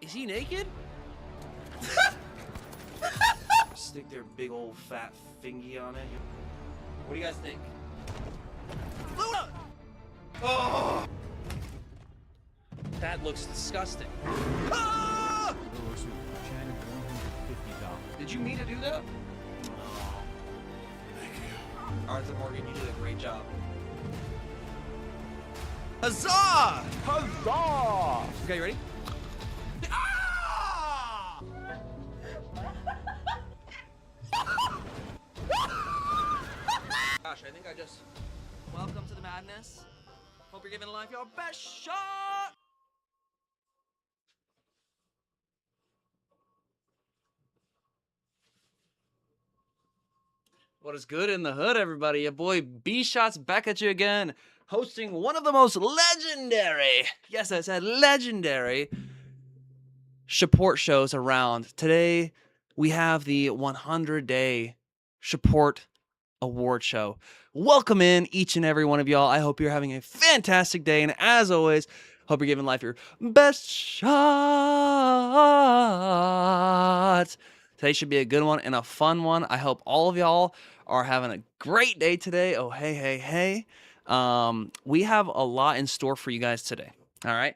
Is he naked? Stick their big old fat fingy on it. What do you guys think? Luna! Oh! That looks disgusting. Ah! Did you mean to do that? Thank you. Arthur Morgan, you did a great job. Huzzah! Huzzah! Okay, you ready? Ah! Gosh, I think I just... Welcome to the madness. Hope you're giving life your best shot! What is good in the hood, everybody? Your boy Bshawts back at you again, hosting one of the most legendary, yes, I said legendary, shawport shows around. Today, we have the 100-day shawport award show. Welcome in, each and every one of y'all. I hope you're having a fantastic day, and as always, hope you're giving life your best shot. Today should be a good one and a fun one. I hope all of y'all are having a great day today. Oh, hey, hey, hey. We have a lot in store for you guys today. All right.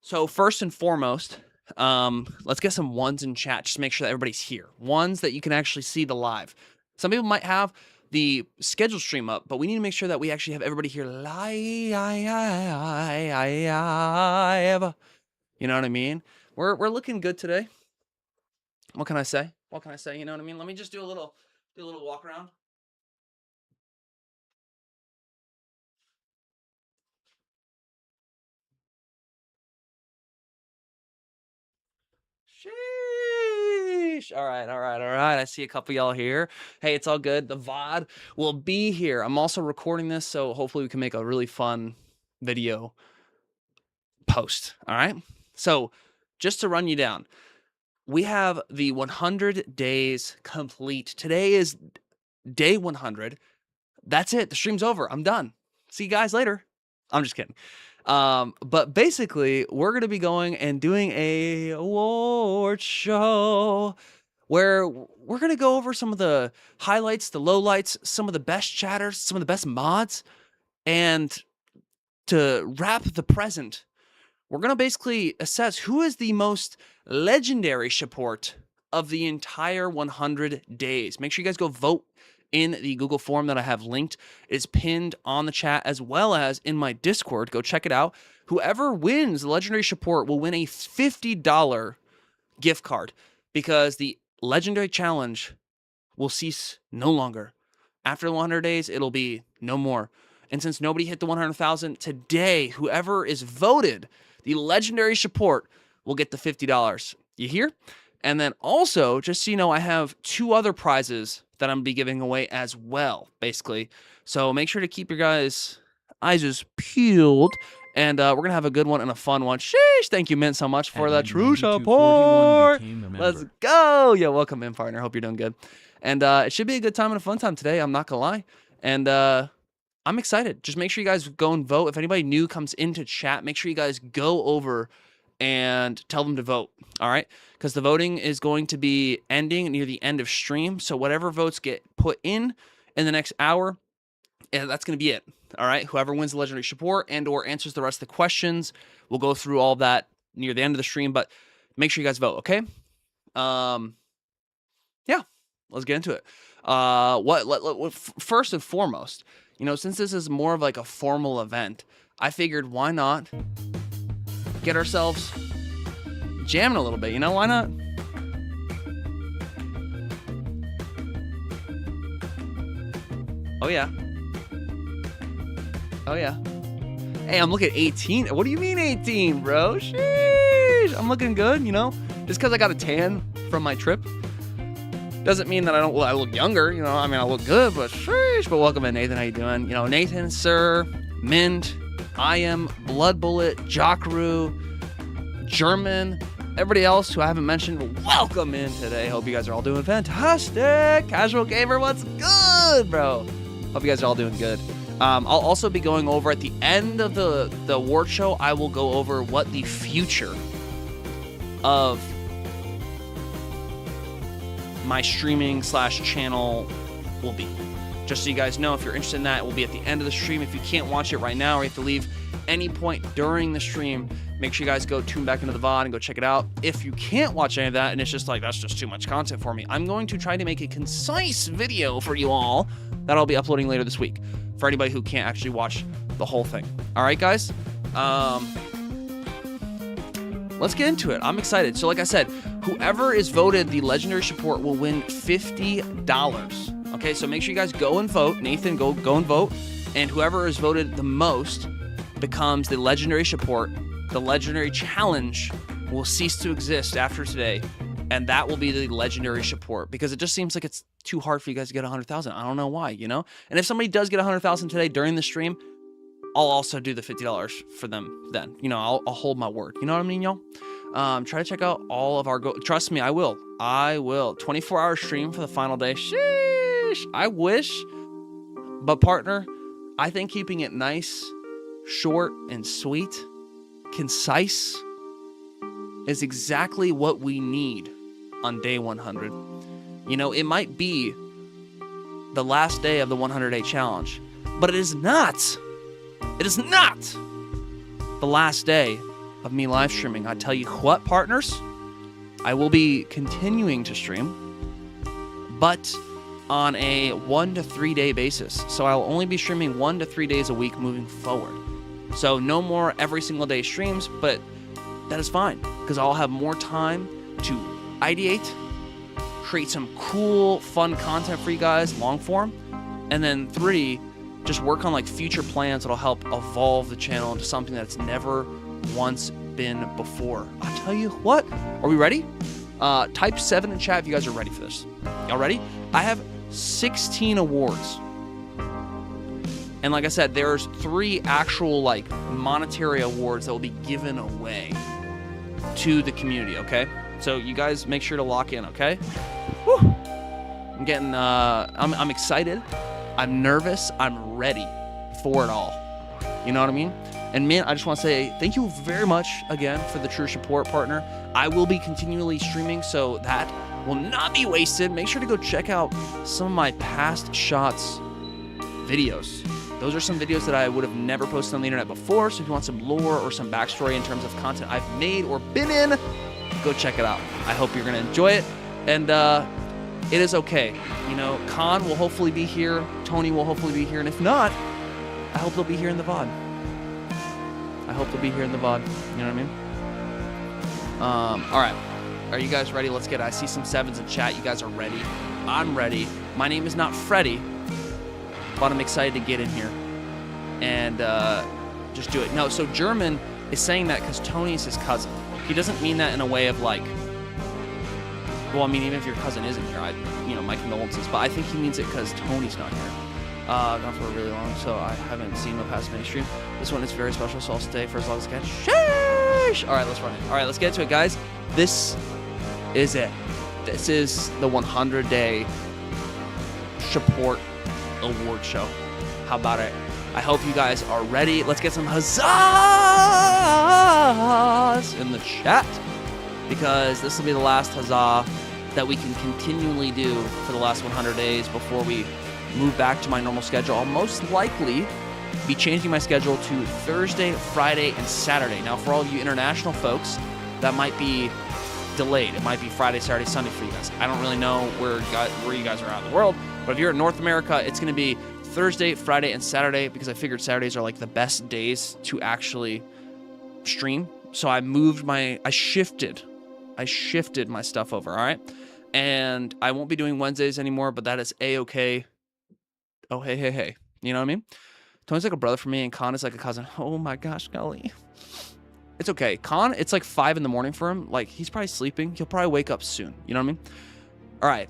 So first and foremost, let's get some ones in chat. Just make sure that everybody's here. Ones that you can actually see the live. Some people might have the scheduled stream up, but we need to make sure that we actually have everybody here live. You know what I mean? We're looking good today. What can I say? What can I say? You know what I mean? Let me just do a little walk around. Sheesh. All right. I see a couple y'all here. Hey, it's all good. The VOD will be here. I'm also recording this, so hopefully we can make a really fun video post. All right. So just to run you down, we have the 100 days complete. Today is day 100. That's it. The stream's over. I'm done. See you guys later. I'm just kidding. But basically, we're going to be going and doing a award show where we're going to go over some of the highlights, the lowlights, some of the best chatters, some of the best mods. And to wrap the present, we're going to basically assess who is the most legendary shawport of the entire 100 days. Make sure you guys go vote in the Google form that I have linked. It's pinned on the chat as well as in my Discord. Go check it out. Whoever wins the legendary shawport will win a $50 gift card because the legendary challenge will cease no longer. After the 100 days, it'll be no more. And since nobody hit the 100,000 today, whoever is voted the legendary shawport will get the $50. You hear? And then also, just so you know, I have 2 other prizes that I'm going to be giving away as well, basically. So make sure to keep your guys' eyes peeled. And we're going to have a good one and a fun one. Sheesh! Thank you, Mint, so much for that true shawport. Let's go! Yo, welcome in, partner. Hope you're doing good. And it should be a good time and a fun time today. I'm not going to lie. And I'm excited. Just make sure you guys go and vote. If anybody new comes into chat, make sure you guys go over and tell them to vote, all right? Because the voting is going to be ending near the end of stream. So whatever votes get put in the next hour, that's going to be it, all right? Whoever wins the legendary shawport and or answers the rest of the questions, we'll go through all that near the end of the stream. But make sure you guys vote, okay? Yeah, let's get into it. First and foremost, you know, since this is more of like a formal event, I figured why not get ourselves jamming a little bit, you know, why not? Oh yeah. Oh yeah. Hey, I'm looking at 18. What do you mean 18, bro? Sheesh. I'm looking good, you know? Just because I got a tan from my trip doesn't mean that I look younger, you know? I mean, I look good, but sheesh. But welcome in, Nathan. How you doing? You know, Nathan, Sir, Mint, I am, Blood Bullet, Jockaroo, German, everybody else who I haven't mentioned, welcome in today. Hope you guys are all doing fantastic. Casual Gamer, what's good, bro? Hope you guys are all doing good. I'll also be going over at the end of the award show, I will go over what the future of my streaming / channel will be. Just so you guys know, if you're interested in that, it will be at the end of the stream. If you can't watch it right now or you have to leave any point during the stream, make sure you guys go tune back into the VOD and go check it out. If you can't watch any of that and it's just like, that's just too much content for me, I'm going to try to make a concise video for you all that I'll be uploading later this week for anybody who can't actually watch the whole thing. All right, guys? Let's get into it. I'm excited. So like I said, whoever is voted the legendary shawport will win $50. Okay, so make sure you guys go and vote. Nathan, go and vote. And whoever is voted the most becomes the legendary shawport. The legendary challenge will cease to exist after today, and that will be the legendary shawport, because it just seems like it's too hard for you guys to get 100,000. I don't know why, you know? And if somebody does get 100,000 today during the stream, I'll also do the $50 for them then. You know, I'll hold my word. You know what I mean, y'all? Try to check out all of our trust me, I will. 24-hour stream for the final day. Sheesh. I wish. But partner, I think keeping it nice, short, and sweet, concise, is exactly what we need on day 100. You know, it might be the last day of the 100-day challenge, but it is not. It is not the last day of me live streaming. I tell you what, partners, I will be continuing to stream, but on a 1 to 3 day basis. So I'll only be streaming 1 to 3 days a week moving forward. So no more every single day streams, but that is fine, because I'll have more time to ideate, create some cool, fun content for you guys, long form, and then 3, just work on like future plans that'll help evolve the channel into something that's never once been before. I'll tell you what, are we ready? Type 7 in chat if you guys are ready for this. Y'all ready? I have 16 awards. And like I said, there's 3 actual like monetary awards that will be given away to the community, okay? So you guys make sure to lock in, okay? Whew. I'm getting, I'm excited. I'm nervous. I'm ready for it all. You know what I mean? And man, I just want to say thank you very much again for the true shawport, partner. I will be continually streaming, so that will not be wasted. Make sure to go check out some of my past Bshawts videos. Those are some videos that I would have never posted on the internet before, so if you want some lore or some backstory in terms of content I've made or been in, go check it out. I hope you're going to enjoy it, and it is okay. You know, Khan will hopefully be here, Tony will hopefully be here, and if not, I hope they'll be here in the VOD. I hope they'll be here in the VOD, you know what I mean? All right. Are you guys ready? Let's get it. I see some 7s in chat. You guys are ready. I'm ready. My name is not Freddy, but I'm excited to get in here and just do it. No, so German is saying that because Tony's his cousin. He doesn't mean that in a way of like, well, I mean, even if your cousin isn't here, my condolences, but I think he means it because Tony's not here. Gone for really long, so I haven't seen him past many stream. This one is very special, so I'll stay for as long as I can. Sheesh! All right, let's run it. All right, let's get to it, guys. This is it. This is the 100-day shawport award show. How about it? I hope you guys are ready. Let's get some huzzahs in the chat, because this will be the last huzzah that we can continually do for the last 100 days before we move back to my normal schedule. I'll most likely be changing my schedule to Thursday, Friday, and Saturday. Now, for all of you international folks, that might be delayed. It might be Friday, Saturday, Sunday for you guys. I don't really know where you guys are out of the world, but if you're in North America, it's going to be Thursday, Friday, and Saturday, because I figured Saturdays are like the best days to actually stream. So I shifted my stuff over, all right? And I won't be doing Wednesdays anymore, but that is A-okay. Oh, hey. You know what I mean? Tony's like a brother for me, and Khan is like a cousin. Oh my gosh, golly. It's okay. Khan, it's like 5 in the morning for him. Like, he's probably sleeping. He'll probably wake up soon. You know what I mean? All right.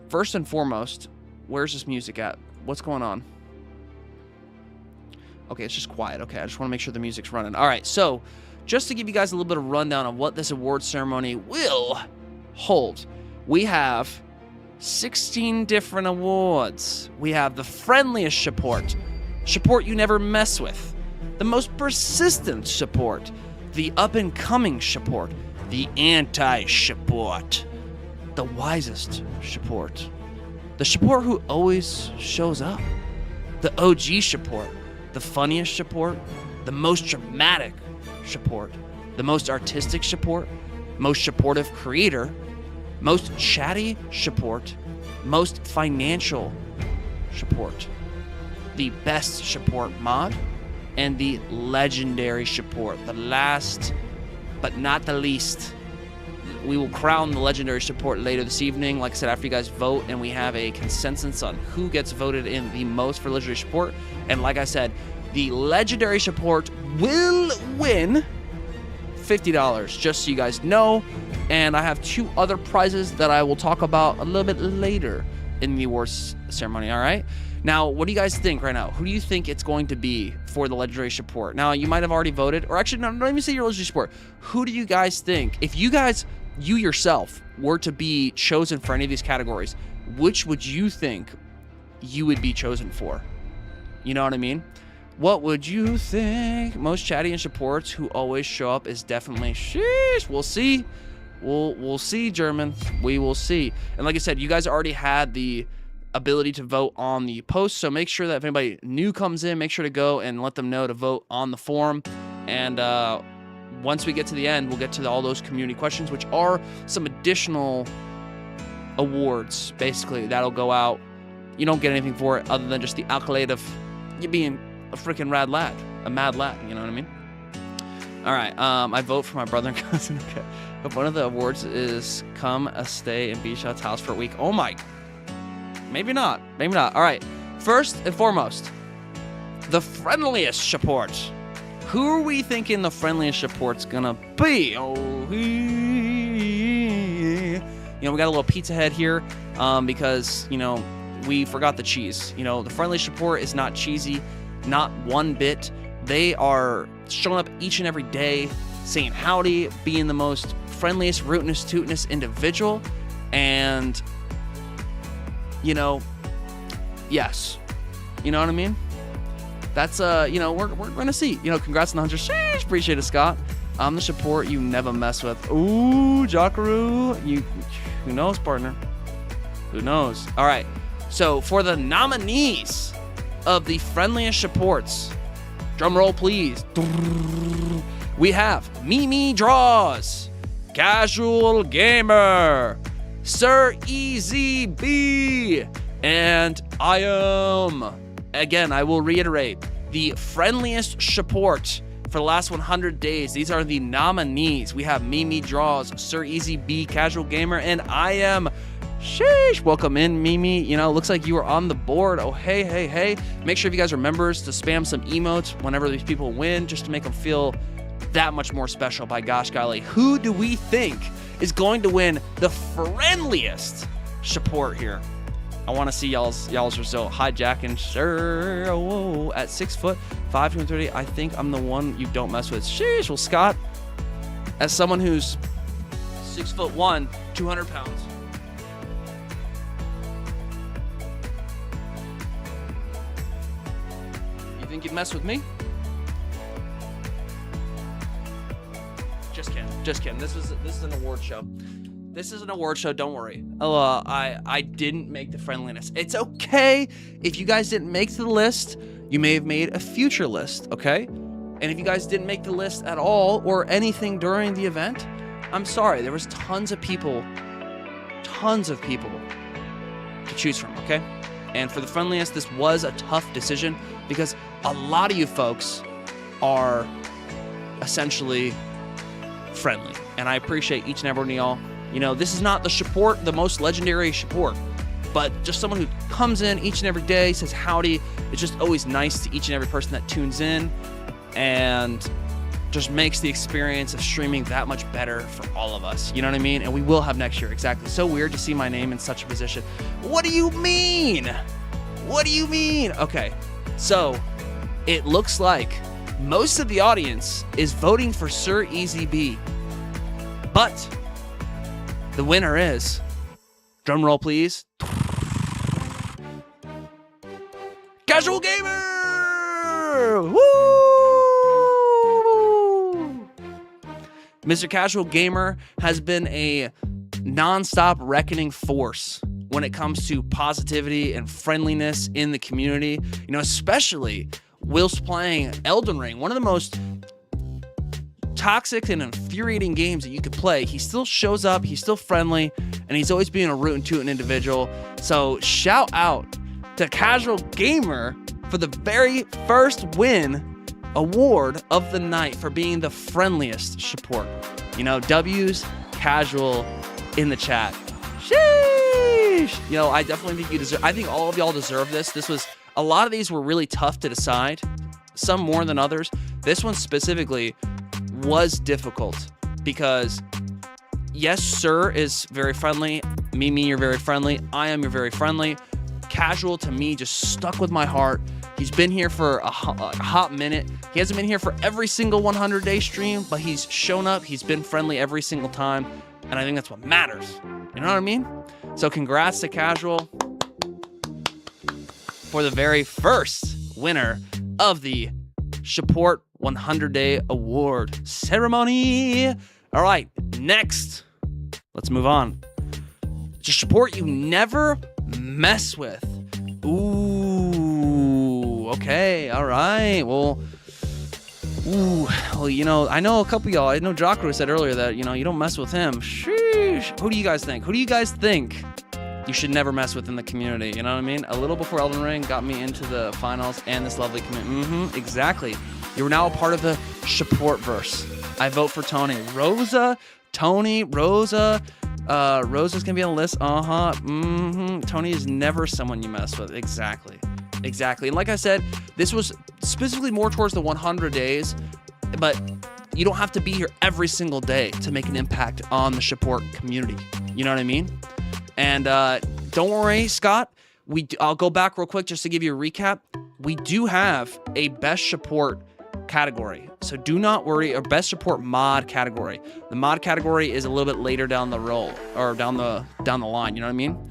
First and foremost, where's this music at? What's going on? Okay, it's just quiet. Okay, I just want to make sure the music's running. All right, so just to give you guys a little bit of rundown of what this award ceremony will hold, we have 16 different awards. We have the friendliest shawport you never mess with, the most persistent shawport, the up-and-coming shawport, the anti-shawport, the wisest shawport, the shawport who always shows up, the OG shawport, the funniest shawport, the most dramatic shawport, the most artistic shawport, most shawportive creator, most chatty shawport, most financial shawport, the best shawport mod, and the legendary shawport. The last but not the least, we will crown the legendary shawport later this evening. Like I said, after you guys vote, and we have a consensus on who gets voted in the most for legendary shawport. And like I said, the legendary shawport will win $50, just so you guys know. And I have 2 other prizes that I will talk about a little bit later in the awards ceremony, all right? Now, what do you guys think right now? Who do you think it's going to be for the legendary shawport? Now, you might have already voted, or actually, no, don't even say your legendary shawport. Who do you guys think, if you yourself were to be chosen for any of these categories, which would you think you would be chosen for? You know what I mean? What would you think? Most chatty and shawports who always show up is definitely sheesh. We'll see. We'll see, German. We will see. And like I said, you guys already had the ability to vote on the post, so make sure that if anybody new comes in, make sure to go and let them know to vote on the forum. And once we get to the end, we'll get to all those community questions, which are some additional awards, basically, that'll go out. You don't get anything for it other than just the accolade of you being a freaking rad lad, a mad lad, you know what I mean? All right, I vote for my brother and cousin. Okay. But one of the awards is come stay in Bshawts' house for a week. Oh my, maybe not, maybe not. All right, first and foremost, the friendliest shawport. Who are we thinking the friendliest shawport's gonna be? Oh, you know, we got a little pizza head here because, you know, we forgot the cheese. You know, the friendliest shawport is not cheesy, not one bit. They are showing up each and every day, saying howdy, being the most friendliest, rootinest, tootinest individual. And, you know, yes. You know what I mean? That's, you know, we're going to see. You know, congrats on the 100. Sheesh, appreciate it, Scott. I'm the shawport you never mess with. Ooh, Jockaroo. Who knows, partner? Who knows? All right. So, for the nominees of the friendliest shawports, drum roll, please. We have Mimi Draws, Casual Gamer, Sir Easy B, and I am. Again, I will reiterate, the friendliest shawport for the last 100 days. These are the nominees. We have Mimi Draws, Sir Easy B, Casual Gamer, and I am. Sheesh. Welcome in, Mimi. You know, looks like you were on the board. Oh, hey, hey, hey. Make sure if you guys are members to spam some emotes whenever these people win, just to make them feel that much more special. By gosh golly, who do we think is going to win the friendliest shawport here? I want to see y'all's result. Hijacking, sure. Oh, at 6'5", 230. I think I'm the one you don't mess with. Sheesh. Well, Scott, as someone who's 6'1", 200 pounds. You think you'd mess with me? Just kidding. Just kidding. This is an award show. This is an award show, don't worry. I didn't make the friendliness. It's okay if you guys didn't make the list. You may have made a future list, okay? And if you guys didn't make the list at all or anything during the event, I'm sorry. There was tons of people to choose from, okay? And for the friendliest, this was a tough decision because a lot of you folks are essentially friendly. And I appreciate each and every one of y'all. You know, this is not the shawport, the most legendary shawport, but just someone who comes in each and every day, says howdy. It's just always nice to each and every person that tunes in and just makes the experience of streaming that much better for all of us. You know what I mean? And we will have next year. Exactly. So weird to see my name in such a position. What do you mean? What do you mean? Okay. So it looks like most of the audience is voting for Sir Easy B, but the winner is, drum roll please, Casual Gamer! Woo! Mr. Casual Gamer has been a non-stop reckoning force when it comes to positivity and friendliness in the community, you know, especially whilst playing Elden Ring, one of the most toxic and infuriating games that you could play. He still shows up, he's still friendly, and he's always being a rootin' tootin' individual. So shout out to Casual Gamer for the very first win award of the night for being the friendliest shawport. You know, W's Casual in the chat. Sheesh! You know, I definitely think you deserve, I think all of y'all deserve this. A lot of these were really tough to decide, some more than others. This one specifically was difficult because yes, sir is very friendly. Mimi, you're very friendly. I am, you're very friendly. Casual to me just stuck with my heart. He's been here for a hot minute. He hasn't been here for every single 100-day stream, but he's shown up. He's been friendly every single time, and I think that's what matters. You know what I mean? So congrats to Casual for the very first winner of the shawport 100-day award ceremony. All right, next, let's move on. It's a shawport you never mess with. Ooh, okay, all right. Well, you know, I know a couple of y'all. I know Jocko said earlier that, you know, you don't mess with him. Sheesh. Who do you guys think? Who do you guys think you should never mess with in the community? You know what I mean? A little before Elden Ring got me into the finals and this lovely community. Exactly. You're now a part of the shawportverse. I vote for Tony. Rosa, Tony, Rosa. Rosa's gonna be on the list. Tony is never someone you mess with. Exactly. And like I said, this was specifically more towards the 100 days, but you don't have to be here every single day to make an impact on the shawport community. You know what I mean? And don't worry, Scott. I'll go back real quick just to give you a recap. We do have a best shawport category, so do not worry. Our best shawport mod category. The mod category is a little bit later down the roll or down the line. You know what I mean?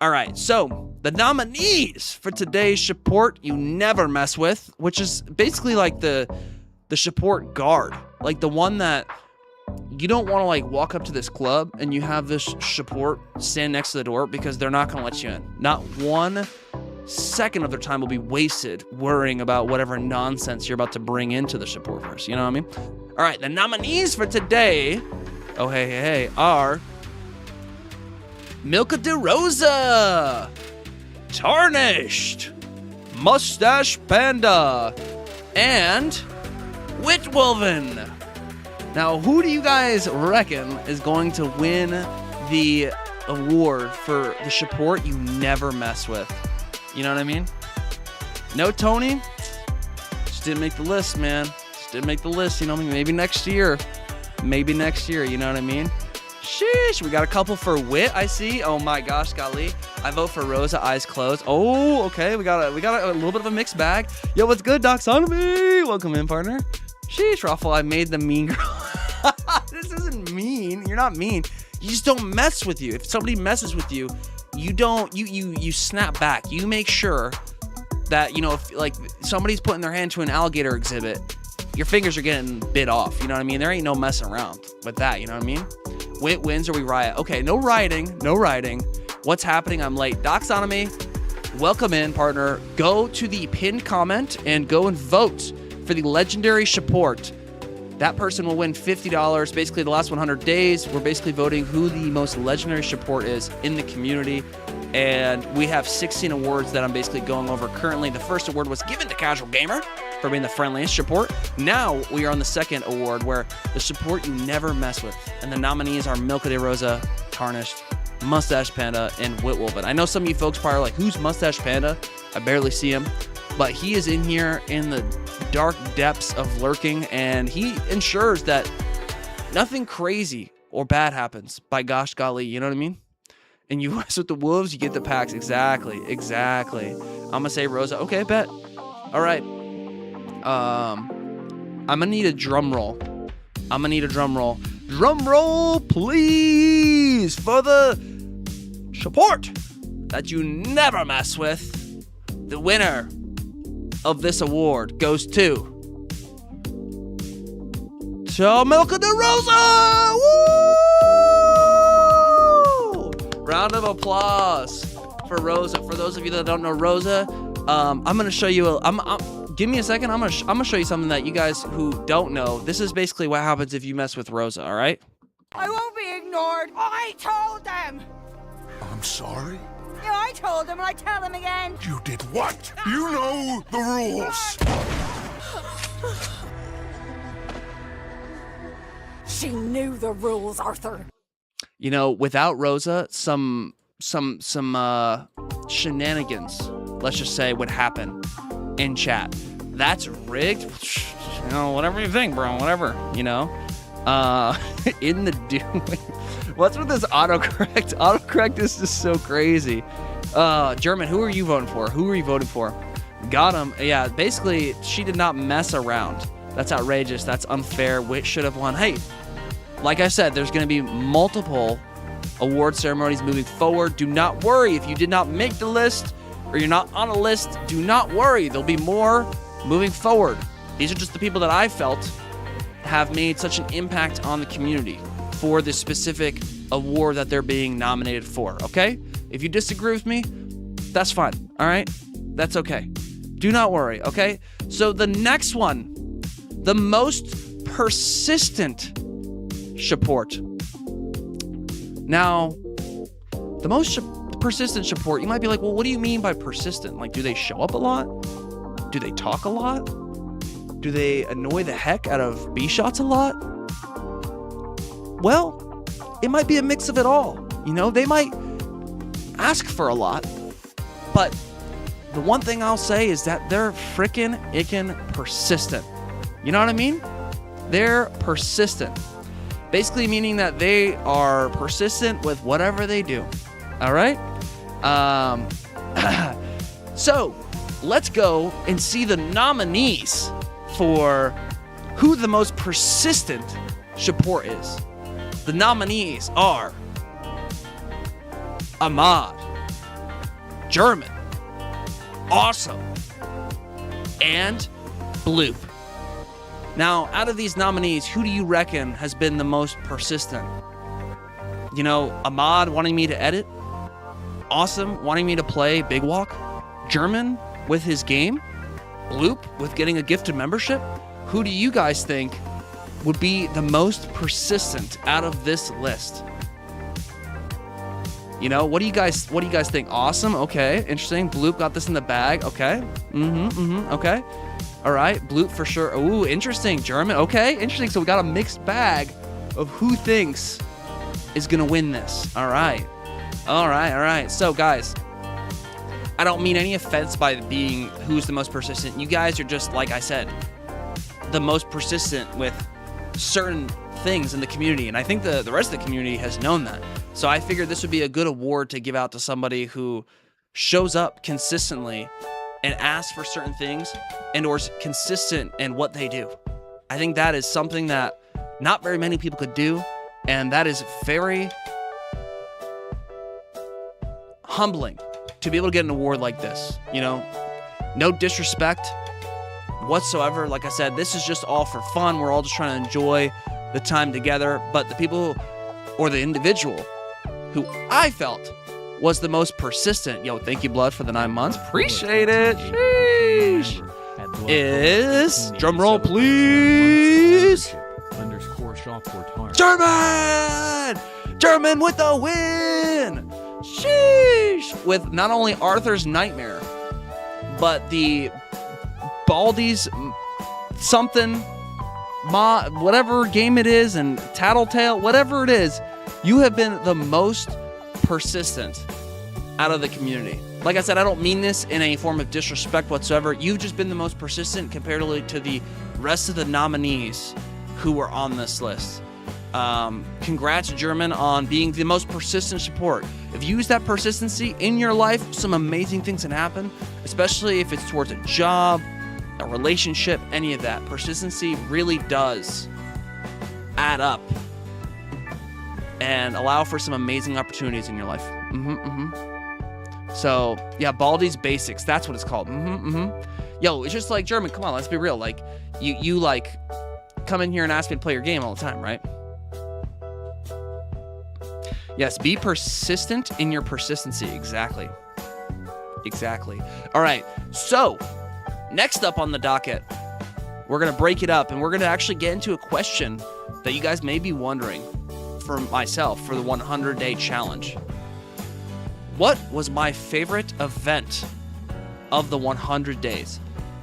All right. So the nominees for today's shawport you never mess with, which is basically like the shawport guard, like the one that you don't want to like walk up to this club and you have this shawport stand next to the door because they're not going to let you in. Not 1 second of their time will be wasted worrying about whatever nonsense you're about to bring into the shawportverse. You know what I mean? All right, the nominees for today, oh hey, are Milka de Rosa, Tarnished, Mustache Panda, and Witwoven. Now, who do you guys reckon is going to win the award for the shawport you never mess with? You know what I mean? No, Tony? Just didn't make the list, man. Just didn't make the list, you know what I mean? Maybe next year. Maybe next year, you know what I mean? Sheesh, we got a couple for Wit, I see. Oh my gosh, golly. I vote for Rosa, eyes closed. Oh, okay, we got a little bit of a mixed bag. Yo, what's good, Doxonomy? Welcome in, partner. Sheesh, Ruffle, I made the mean girl. This isn't mean. You're not mean. You just don't mess with you. If somebody messes with you, you don't, you snap back. You make sure that, you know, if like somebody's putting their hand to an alligator exhibit, your fingers are getting bit off. You know what I mean? There ain't no messing around with that. You know what I mean? Wit wins or we riot. Okay, no rioting. No rioting. What's happening? I'm late. Doxonomy, welcome in, partner. Go to the pinned comment and go and vote for the legendary shawport. That person will win $50. Basically, the last 100 days, we're basically voting who the most legendary shawport is in the community. And we have 16 awards that I'm basically going over currently. The first award was given to Casual Gamer for being the friendliest shawport. Now we are on the second award, where the shawport you never mess with. And the nominees are Milka de Rosa, Tarnished, Mustache Panda, and Witwoven. I know some of you folks probably are like, who's Mustache Panda? I barely see him. But he is in here in the dark depths of lurking, and he ensures that nothing crazy or bad happens. By gosh golly, you know what I mean? And you mess with the wolves, you get the packs. Exactly. I'm gonna say Rosa. Okay, bet. All right. I'm gonna need a drum roll. Drum roll, please, for the shawport that you never mess with. The winner of this award goes to to Milka de Rosa. Woo! Round of applause for Rosa. For those of you that don't know Rosa, I'm gonna show you. Give me a second. I'm gonna show you something that you guys who don't know. This is basically what happens if you mess with Rosa. All right? I won't be ignored. I told them. I'm sorry? Yeah, I told them and I tell them again. You did what? You know the rules. She knew the rules, Arthur. You know, without Rosa, some shenanigans, let's just say, would happen in chat. That's rigged. You know, whatever you think, bro. Whatever. You know. In the doing. What's with this autocorrect? Autocorrect is just so crazy. German, who are you voting for? Who are you voting for? Got him. Yeah, basically, she did not mess around. That's outrageous. That's unfair. Wit should have won. Hey, like I said, there's going to be multiple award ceremonies moving forward. Do not worry if you did not make the list or you're not on a list. Do not worry. There'll be more moving forward. These are just the people that I felt have made such an impact on the community for the specific award that they're being nominated for, okay? If you disagree with me, that's fine, all right? That's okay. Do not worry, okay? So the next one, the most persistent shawport. Now, the most persistent shawport, you might be like, well, what do you mean by persistent? Like, do they show up a lot? Do they talk a lot? Do they annoy the heck out of Bshawts a lot? Well, it might be a mix of it all. You know, they might ask for a lot, but the one thing I'll say is that they're freaking persistent. You know what I mean? They're persistent. Basically meaning that they are persistent with whatever they do. All right? So, let's go and see the nominees for who the most persistent shawport is. The nominees are Ahmad, German, Awesome, and Bloop. Now, out of these nominees, who do you reckon has been the most persistent? You know, Ahmad wanting me to edit, Awesome wanting me to play Big Walk, German with his game, Bloop with getting a gifted membership. Who do you guys think would be the most persistent out of this list? You know, what do you guys think? Awesome, okay, interesting. Bloop got this in the bag, okay. Okay. All right, Bloop for sure. Ooh, interesting. German, okay, interesting. So we got a mixed bag of who thinks is gonna win this. All right. So guys, I don't mean any offense by being who's the most persistent. You guys are just, like I said, the most persistent with certain things in the community. And I think the rest of the community has known that. So I figured this would be a good award to give out to somebody who shows up consistently and asks for certain things and or is consistent in what they do. I think that is something that not very many people could do. And that is very humbling to be able to get an award like this. You know, no disrespect whatsoever. Like I said, this is just all for fun. We're all just trying to enjoy the time together. But the people or the individual who I felt was the most persistent, yo, thank you, Blood, for the 9 months. Appreciate it. Sheesh. Is, drum roll, please. German with the win. Sheesh. With not only Arthur's Nightmare, but the Baldi's something, whatever game it is, and Tattletale, whatever it is, you have been the most persistent out of the community. Like I said, I don't mean this in any form of disrespect whatsoever. You've just been the most persistent comparatively to the rest of the nominees who were on this list. Congrats, German, on being the most persistent shawport. If you use that persistency in your life, some amazing things can happen, especially if it's towards a job, a relationship, any of that. Persistency really does add up and allow for some amazing opportunities in your life. So, yeah, Baldi's Basics. That's what it's called. Yo, it's just like, German, come on, let's be real. Like, you like, come in here and ask me to play your game all the time, right? Yes, be persistent in your persistency. Exactly. Exactly. All right. So, next up on the docket, we're going to break it up and we're going to actually get into a question that you guys may be wondering for myself for the 100-day challenge. What was my favorite event of the 100 days?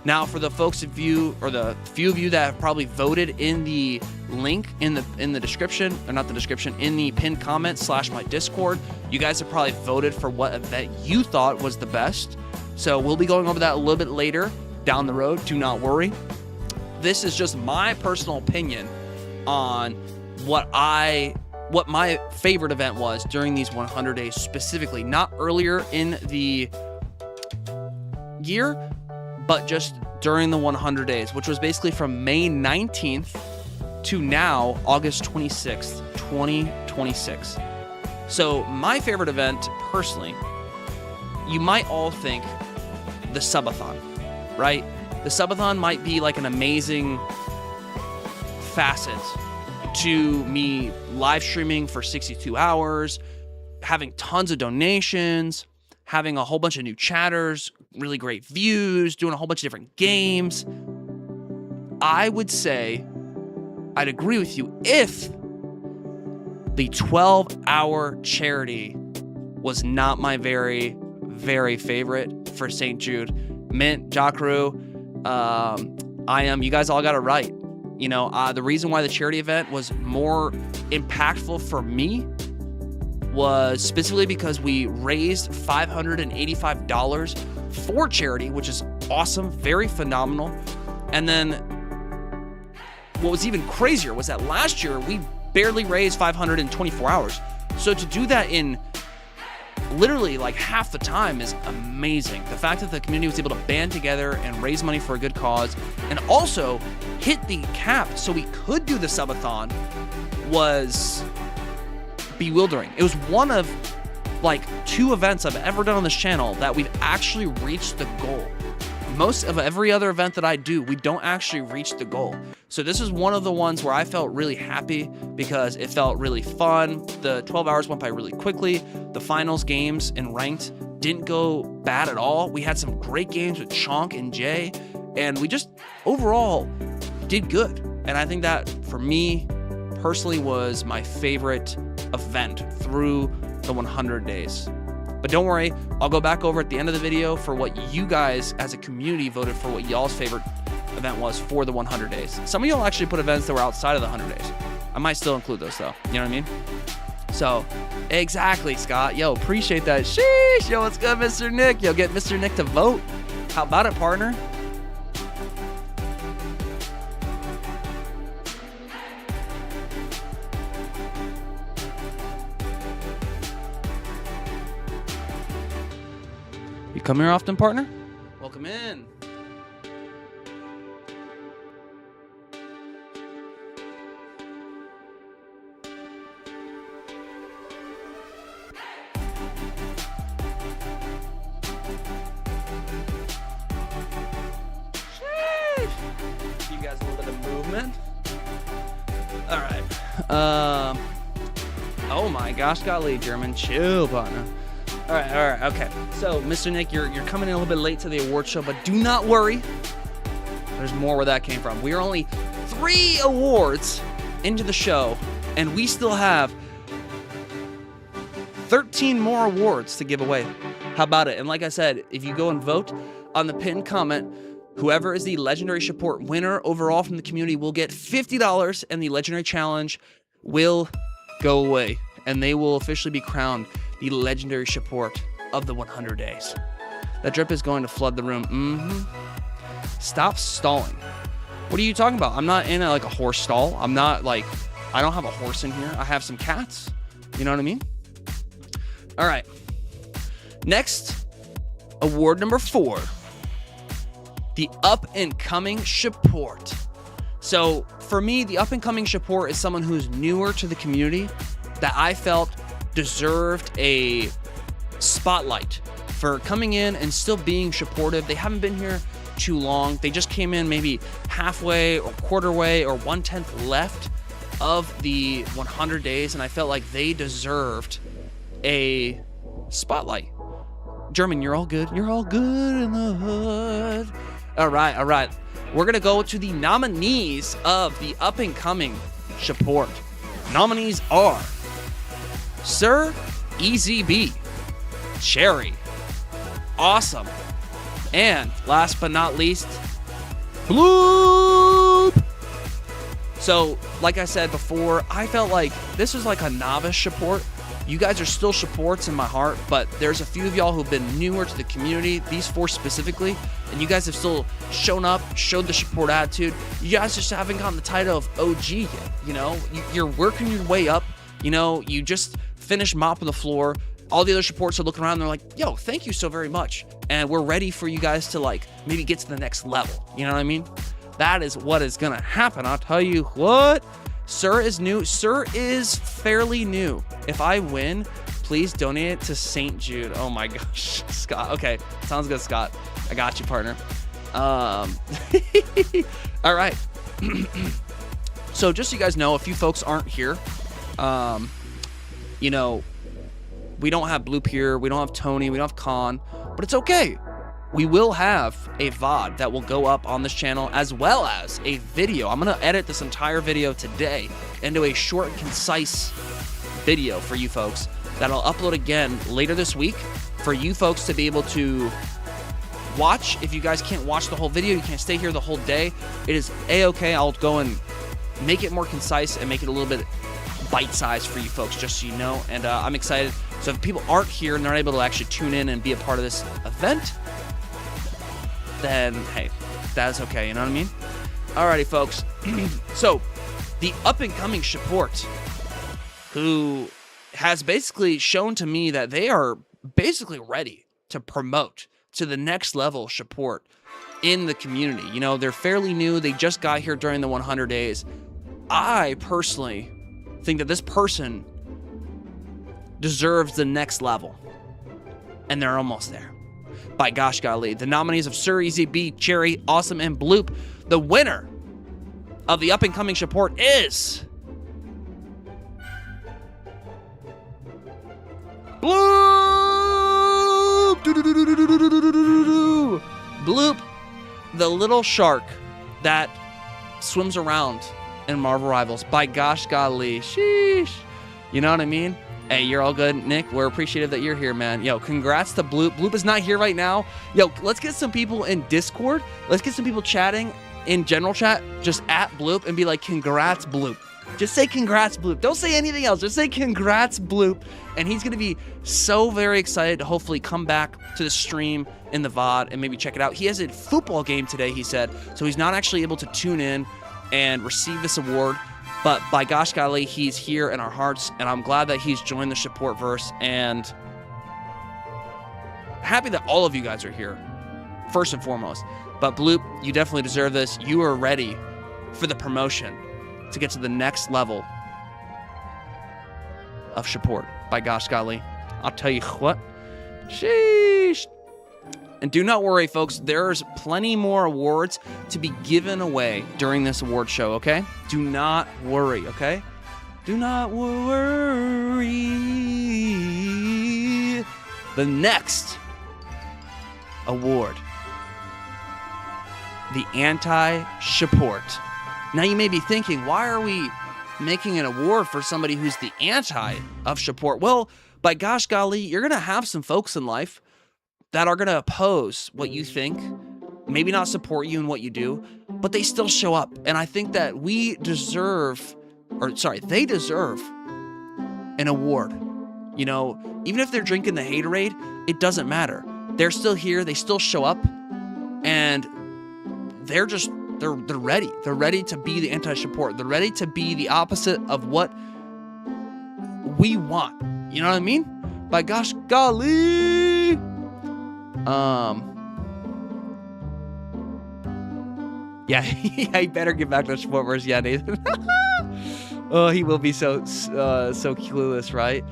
Now, for the folks of you, or the few of you that have probably voted in the link in the description, or not the description, in the pinned comment / my Discord, you guys have probably voted for what event you thought was the best. So we'll be going over that a little bit later down the road. Do not worry. This is just my personal opinion on what my favorite event was during these 100 days specifically, not earlier in the year, but just during the 100 days, which was basically from May 19th to now, August 26th, 2026. So my favorite event, personally, you might all think the subathon, right? The subathon might be like an amazing facet to me live streaming for 62 hours, having tons of donations, having a whole bunch of new chatters, really great views, doing a whole bunch of different games. I would say I'd agree with you if the 12-hour charity was not my very, very favorite for St. Jude. Mint, Jacru, I am. You guys all got it right. You know, the reason why the charity event was more impactful for me was specifically because we raised $585 for charity, which is awesome, very phenomenal. And then what was even crazier was that last year we barely raised 524 hours. So to do that in literally like half the time is amazing. The fact that the community was able to band together and raise money for a good cause and also hit the cap so we could do the subathon was bewildering. It was one of like 2 events I've ever done on this channel that we've actually reached the goal. Most of every other event that I do, we don't actually reach the goal. So this is one of the ones where I felt really happy because it felt really fun. The 12 hours went by really quickly. The finals games and ranked didn't go bad at all. We had some great games with Chonk and Jay, and we just overall did good. And I think that for me personally was my favorite event through the 100 days. But don't worry, I'll go back over at the end of the video for what you guys as a community voted for what y'all's favorite event was for the 100 days. Some of y'all actually put events that were outside of the 100 days. I might still include those though, you know what I mean? So, exactly, Scott. Yo, appreciate that. Sheesh, yo, what's good, Mr. Nick? Yo, get Mr. Nick to vote. How about it, partner? You come here often, partner? Welcome in. Sheesh. You guys a little bit of movement. All right. Oh my gosh, golly, German, chill, partner. All right, okay. So, Mr. Nick, you're coming in a little bit late to the award show, but do not worry. There's more where that came from. We are only 3 awards into the show, and we still have 13 more awards to give away. How about it? And like I said, if you go and vote on the pinned comment, whoever is the Legendary Shawport winner overall from the community will get $50, and the Legendary Challenge will go away, and they will officially be crowned the Legendary Shawport of the 100 days. That drip is going to flood the room. Stop stalling. What are you talking about? I'm not in a horse stall. I'm not I don't have a horse in here. I have some cats. You know what I mean? All right. Next, award number 4. The up-and-coming Shawport. So for me, the up-and-coming Shawport is someone who's newer to the community that I felt deserved a spotlight for coming in and still being supportive. They haven't been here too long. They just came in maybe halfway or quarter way or 1/10 left of the 100 days, and I felt like they deserved a spotlight. German, you're all good. You're all good in the hood. All right, all right. We're going to go to the nominees of the up-and-coming shawport. Nominees are Sir EZB, Cherry, Awesome, and last but not least, Bloop. So, like I said before, I felt like this was like a novice shawport. You guys are still shawports in my heart, but there's a few of y'all who've been newer to the community, these 4 specifically, and you guys have still shown up, showed the shawport attitude. You guys just haven't gotten the title of OG yet, you know? You're working your way up, you know? You just finished mopping the floor. All the other shawports are looking around, they're like, yo, thank you so very much. And we're ready for you guys to, like, maybe get to the next level, you know what I mean? That is what is gonna happen, I'll tell you what. Sir is new. Sir is fairly new. If I win, please donate it to St. Jude. Oh my gosh, Scott. Okay, sounds good, Scott. I got you, partner. All right. So just so you guys know, a few folks aren't here. You know, we don't have Bloop here. We don't have Tony. We don't have Khan. But it's okay. We will have a VOD that will go up on this channel, as well as a video. I'm going to edit this entire video today into a short and concise video for you folks that I'll upload again later this week for you folks to be able to watch. If you guys can't watch the whole video, you can't stay here the whole day, it is a-okay. I'll go and make it more concise and make it a little bit bite-sized for you folks, just so you know. And I'm excited. So if people aren't here and they're able to actually tune in and be a part of this event, then hey, that's okay, you know what I mean? Alrighty, folks. So, the up-and-coming shawport, who has basically shown to me that they are basically ready to promote to the next level shawport in the community. You know, they're fairly new. They just got here during the 100 days. I personally think that this person deserves the next level, and they're almost there. By gosh golly, the nominees of Sir EZB, Cherry, Awesome, and Bloop. The winner of the up-and-coming shawport is Bloop! Bloop, the little shark that swims around in Marvel Rivals. By gosh golly, sheesh. You know what I mean? Hey, you're all good, Nick. We're appreciative that you're here, man. Yo, congrats to Bloop. Bloop is not here right now. Yo, let's get some people in Discord. Let's get some people chatting in general chat, just at Bloop, and be like, congrats, Bloop. Just say congrats, Bloop. Don't say anything else. Just say congrats, Bloop. And he's going to be so very excited to hopefully come back to the stream in the VOD and maybe check it out. He has a football game today, he said, so he's not actually able to tune in and receive this award. But by gosh golly, he's here in our hearts, and I'm glad that he's joined the shawportverse, and happy that all of you guys are here, first and foremost. But Bloop, you definitely deserve this. You are ready for the promotion to get to the next level of shawport. By gosh golly, I'll tell you what. Sheesh. And do not worry, folks. There's plenty more awards to be given away during this award show, okay? Do not worry, okay? Do not worry. The next award, the anti-shawport. Now you may be thinking, why are we making an award for somebody who's the anti of shawport? Well, by gosh golly, you're going to have some folks in life that are going to oppose what you think, maybe not support you in what you do, but they still show up. And I think that they deserve an award. You know, even if they're drinking the haterade, it doesn't matter. They're still here, they still show up, and they're ready. They're ready to be the anti-shawport. They're ready to be the opposite of what we want. You know what I mean? By gosh golly. Yeah, he better get back to the shawportverse. Yeah, Nathan. Oh, he will be so clueless, right?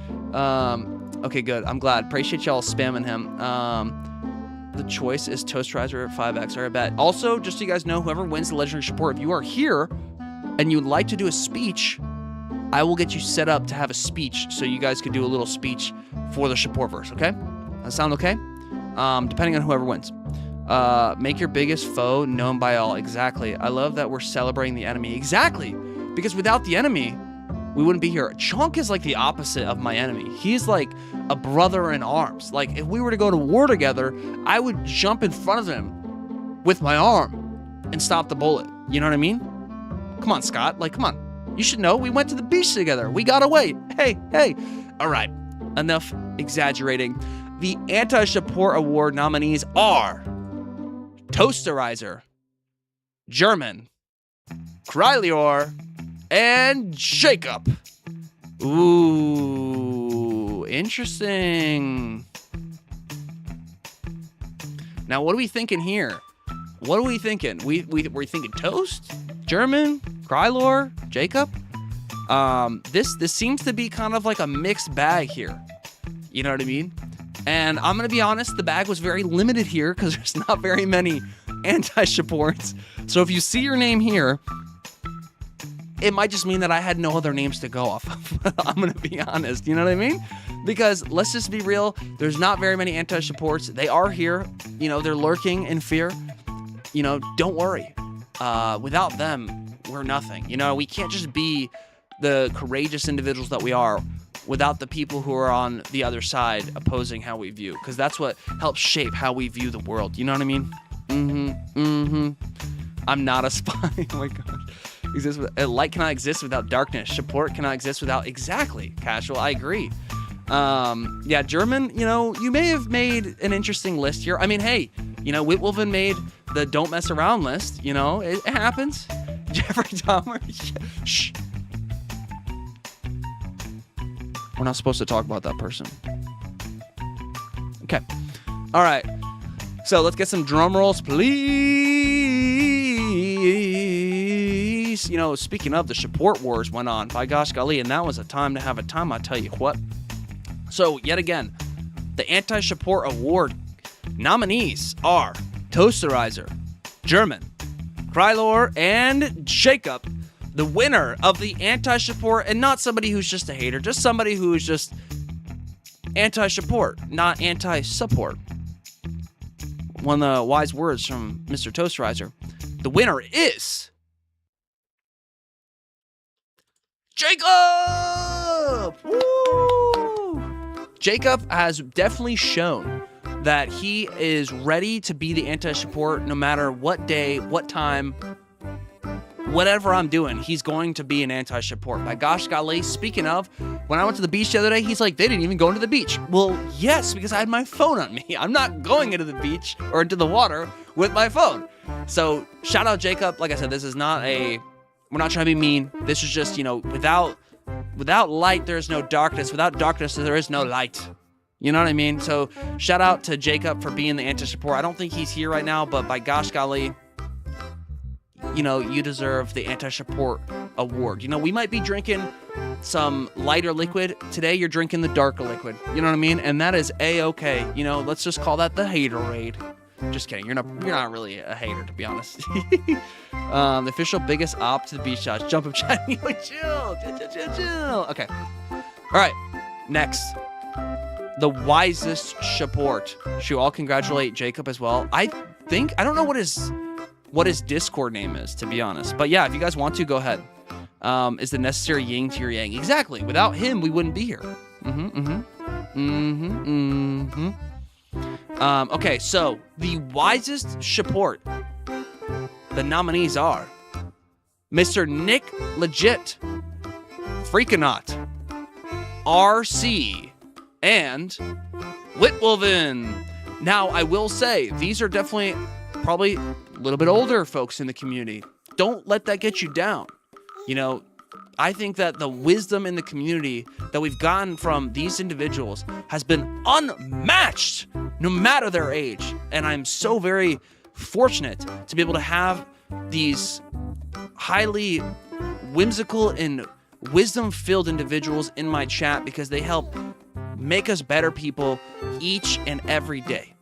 Okay, good. I'm glad. Appreciate y'all spamming him. the choice is Toasterizer at 5x. All right, bet. Also, just so you guys know, whoever wins the Legendary Shawport, if you are here and you'd like to do a speech, I will get you set up to have a speech so you guys could do a little speech for the shawportverse, okay? That sound okay? Depending on whoever wins. Make your biggest foe known by all. Exactly. I love that we're celebrating the enemy. Exactly. Because without the enemy, we wouldn't be here. Chunk is like the opposite of my enemy. He's like a brother in arms. Like, if we were to go to war together, I would jump in front of him with my arm and stop the bullet. You know what I mean? Come on, Scott. Like, come on. You should know. We went to the beach together. We got away. Hey. All right. Enough exaggerating. The Anti-Shawport Award nominees are Toasterizer, German, Krylior, and Jacob. Ooh, interesting. Now, what are we thinking here? What are we thinking? We're thinking Toast, German, Krylior, Jacob. This seems to be kind of like a mixed bag here. You know what I mean? And I'm gonna be honest, the bag was very limited here because there's not very many anti-Shawports. So if you see your name here, it might just mean that I had no other names to go off of. I'm gonna be honest, you know what I mean? Because let's just be real, there's not very many anti-Shawports. They are here, you know, they're lurking in fear. You know, don't worry. Without them, we're nothing. You know, we can't just be the courageous individuals that we are without the people who are on the other side opposing how we view, because that's what helps shape how we view the world. You know what I mean? I'm not a spy. Oh my gosh. Light cannot exist without darkness. Shawport cannot exist without... Exactly. Casual, I agree. Yeah, German, you know, you may have made an interesting list here. I mean, hey, you know, Whitwolven made the don't mess around list. You know, it happens. Jeffrey Dahmer. Shh. We're not supposed to talk about that person. Okay. All right. So let's get some drum rolls, please. You know, speaking of, the Shawport Wars went on. By gosh golly, and that was a time to have a time, I tell you what. So, yet again, the Anti-Shawport Award nominees are Toasterizer, German, Krylior, and Jacob. The winner of the Anti-Shawport, and not somebody who's just a hater, just somebody who is just anti-Shawport, not anti-support. One of the wise words from Mr. Toasterizer. The winner is Jacob! Woo! Jacob has definitely shown that he is ready to be the anti-Shawport no matter what day, what time, whatever I'm doing, he's going to be an anti-Shawport. By gosh golly, speaking of, when I went to the beach the other day, he's like, they didn't even go into the beach. Well, yes, because I had my phone on me. I'm not going into the beach or into the water with my phone. So shout out Jacob. Like I said, this is not we're not trying to be mean. This is just, you know, without light, there's no darkness. Without darkness, there is no light. You know what I mean? So shout out to Jacob for being the anti-Shawport. I don't think he's here right now, but by gosh golly, you know, you deserve the Anti-Shawport Award. You know, we might be drinking some lighter liquid. Today, you're drinking the darker liquid. You know what I mean? And that is A-okay. You know, let's just call that the haterade. Just kidding. You're not really a hater, to be honest. The official biggest op to the Bshawts. Jump up, chat. Chill. Okay. All right. Next. The wisest Shawport. Should we all congratulate Jacob as well? I don't know what his Discord name is, to be honest. But yeah, if you guys want to, go ahead. Is the necessary yin to your yang. Exactly. Without him, we wouldn't be here. Okay, so the wisest Shawport. The nominees are Mr. Nick Legit, Freakanaut, RC, and Whitwolven. Now, I will say, these are definitely probably a little bit older folks in the community. Don't let that get you down. You know, I think that the wisdom in the community that we've gotten from these individuals has been unmatched, no matter their age. And I'm so very fortunate to be able to have these highly whimsical and wisdom-filled individuals in my chat, because they help make us better people each and every day.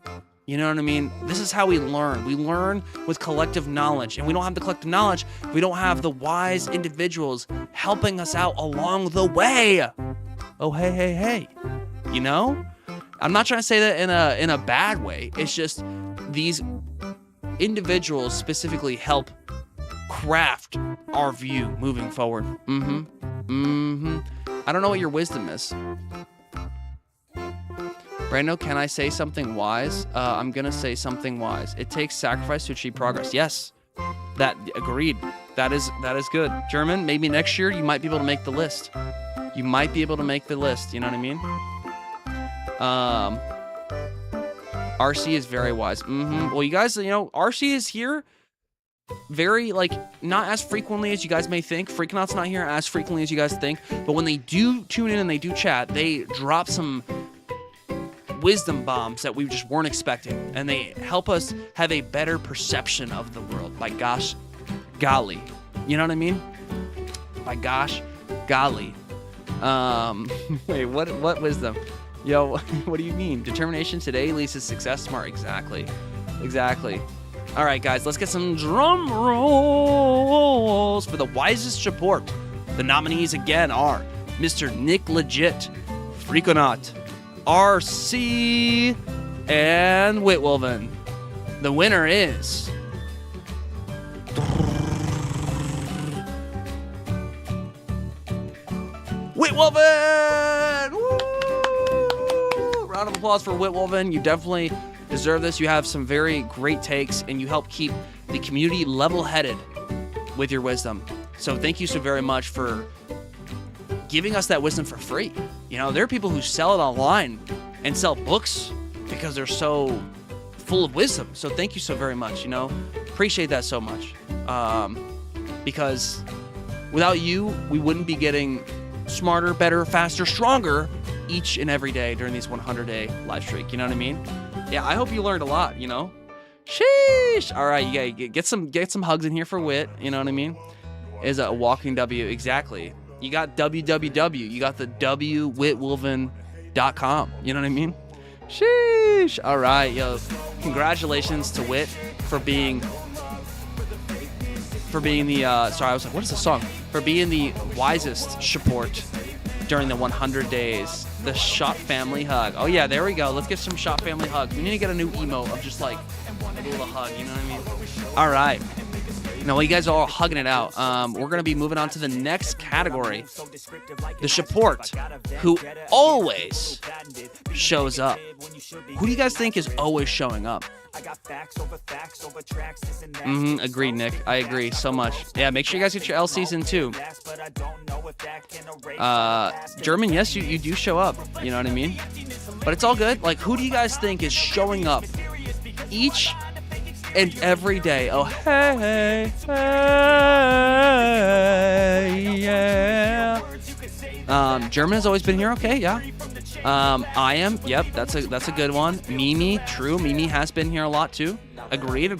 You know what I mean? This is how we learn. We learn with collective knowledge, and we don't have the collective knowledge if we don't have the wise individuals helping us out along the way. Oh, hey, hey, hey. You know? I'm not trying to say that in a bad way. It's just these individuals specifically help craft our view moving forward. I don't know what your wisdom is. Brando, can I say something wise? I'm gonna say something wise. It takes sacrifice to achieve progress. Yes, that agreed. That is good. German, maybe next year you might be able to make the list. You might be able to make the list. You know what I mean? RC is very wise. Well, you guys, you know, RC is here very, like, not as frequently as you guys may think. Freakonaut's not here as frequently as you guys think. But when they do tune in and they do chat, they drop some wisdom bombs that we just weren't expecting, and they help us have a better perception of the world. By gosh golly, you know what I mean? By gosh golly. Wait, what wisdom? Yo, what do you mean? Determination today leads to success tomorrow. Exactly. All right, guys, let's get some drum rolls for the wisest shawport. The nominees again are Mr. Nick Legit, Freakonaut, RC, and Whitwolven. The winner is Whitwolven! Woo! Round of applause for Whitwolven. You definitely deserve this. You have some very great takes, and you help keep the community level-headed with your wisdom. So thank you so very much for giving us that wisdom for free. You know, there are people who sell it online and sell books because they're so full of wisdom. So thank you so very much, you know. Appreciate that so much. Because without you, we wouldn't be getting smarter, better, faster, stronger each and every day during these 100-day live streak. You know what I mean? Yeah, I hope you learned a lot, you know. Sheesh. All right, you gotta get some hugs in here for Wit. You know what I mean? Is a walking W. Exactly. You got www. You got the wwitwolven.com. You know what I mean? Sheesh. All right, yo. Congratulations to Wit for being the sorry, I was like, what is the song? For being the wisest shawport during the 100 days. The Shawt family hug. Oh yeah, there we go. Let's get some Shawt family hugs. We need to get a new emote of just like a little hug, you know what I mean? All right. Now, while you guys are all hugging it out, we're going to be moving on to the next category. The shawport, who always shows up. Who do you guys think is always showing up? Agreed, Nick. I agree so much. Yeah, make sure you guys get your L season too. German, yes, you do show up. You know what I mean? But it's all good. Like, who do you guys think is showing up each and every day? Oh, hey, yeah. German has always been here. Okay, yeah. I am. Yep, that's a good one. Mimi, true. Mimi has been here a lot too. Agreed.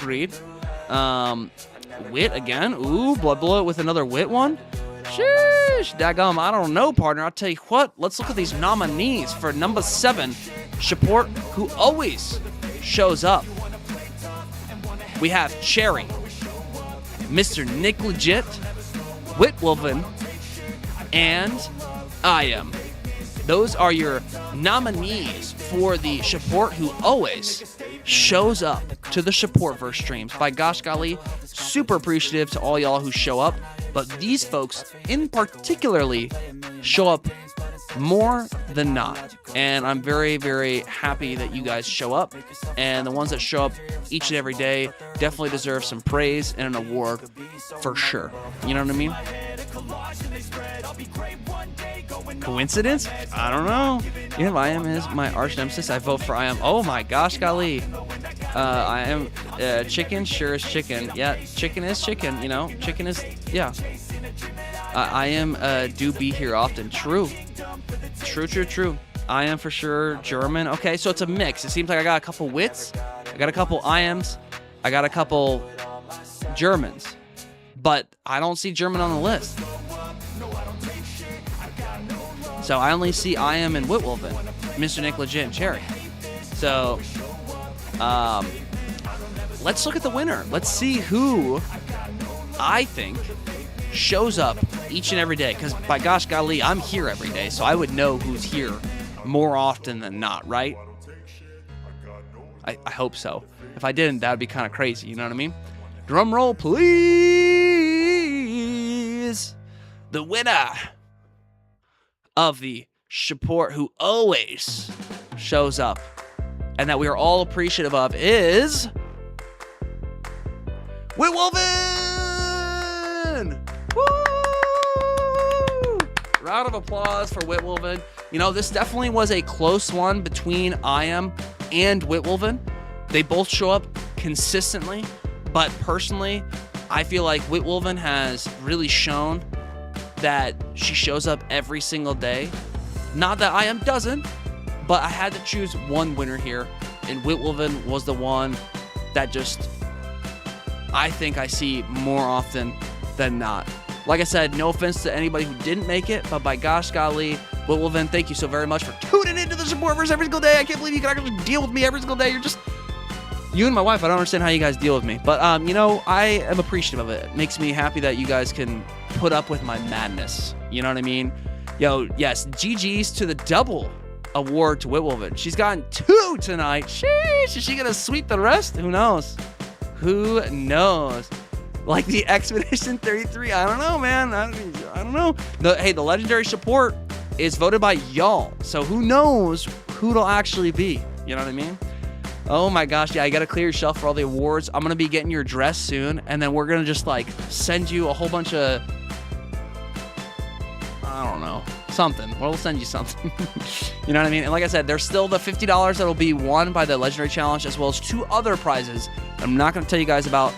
Wit again. Ooh, blood with another Wit one. Sheesh, daggum. I don't know, partner. I'll tell you what. Let's look at these nominees for number 7, shawport, who always shows up. We have Cherry, Mr. Nick Legit, Whitwolven, and I am. Those are your nominees for the shawport who always shows up to the shawportverse streams. By gosh golly, super appreciative to all y'all who show up, but these folks in particularly show up more than not. And I'm very, very happy that you guys show up. And the ones that show up each and every day definitely deserve some praise and an award for sure. You know what I mean? Coincidence? I don't know. You know, I am is my arch nemesis. I vote for I am. Oh my gosh, golly. I am chicken. Sure is chicken. Yeah, chicken is chicken. You know, chicken is yeah. I am do be here often. True. I am for sure German. Okay, so it's a mix. It seems like I got a couple Wits, I got a couple I ams, I got a couple Germans, but I don't see German on the list. So I only see I am and Whitwolven, Mr. Nick Legit and Cherry. So Let's look at the winner. Let's see who I think shows up each and every day. Because by gosh golly, I'm here every day, so I would know who's here more often than not, right? I hope so. If I didn't, that would be kind of crazy. You know what I mean? Drum roll, please. The winner of the shawport, who always shows up and that we are all appreciative of, is Whitwolven! Woo! Round of applause for Whitwolven. You know, this definitely was a close one between I Am and Whitwolven. They both show up consistently, but personally, I feel like Whitwolven has really shown that she shows up every single day. Not that I Am doesn't, but I had to choose one winner here, and Whitwolven was the one that just, I think I see more often than not. Like I said, no offense to anybody who didn't make it, but by gosh golly, Whitwolven, thank you so very much for tuning into the shawportverse every single day. I can't believe you can actually deal with me every single day. You're just, you and my wife, I don't understand how you guys deal with me. But, you know, I am appreciative of it. It makes me happy that you guys can put up with my madness. You know what I mean? Yo, yes, GG's to the double award to Whitwolven. She's gotten 2 tonight. Sheesh, is she going to sweep the rest? Who knows? Who knows? Like the Expedition 33, I don't know, man. I don't know. Hey, the legendary shawport is voted by y'all. So who knows who it'll actually be? You know what I mean? Oh my gosh, yeah, I gotta clear your shelf for all the awards. I'm gonna be getting your address soon, and then we're gonna just like send you a whole bunch of, I don't know, something. We'll send you something. You know what I mean? And like I said, there's still the $50 that'll be won by the legendary challenge, as well as 2 other prizes that I'm not gonna tell you guys about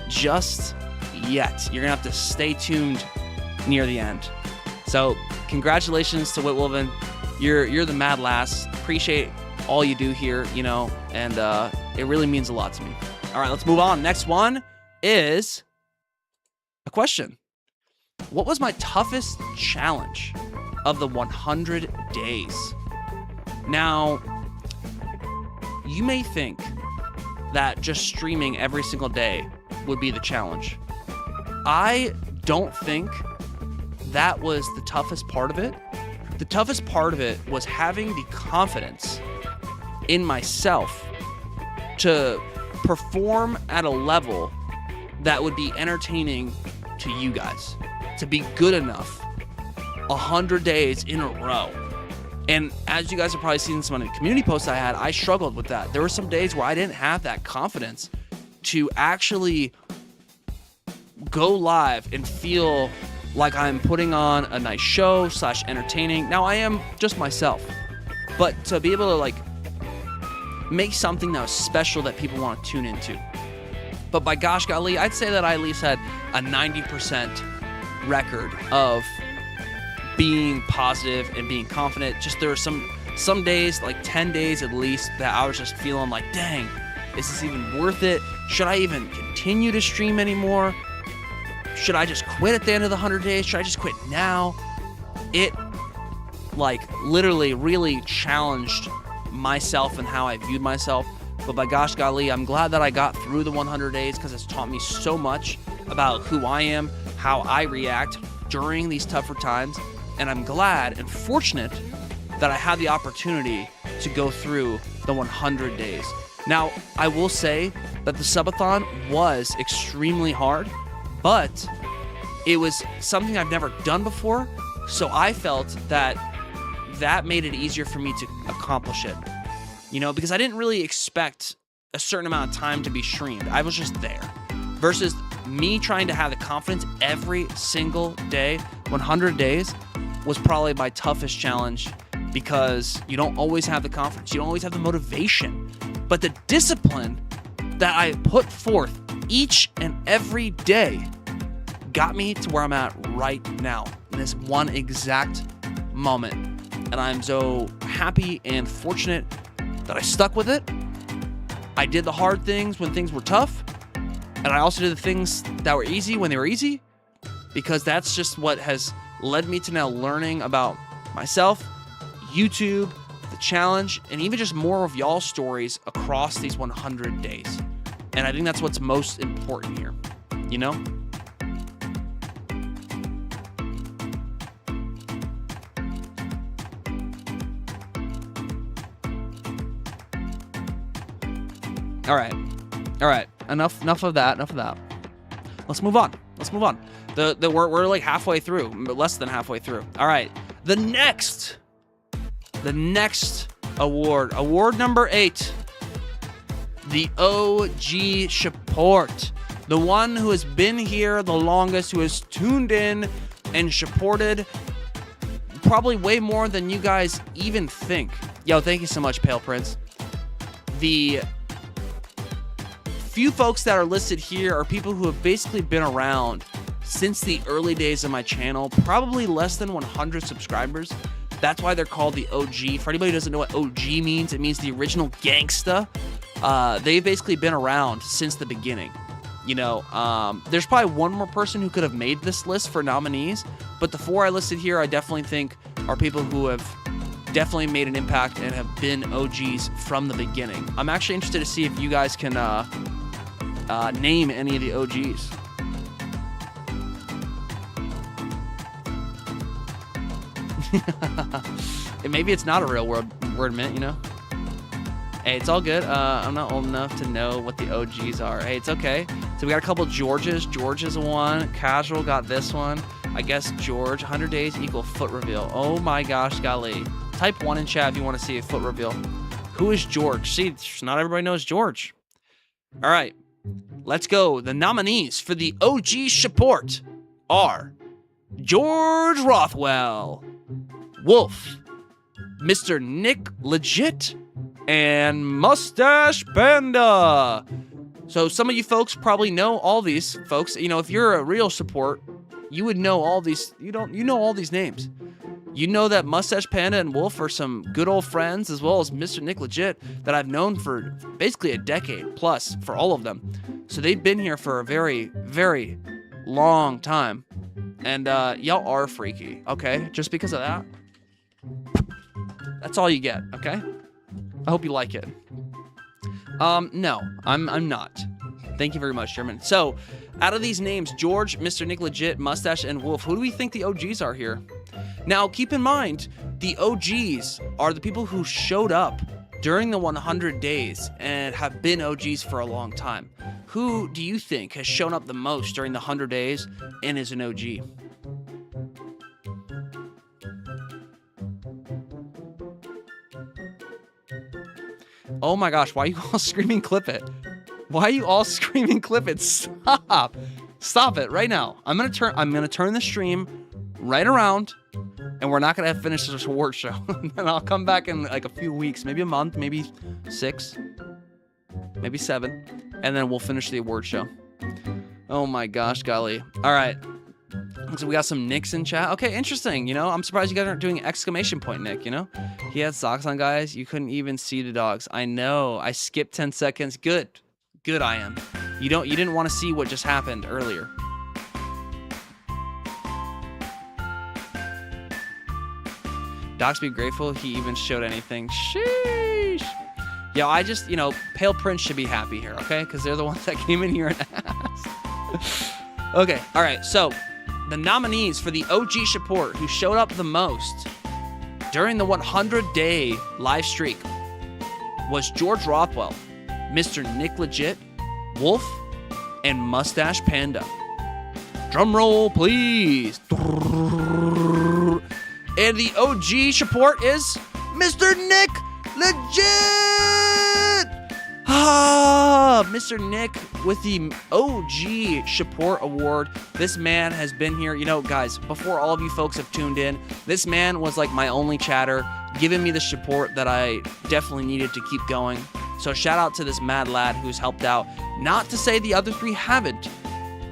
just yet. You're gonna have to stay tuned near the end. So congratulations to Whitwolven. You're the mad lass. Appreciate all you do here, you know, and it really means a lot to me. All right, let's move on. Next one is a question. What was my toughest challenge of the 100 days? Now, you may think that just streaming every single day would be the challenge. I don't think that was the toughest part of it. The toughest part of it was having the confidence in myself to perform at a level that would be entertaining to you guys, to be good enough 100 days in a row. And as you guys have probably seen some of the community posts I had, I struggled with that. There were some days where I didn't have that confidence to actually go live and feel like I'm putting on a nice show / entertaining. Now I am just myself, but to be able to like make something that was special that people want to tune into. But by gosh golly, I'd say that I at least had a 90% record of being positive and being confident. Just there were some days, like 10 days at least, that I was just feeling like, dang, is this even worth it? Should I even continue to stream anymore? Should I just quit at the end of the 100 days? Should I just quit now? It like literally really challenged myself and how I viewed myself. But by gosh golly, I'm glad that I got through the 100 days because it's taught me so much about who I am, how I react during these tougher times. And I'm glad and fortunate that I had the opportunity to go through the 100 days. Now, I will say that the subathon was extremely hard, but it was something I've never done before. So I felt that made it easier for me to accomplish it, you know, because I didn't really expect a certain amount of time to be streamed. I was just there versus me trying to have the confidence every single day. 100 days was probably my toughest challenge because you don't always have the confidence. You don't always have the motivation, but the discipline that I put forth each and every day got me to where I'm at right now in this one exact moment. And I'm so happy and fortunate that I stuck with it. I did the hard things when things were tough. And I also did the things that were easy when they were easy, because that's just what has led me to now learning about myself, YouTube, the the challenge, and even just more of y'all stories across these 100 days. And I think that's what's most important here, you know? All right. Enough of that. Let's move on. We're like halfway through, less than halfway through. All right. The next award number 8. The OG shawport. The one who has been here the longest, who has tuned in and shawported probably way more than you guys even think. Yo, thank you so much, Pale Prince. The few folks that are listed here are people who have basically been around since the early days of my channel, probably less than 100 subscribers. That's why they're called the OG. For anybody who doesn't know what OG means, it means the original gangsta. They've basically been around since the beginning. You know, there's probably one more person who could have made this list for nominees, but the 4 I listed here, I definitely think are people who have definitely made an impact and have been OGs from the beginning. I'm actually interested to see if you guys can name any of the OGs. Maybe it's not a real word mint, you know? Hey, it's all good. I'm not old enough to know what the OGs are. Hey, it's okay. So we got a couple Georges. George is one. Casual got this one. I guess George. 100 days equal foot reveal. Oh my gosh, golly. Type 1 in chat if you want to see a foot reveal. Who is George? See, not everybody knows George. All right. Let's go. The nominees for the OG shawport are George Rothwell, Wolf, Mr. Nick Legit, and Mustache Panda. So some of you folks probably know all these folks. You know, if you're a real shawport, you would know all these. You know all these names. You know that Mustache Panda and Wolf are some good old friends, as well as Mr. Nick Legit that I've known for basically a decade plus for all of them. So they've been here for a very, very long time. And y'all are freaky, okay? Just because of that. That's all you get, okay? I hope you like it. No, I'm not. Thank you very much, Sherman. So, out of these names, George, Mr. Nick Legit, Mustache, and Wolf, who do we think the OGs are here? Now, keep in mind, the OGs are the people who showed up during the 100 days and have been OGs for a long time. Who do you think has shown up the most during the 100 days and is an OG? Oh my gosh, why are you all screaming clip it? Why are you all screaming clip it? Stop. Stop it right now. I'm gonna turn the stream right around, and we're not gonna finish this award show. And I'll come back in like a few weeks, maybe a month, maybe 6, maybe 7, and then we'll finish the award show. Oh my gosh, golly. All right. So we got some Nicks in chat. Okay, interesting. You know, I'm surprised you guys aren't doing exclamation point, Nick, you know? He had socks on, guys. You couldn't even see the dogs. I know. I skipped 10 seconds. Good. Good, I am. You didn't want to see what just happened earlier. Docs be grateful he even showed anything. Sheesh. Yeah, I just, you know, Pale Prince should be happy here, okay? Because they're the ones that came in here and asked. Okay, all right, so the nominees for the OG shawport who showed up the most during the 100-day live streak was George Rothwell, Mr. Nick Legit, Wolf, and Mustache Panda. Drum roll, please. And the OG shawport is Mr. Nick Legit! Ah, Mr. Nick with the OG shawport award. This man has been here. You know, guys, before all of you folks have tuned in, this man was like my only chatter, giving me the shawport that I definitely needed to keep going. So shout out to this mad lad who's helped out. Not to say the other 3 haven't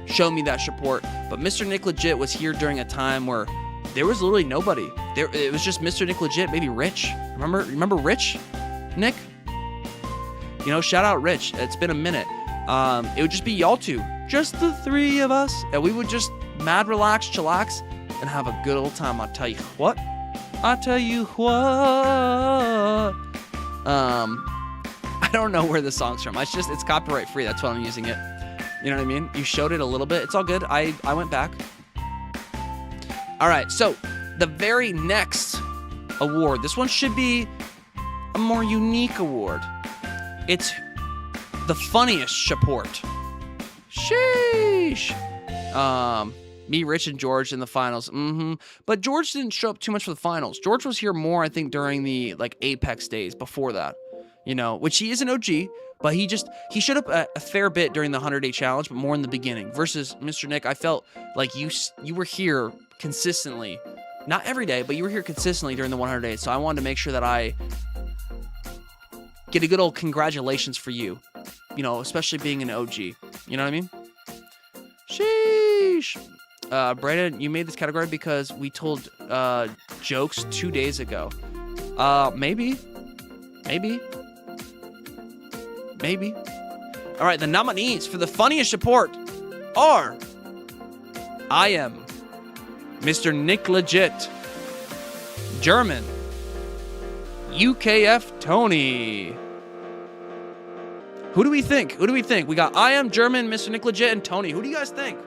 shown me that shawport, but Mr. Nick Legit was here during a time where there was literally nobody. It was just Mr. Nick Legit, maybe Rich. Remember Rich, Nick? You know, shout out Rich. It's been a minute. It would just be y'all 2, just the 3 of us, and we would just mad relax, chillax, and have a good old time. I'll tell you what. I tell you what. I don't know where the song's from. It's copyright free. That's why I'm using it. You know what I mean? You showed it a little bit. It's all good. I went back. All right. So the very next award. This one should be a more unique award. It's the funniest shawport. Sheesh. Me, Rich, and George in the finals. But George didn't show up too much for the finals. George was here more, I think, during the like Apex days before that. You know, which he is an OG, but he showed up a fair bit during the 100-day challenge, but more in the beginning. Versus Mr. Nick, I felt like you were here consistently. Not every day, but you were here consistently during the 100 days. So I wanted to make sure that I get a good old congratulations for you. You know, especially being an OG. You know what I mean? Sheesh. Brandon, you made this category because we told jokes 2 days ago. Maybe. All right, the nominees for the funniest shawport are I am Mr. Nick Legit, German, UKF Tony. Who do we think? We got I am, German, Mr. Nick Legit, and Tony. Who do you guys think?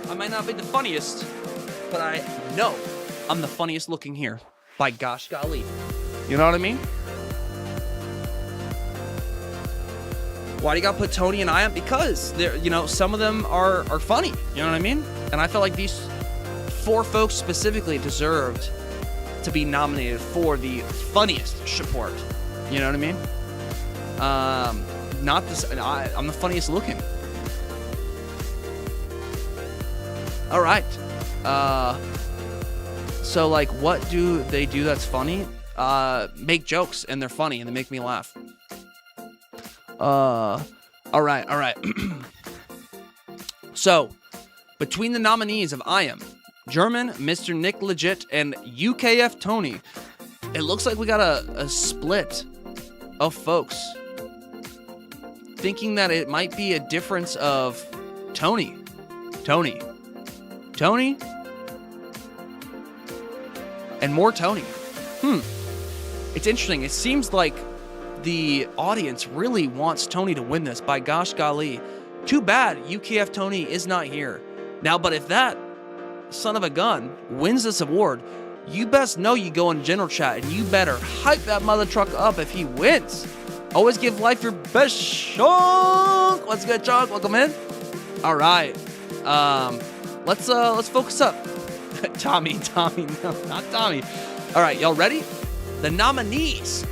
I might not be the funniest, but I know I'm the funniest looking here. By gosh golly. You know what I mean? Why do you gotta put Tony and I on? Because they're, you know, some of them are funny. You know what I mean? And I felt like these 4 folks specifically deserved to be nominated for the funniest shawport. You know what I mean? Not this. I'm the funniest looking. All right. So like, what do they do that's funny? Make jokes, and they're funny, and they make me laugh. All right. So, between the nominees of I Am, German, Mr. Nick Legit, and UKF Tony, it looks like we got a split of folks thinking that it might be a difference of Tony, and more Tony. It's interesting. It seems like the audience really wants Tony to win this. By gosh golly. Too bad UKF Tony is not here. Now, but if that son of a gun wins this award, you best know you go in general chat and you better hype that mother truck up if he wins. Always give life your best chunk. What's good, chunk? Welcome in. All right. Let's focus up. Tommy, no, not Tommy. All right, y'all ready? The nominees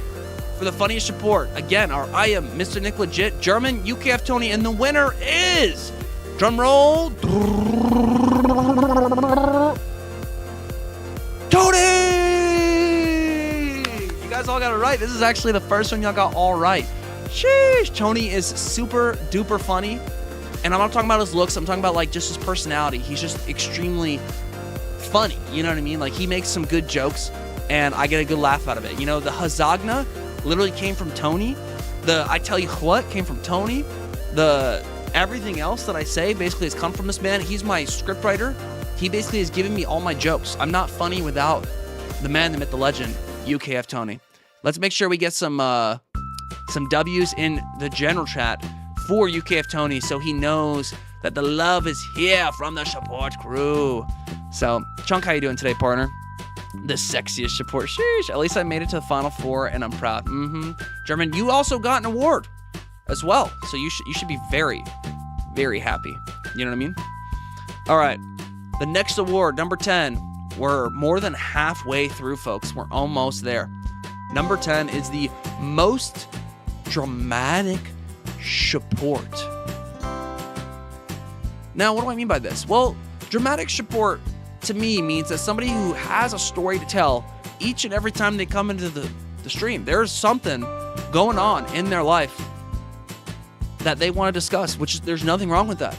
for the funniest shawport, again, are I Am, Mr. Nick Legit, German, UKF Tony, and the winner is, drum roll, Tony! You guys all got it right. This is actually the first one y'all got all right. Sheesh, Tony is super duper funny. And I'm not talking about his looks, I'm talking about like just his personality. He's just extremely funny, you know what I mean? Like, he makes some good jokes, and I get a good laugh out of it. You know, the Hazagna literally came from Tony. The I tell you what came from Tony. The everything else that I say basically has come from this man. He's my scriptwriter. He basically has given me all my jokes. I'm not funny without the man, the myth, the legend, UKF Tony. Let's make sure we get some W's in the general chat for UKF Tony, so he knows that the love is here from the shawport crew. So, Chunk, how you doing today, partner? The sexiest shawport. Sheesh. At least I made it to the final 4, and I'm proud. German, you also got an award as well, so you should be very, very happy. You know what I mean? All right. The next award, number 10. We're more than halfway through, folks. We're almost there. Number 10 is the most dramatic shawport. Now, what do I mean by this? Well, dramatic shawport to me means that somebody who has a story to tell each and every time they come into the stream. There's something going on in their life that they want to discuss, which is, there's nothing wrong with that.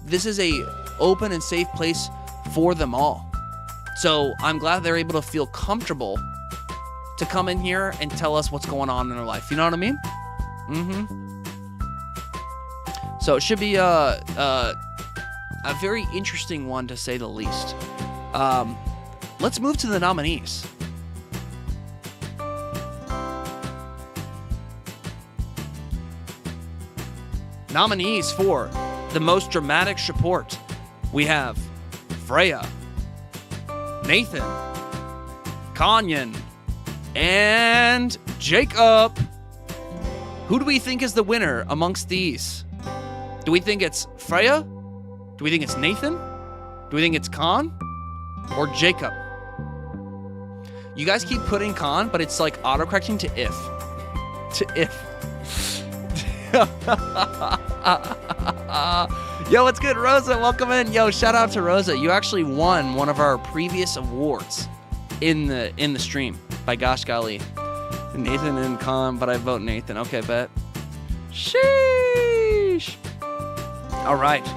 This is a open and safe place for them all. So I'm glad they're able to feel comfortable to come in here and tell us what's going on in their life. You know what I mean? So it should be a very interesting one, to say the least. Let's move to the nominees. Nominees for the most dramatic shawport. We have Freya, Nathan, Kanyan, and Jacob. Who do we think is the winner amongst these? Do we think it's Freya? Do we think it's Nathan? Do we think it's Khan? Or Jacob? You guys keep putting Khan, but it's like autocorrecting to if. To if. Yo, what's good, Rosa? Welcome in. Yo, shout out to Rosa. You actually won one of our previous awards in the stream, by gosh golly. Nathan and Khan, but I vote Nathan. Okay, bet. Sheesh. All right.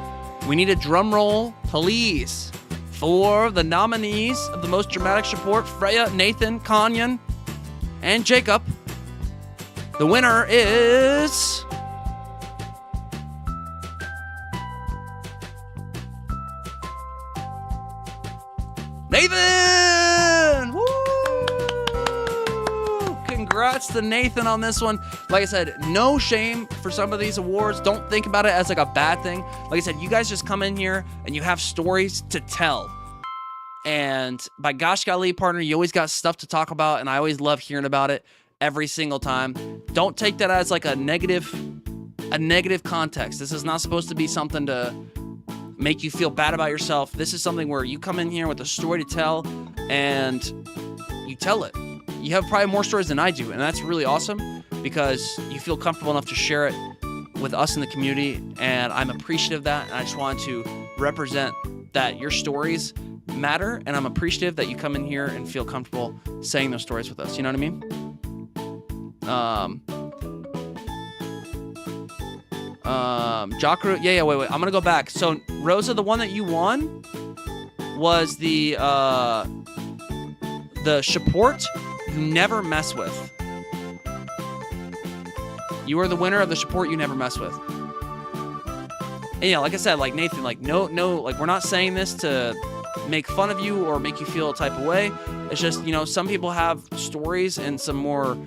We need a drum roll, please, for the nominees of the most dramatic shawport: Freya, Nathan, Kanyan, and Jacob. The winner is... Nathan! Woo! Congrats to Nathan on this one. Like I said, no shame for some of these awards. Don't think about it as like a bad thing. Like I said, you guys just come in here and you have stories to tell. And by gosh golly, partner, you always got stuff to talk about, and I always love hearing about it every single time. Don't take that as like a negative context. This is not supposed to be something to make you feel bad about yourself. This is something where you come in here with a story to tell, and you tell it. You have probably more stories than I do, and that's really awesome because you feel comfortable enough to share it with us in the community, and I'm appreciative of that, and I just wanted to represent that your stories matter, and I'm appreciative that you come in here and feel comfortable saying those stories with us. You know what I mean? Jakru, yeah, wait, I'm gonna go back. So Rosa, the one that you won was the shawport you never mess with. You are the winner of the shawport you never mess with. And yeah, like I said, like Nathan, like no, like we're not saying this to make fun of you or make you feel a type of way. It's just, you know, some people have stories and some more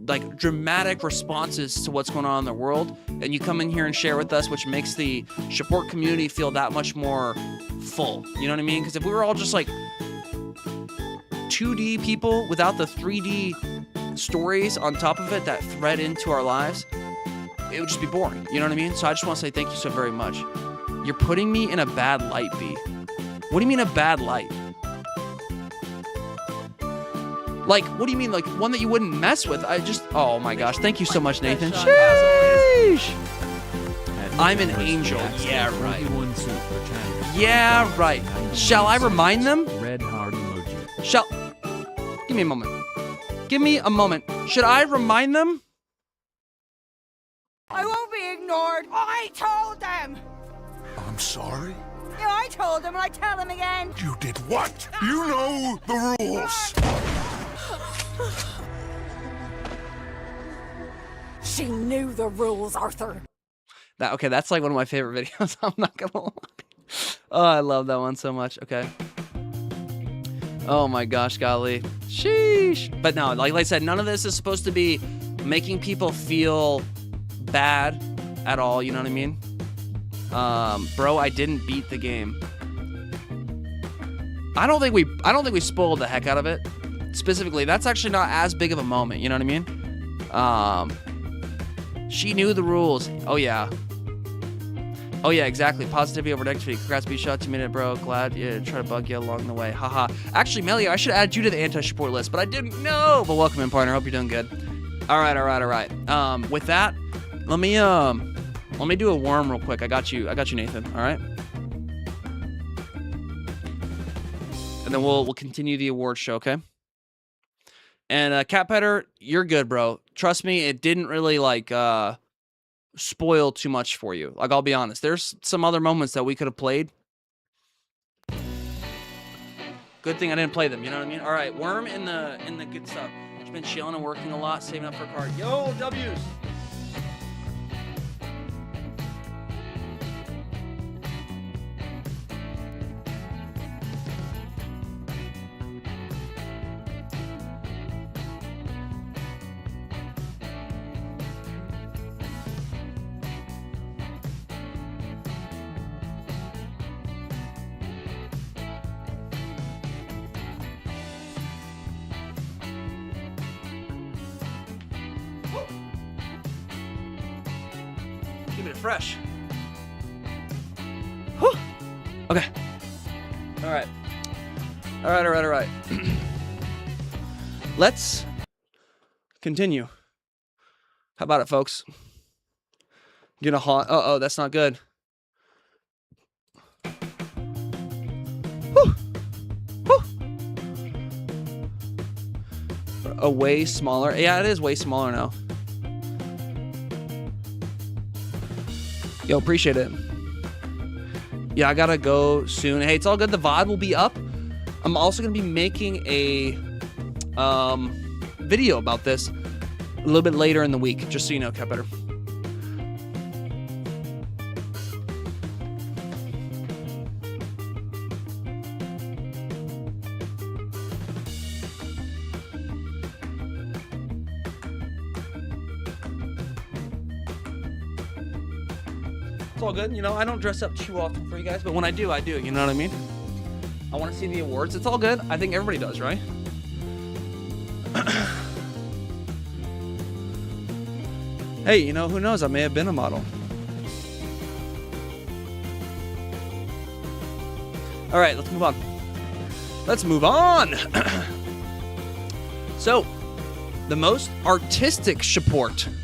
like dramatic responses to what's going on in the world, and you come in here and share with us, which makes the shawport community feel that much more full. You know what I mean? Because if we were all just like 2D people without the 3D stories on top of it that thread into our lives, it would just be boring. You know what I mean? So I just want to say thank you so very much. You're putting me in a bad light, B. What do you mean a bad light? Like, what do you mean? Like, one that you wouldn't mess with? Oh my gosh. Thank you so much, Nathan. Sheesh. I'm an angel. Yeah, right. Yeah, right. Shall I remind them? Red heart emoji. Give me a moment. Give me a moment. Should I remind them? I won't be ignored. I told them. I'm sorry? Yeah, I told them, and I tell them again. You did what? You know the rules. She knew the rules, Arthur. Okay, that's like one of my favorite videos. I'm not gonna lie. Oh, I love that one so much. Okay. Oh my gosh, golly. Sheesh. But no, like I said, none of this is supposed to be making people feel bad at all. You know what I mean? Bro, I didn't beat the game. I don't think we spoiled the heck out of it. Specifically, that's actually not as big of a moment. You know what I mean? She knew the rules. Oh yeah. Oh yeah, exactly. Positivity over negativity. Congrats, Bshawts. You made it, bro. Glad you try to bug you along the way. Haha. Actually, Melio, I should add you to the anti-shawport list, but I didn't know. But welcome in, partner. Hope you're doing good. All right. With that, let me do a worm real quick. I got you, Nathan. All right. And then we'll continue the award show, okay? And Cat Petter, you're good, bro. Trust me, it didn't really like spoil too much for you. Like, I'll be honest. There's some other moments that we could have played Good thing I didn't play them, you know what I mean? All right, Worm in the good stuff. Just been chilling and working a lot, saving up for a card. Yo, W's. Keeping it fresh. Whew. Okay. All right. All right. Let's continue. How about it, folks? Get a haunt. Uh-oh, that's not good. Whew. Whew. A way smaller. Yeah, it is way smaller now. Yo, appreciate it. Yeah, I gotta go soon. Hey, it's all good. The VOD will be up. I'm also gonna be making a video about this a little bit later in the week, just so you know, Cat Better. It's all good, you know, I don't dress up too often for you guys, but when I do, you know what I mean? I want to see the awards. It's all good. I think everybody does, right? Hey, you know, who knows? I may have been a model. All right, let's move on. Let's move on. So, the most artistic shawport.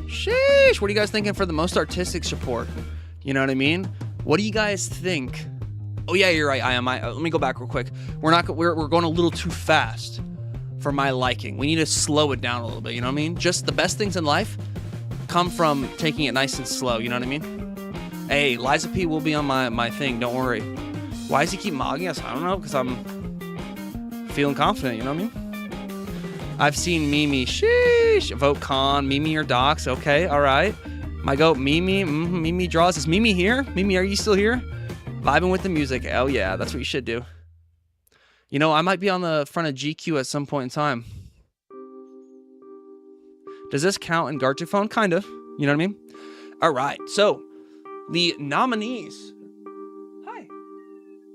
Sheesh, what are you guys thinking for the most artistic shawport? You know what I mean? What do you guys think? Oh yeah, you're right. Let me go back real quick. We're going a little too fast for my liking. We need to slow it down a little bit. You know what I mean? Just the best things in life come from taking it nice and slow. You know what I mean? Hey, Liza P will be on my thing. Don't worry. Why does he keep mogging us? I don't know, because I'm feeling confident. You know what I mean? I've seen Mimi. Sheesh. Vote Con. Mimi or Docs. Okay. All right. My goat Mimi. Mimi draws. Is Mimi here? Mimi, are you still here? Vibing with the music. Oh yeah, that's what you should do. You know, I might be on the front of GQ at some point in time. Does this count in Gartic phone? Kind of. You know what I mean? All right. So, the nominees. Hi.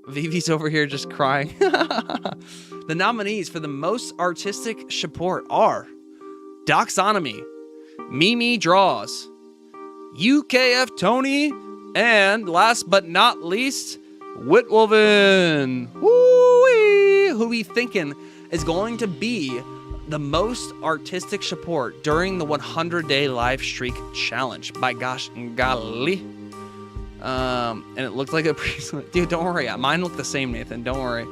Vivi's over here just crying. The nominees for the most artistic shawport are Doxonomy, Mimi Draws, UKF Tony, and last but not least, Whitwolven. Woo-wee! Who we thinking is going to be the most artistic shawport during the 100-day live streak challenge? By gosh, golly. And it looked like a dude. Don't worry, mine look the same, Nathan. Don't worry.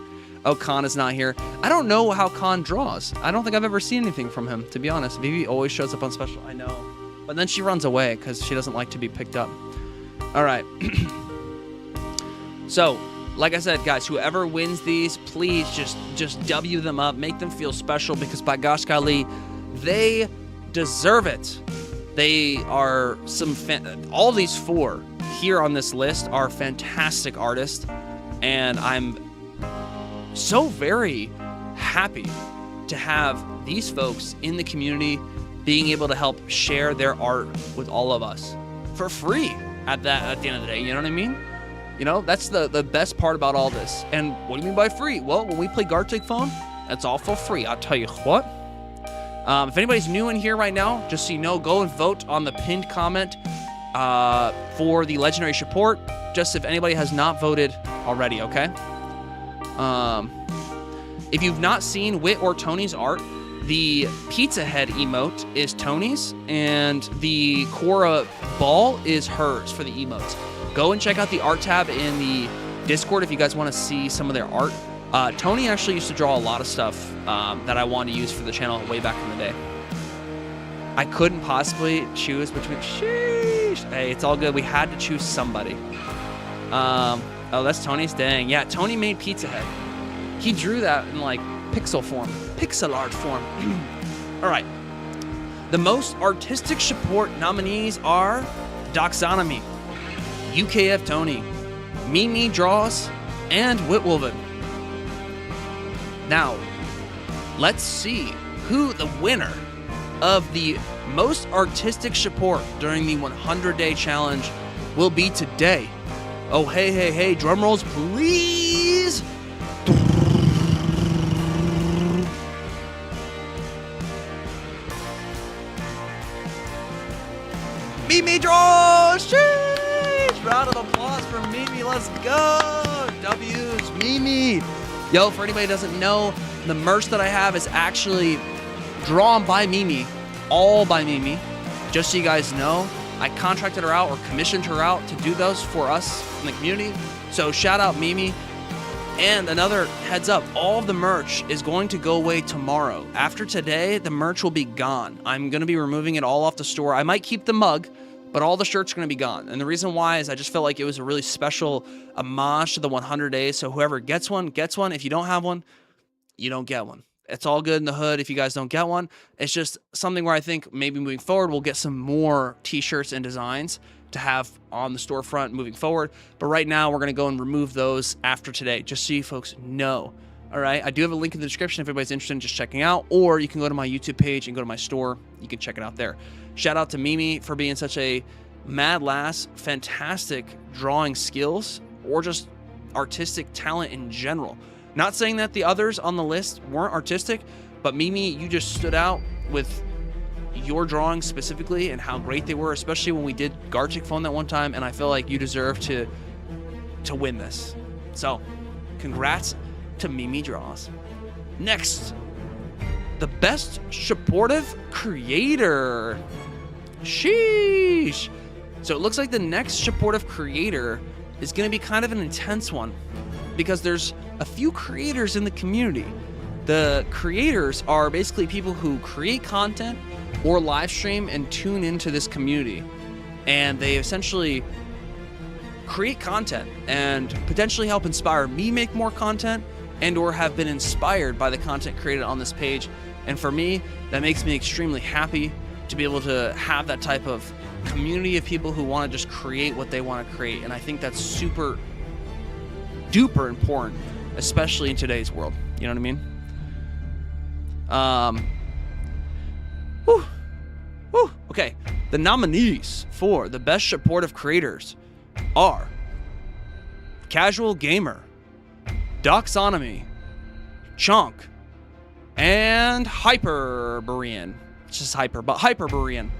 Oh, Khan is not here. I don't know how Khan draws. I don't think I've ever seen anything from him, to be honest. Vivi always shows up on special. I know, but then she runs away because she doesn't like to be picked up. All right. So, like I said, guys, whoever wins these, please just W them up, make them feel special, because by gosh golly, they deserve it. They are all these four here on this list are fantastic artists, and I'm so very happy to have these folks in the community being able to help share their art with all of us for free at the end of the day. You know what I mean? You know, that's the best part about all this. And what do you mean by free? Well, when we play Gartic Phone, that's all for free. I'll tell you what. If anybody's new in here right now, just so you know, go and vote on the pinned comment for the legendary shawport. Just if anybody has not voted already, okay? If you've not seen Wit or Tony's art, the pizza head emote is Tony's, and the Cora ball is hers for the emotes. Go and check out the art tab in the Discord if you guys want to see some of their art. Tony actually used to draw a lot of stuff that I wanted to use for the channel way back in the day. I couldn't possibly choose between... Sheesh. Hey, it's all good. We had to choose somebody. Oh, that's Tony's? Dang. Yeah, Tony made Pizza Head. He drew that in like pixel art form. All right. The most artistic support nominees are Doxonomy, UKF Tony, Mimi Draws, and Whitwolven. Now, let's see who the winner of the most artistic support during the 100-day challenge will be today. Oh, hey, drum rolls, please. Mimi Draws! Sheesh! Round of applause for Mimi. Let's go! W's, Mimi. Yo, for anybody who doesn't know, the merch that I have is actually drawn by Mimi, all by Mimi. Just so you guys know, I contracted her out or commissioned her out to do those for us in the community. So shout out Mimi. And another heads up, all of the merch is going to go away tomorrow. After today, the merch will be gone. I'm going to be removing it all off the store. I might keep the mug, but all the shirts are going to be gone. And the reason why is I just felt like it was a really special homage to the 100 days. So whoever gets one, gets one. If you don't have one, you don't get one. It's all good in the hood if you guys don't get one. It's just something where I think maybe moving forward, we'll get some more t-shirts and designs to have on the storefront moving forward. But right now, we're going to go and remove those after today, just so you folks know. All right, I do have a link in the description if anybody's interested in just checking out, or you can go to my YouTube page and go to my store. You can check it out there. Shout out to Mimi for being such a mad lass, fantastic drawing skills, or just artistic talent in general. Not saying that the others on the list weren't artistic, but Mimi, you just stood out with your drawings specifically and how great they were, especially when we did Gartic Phone that one time, and I feel like you deserve to win this. So, congrats to Mimi Draws. Next, the best supportive creator. Sheesh. So it looks like the next supportive creator is going to be kind of an intense one because there's a few creators in the community. The creators are basically people who create content or live stream and tune into this community, and they essentially create content and potentially help inspire me make more content and or have been inspired by the content created on this page. And for me, that makes me extremely happy to be able to have that type of community of people who want to just create what they want to create. And I think that's super duper important, especially in today's world. You know what I mean? Okay, the nominees for the best supportive creators are Casual Gamer, Doxonomy, Chunk, and Hyperbarian. It's just Hyper, but Hyperbarian.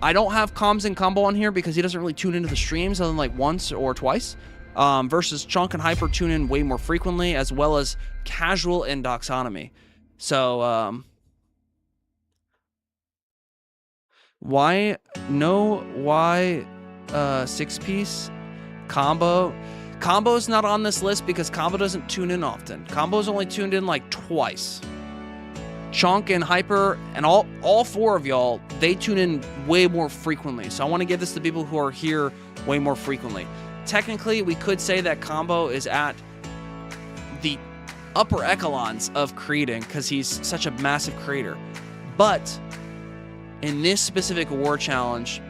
I don't have Comms and Combo on here because he doesn't really tune into the streams other than like once or twice. Versus Chunk and Hyper tune in way more frequently, as well as Casual and Doxonomy. So, why 6-piece Combo? Combo's not on this list because Combo doesn't tune in often. Combo's only tuned in like twice. Chunk and Hyper and all four of y'all, they tune in way more frequently. So I want to give this to people who are here way more frequently. Technically, we could say that Combo is at the upper echelons of creating because he's such a massive creator. But in this specific award challenge,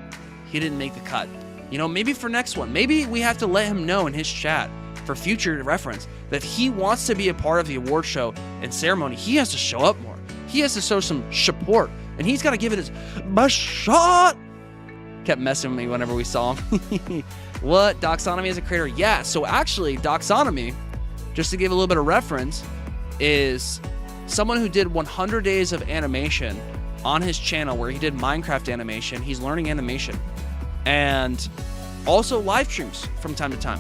he didn't make the cut. You know, maybe for next one, maybe we have to let him know in his chat for future reference that if he wants to be a part of the award show and ceremony, he has to show up more. He has to show some support, and he's got to give it his best shot. Kept messing with me whenever we saw him. What? Doxonomy as a creator? Yeah, so actually, Doxonomy, just to give a little bit of reference, is someone who did 100 days of animation on his channel where he did Minecraft animation. He's learning animation. And also live streams from time to time.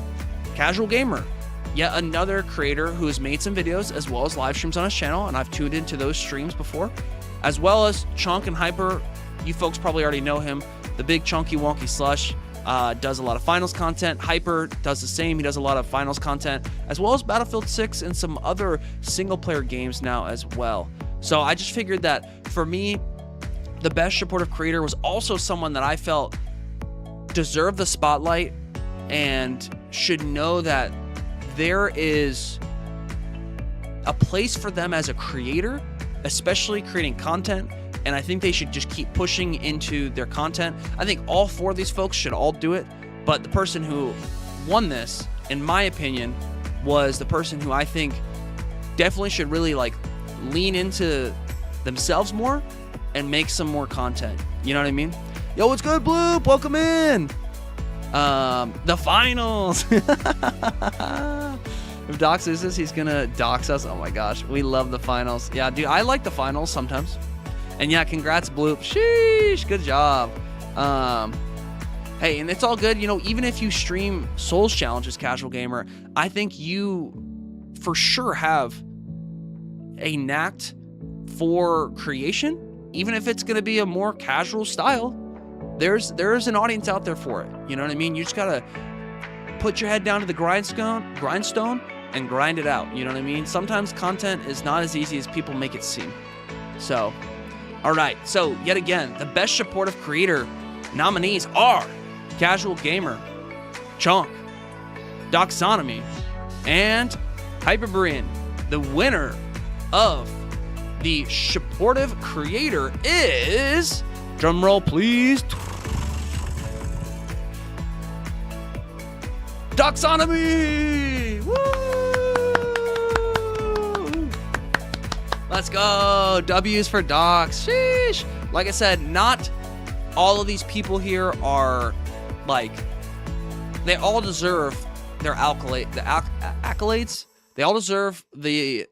Casual Gamer, yet another creator who has made some videos as well as live streams on his channel, and I've tuned into those streams before. As well as Chunk and Hyper, you folks probably already know him. The big chunky wonky slush does a lot of finals content. Hyper does the same. He does a lot of finals content, as well as Battlefield 6 and some other single player games now as well. So I just figured that for me, the best supportive creator was also someone that I felt deserved the spotlight and should know that there is a place for them as a creator, especially creating content. And I think they should just keep pushing into their content. I think all 4 of these folks should all do it. But the person who won this, in my opinion, was the person who I think definitely should really like lean into themselves more and make some more content. You know what I mean? Yo, what's good, Bloop? Welcome in. The finals. If Dox is this, he's gonna dox us. Oh my gosh, we love the finals. Yeah, dude, I like the finals sometimes. And yeah, congrats, Bloop. Sheesh, good job. Hey, and it's all good. You know, even if you stream Souls challenges, Casual Gamer, I think you for sure have a knack for creation, even if it's gonna be a more casual style. There's an audience out there for it. You know what I mean? You just gotta put your head down to the grindstone and grind it out. You know what I mean? Sometimes content is not as easy as people make it seem. So, all right. So yet again, the best supportive creator nominees are Casual Gamer, Chonk, Doxonomy, and Hyperbrian. The winner of the supportive creator is, drum roll please, Doxonomy! Woo! Let's go. W's for Dox. Sheesh. Like I said, not all of these people here are like, they all deserve their accolades. They all deserve they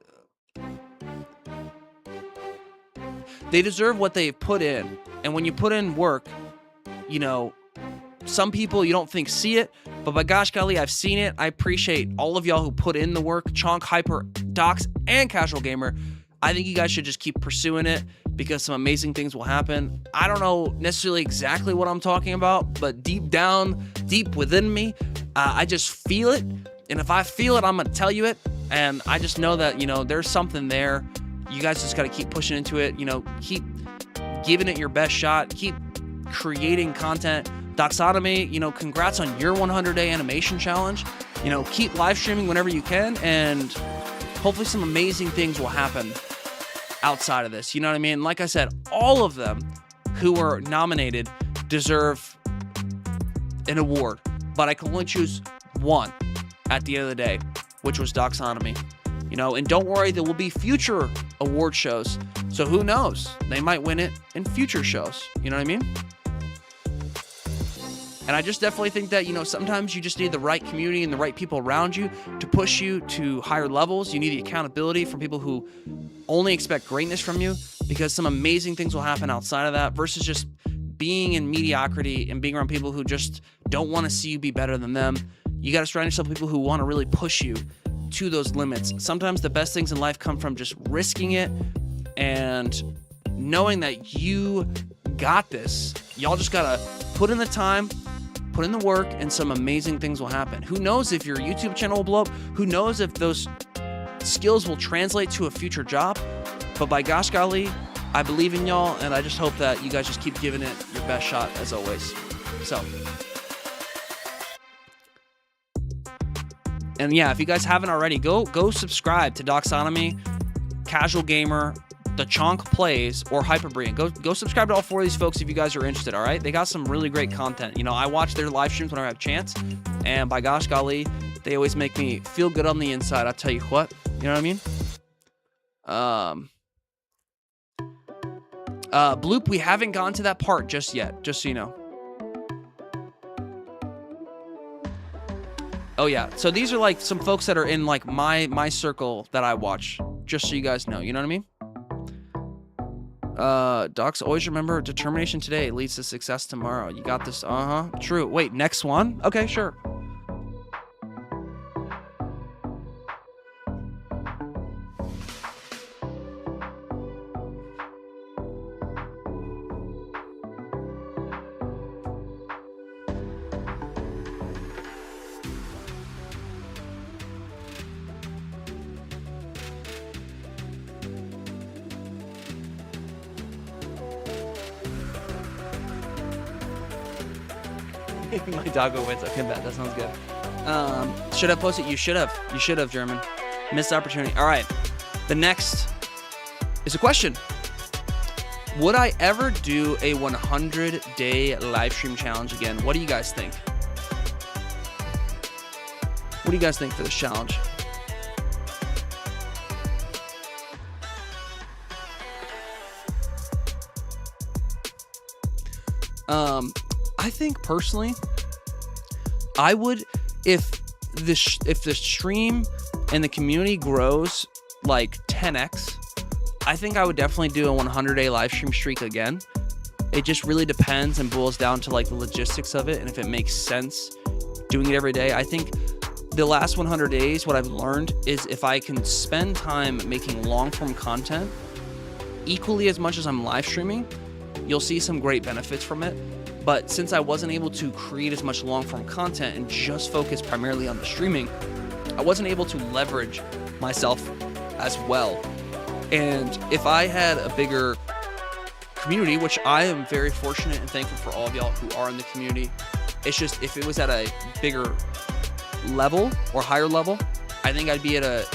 deserve what they put in. And when you put in work, you know, some people you don't think see it, but by gosh golly, I've seen it. I appreciate all of y'all who put in the work. Chonk, Hyper, Dox, and Casual Gamer. I think you guys should just keep pursuing it because some amazing things will happen. I don't know necessarily exactly what I'm talking about, but deep down, deep within me, I just feel it. And if I feel it, I'm going to tell you it. And I just know that, you know, there's something there. You guys just got to keep pushing into it. You know, keep giving it your best shot. Keep creating content. Doxonomy, you know, congrats on your 100-day animation challenge. You know, keep live streaming whenever you can, and hopefully some amazing things will happen outside of this. You know what I mean? Like I said, all of them who were nominated deserve an award, but I can only choose one at the end of the day, which was Doxonomy. You know, and don't worry, there will be future award shows. So who knows? They might win it in future shows. You know what I mean? And I just definitely think that, you know, sometimes you just need the right community and the right people around you to push you to higher levels. You need the accountability from people who only expect greatness from you, because some amazing things will happen outside of that versus just being in mediocrity and being around people who just don't want to see you be better than them. You got to surround yourself with people who want to really push you to those limits. Sometimes the best things in life come from just risking it and knowing that you got this. Y'all just got to put in the time, put in the work, and some amazing things will happen. Who knows if your YouTube channel will blow up? Who knows if those skills will translate to a future job? But by gosh golly, I believe in y'all, and I just hope that you guys just keep giving it your best shot as always. So, and yeah, if you guys haven't already, go subscribe to Doxonomy, Casual Gamer, The Chonk Plays, or Hyperbrian. Go subscribe to all 4 of these folks if you guys are interested, all right? They got some really great content. You know, I watch their live streams whenever I have a chance, and by gosh golly, they always make me feel good on the inside. I'll tell you what. You know what I mean? Bloop, we haven't gone to that part just yet, just so you know. Oh yeah, so these are like some folks that are in like my circle that I watch, just so you guys know. You know what I mean? Docs, always remember, determination today leads to success tomorrow. You got this. True. Wait, next one? Okay, sure. My doggo wins. Okay, bet. That sounds good. Should have posted? You should have. You should have, German. Missed opportunity. All right. The next is a question. Would I ever do a 100-day live stream challenge again? What do you guys think? What do you guys think for this challenge? I think personally, I would, if the stream and the community grows like 10x, I think I would definitely do a 100-day live stream streak again. It just really depends and boils down to like the logistics of it and if it makes sense doing it every day. I think the last 100 days, what I've learned is if I can spend time making long-form content equally as much as I'm live streaming, you'll see some great benefits from it. But since I wasn't able to create as much long-form content and just focus primarily on the streaming, I wasn't able to leverage myself as well. And if I had a bigger community, which I am very fortunate and thankful for all of y'all who are in the community, it's just if it was at a bigger level or higher level, I think I'd be at a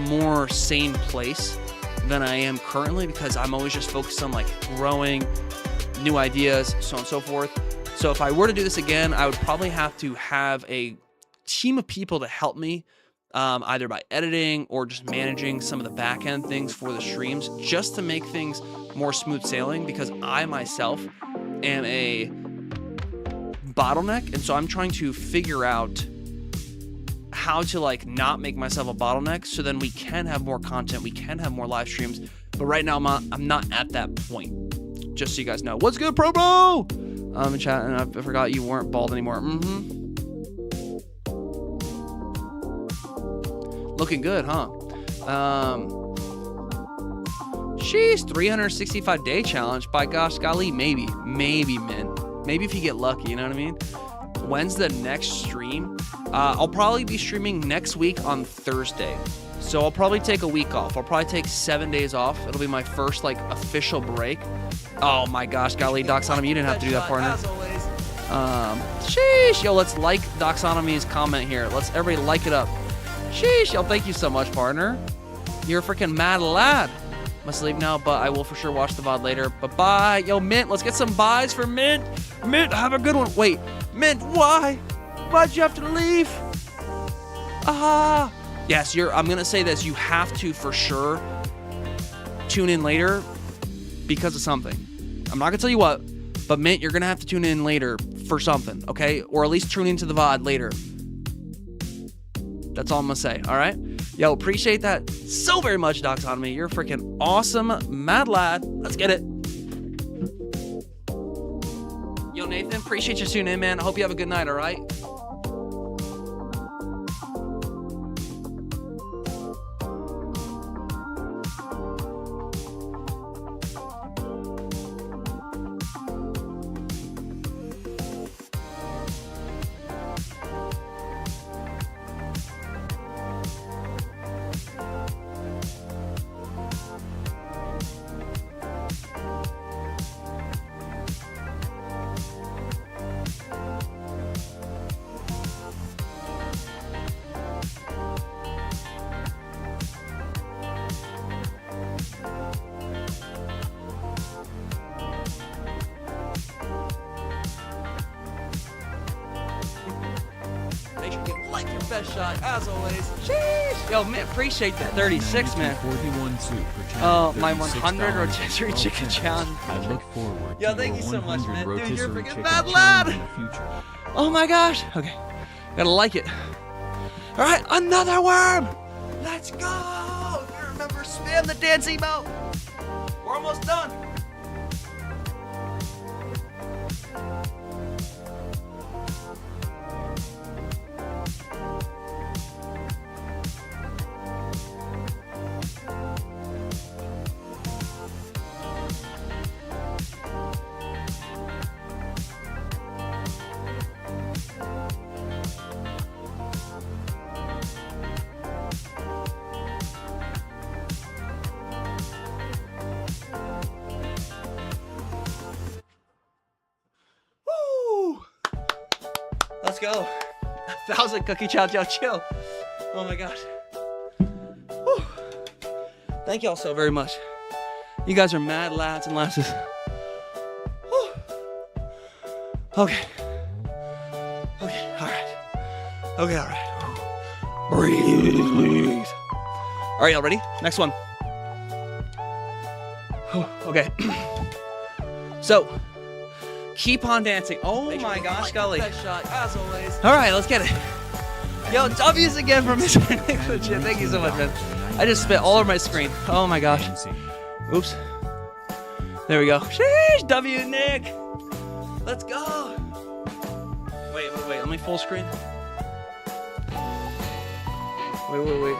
more sane place than I am currently, because I'm always just focused on like growing new ideas, so on and so forth. So if I were to do this again, I would probably have to have a team of people to help me, either by editing or just managing some of the back end things for the streams, just to make things more smooth sailing, because I myself am a bottleneck. And so I'm trying to figure out how to like not make myself a bottleneck, so then we can have more content, we can have more live streams. But right now I'm not at that point. Just so you guys know. What's good, Pro Bro? In chat, and I forgot you weren't bald anymore. Looking good, huh? She's 365-day challenge. By gosh, golly, maybe, mint. Maybe if you get lucky, you know what I mean? When's the next stream? I'll probably be streaming next week on Thursday. So I'll probably take a week off. I'll probably take 7 days off. It'll be my first like official break. Oh my gosh, golly, Doxonomy, you didn't have to do that, partner. Sheesh, yo, let's like Doxonomy's comment here. Let's everybody like it up. Sheesh, yo, thank you so much, partner. You're a freaking mad lad. Must leave now, but I will for sure watch the VOD later. Bye-bye. Yo, Mint, let's get some buys for Mint. Mint, have a good one. Wait, Mint, why? Why'd you have to leave? Yes, I'm going to say this. You have to, for sure, tune in later because of something. I'm not going to tell you what, but Mint, you're going to have to tune in later for something, okay? Or at least tune into the VOD later. That's all I'm going to say, all right? Yo, appreciate that so very much, Doxonomy. You're a freaking awesome mad lad. Let's get it. Yo, Nathan, appreciate you tuning in, man. I hope you have a good night, all right? Like your best shot, as always. Sheesh. Yo, man, appreciate that 36, man. 41 soup for Oh, my 100 rotisserie chicken challenge. I look forward Yo, to thank your you so much, 100 man. Dude, you're rotisserie freaking chicken bad challenge lad. in the future. Oh my gosh. Okay, gotta like it. All right, another worm. Let's go. If you remember, spam the dance emote. We're almost done. Let's go. 1,000 cookie chow chow chill. Oh my gosh. Whew. Thank you all so very much. You guys are mad lads and lasses. Whew. Okay. Okay, all right. Okay, all right. Breathe. All right, y'all ready? Next one. Okay. So, keep on dancing. Oh my gosh, golly. As always. All right, let's get it. Yo, W's again for Mr. Nick. Thank you so much, man. I just spit all over my screen. Oh my gosh. Oops. There we go. Sheesh, W, Nick. Let's go. Wait. Let me full screen. Wait.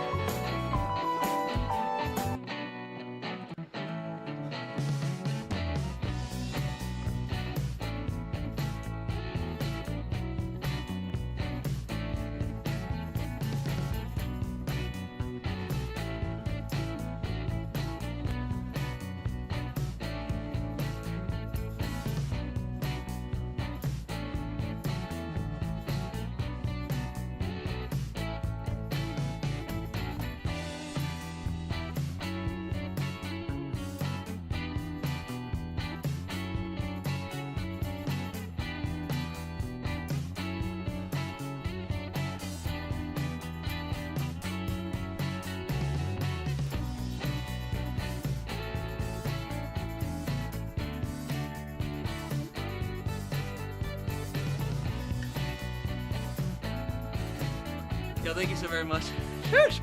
Yo, thank you so very much. Cheers.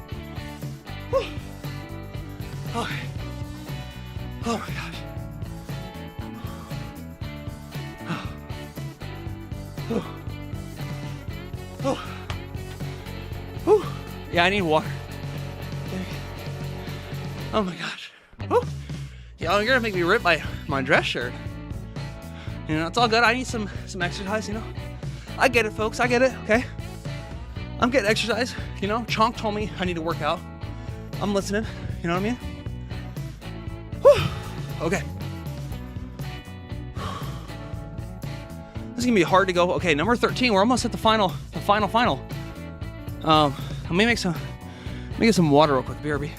Whew. Okay. Oh my gosh. Whew. Yeah, I need water. Oh my gosh. Whew. Yo, you're gonna make me rip my dress shirt. You know, it's all good. I need some exercise, you know. I get it, folks. I get it, okay? I'm getting exercise, you know. Chonk told me I need to work out. I'm listening, you know what I mean? Whew. Okay. This is gonna be hard to go. Okay, number 13. We're almost at the final. Let me get some water real quick. BRB.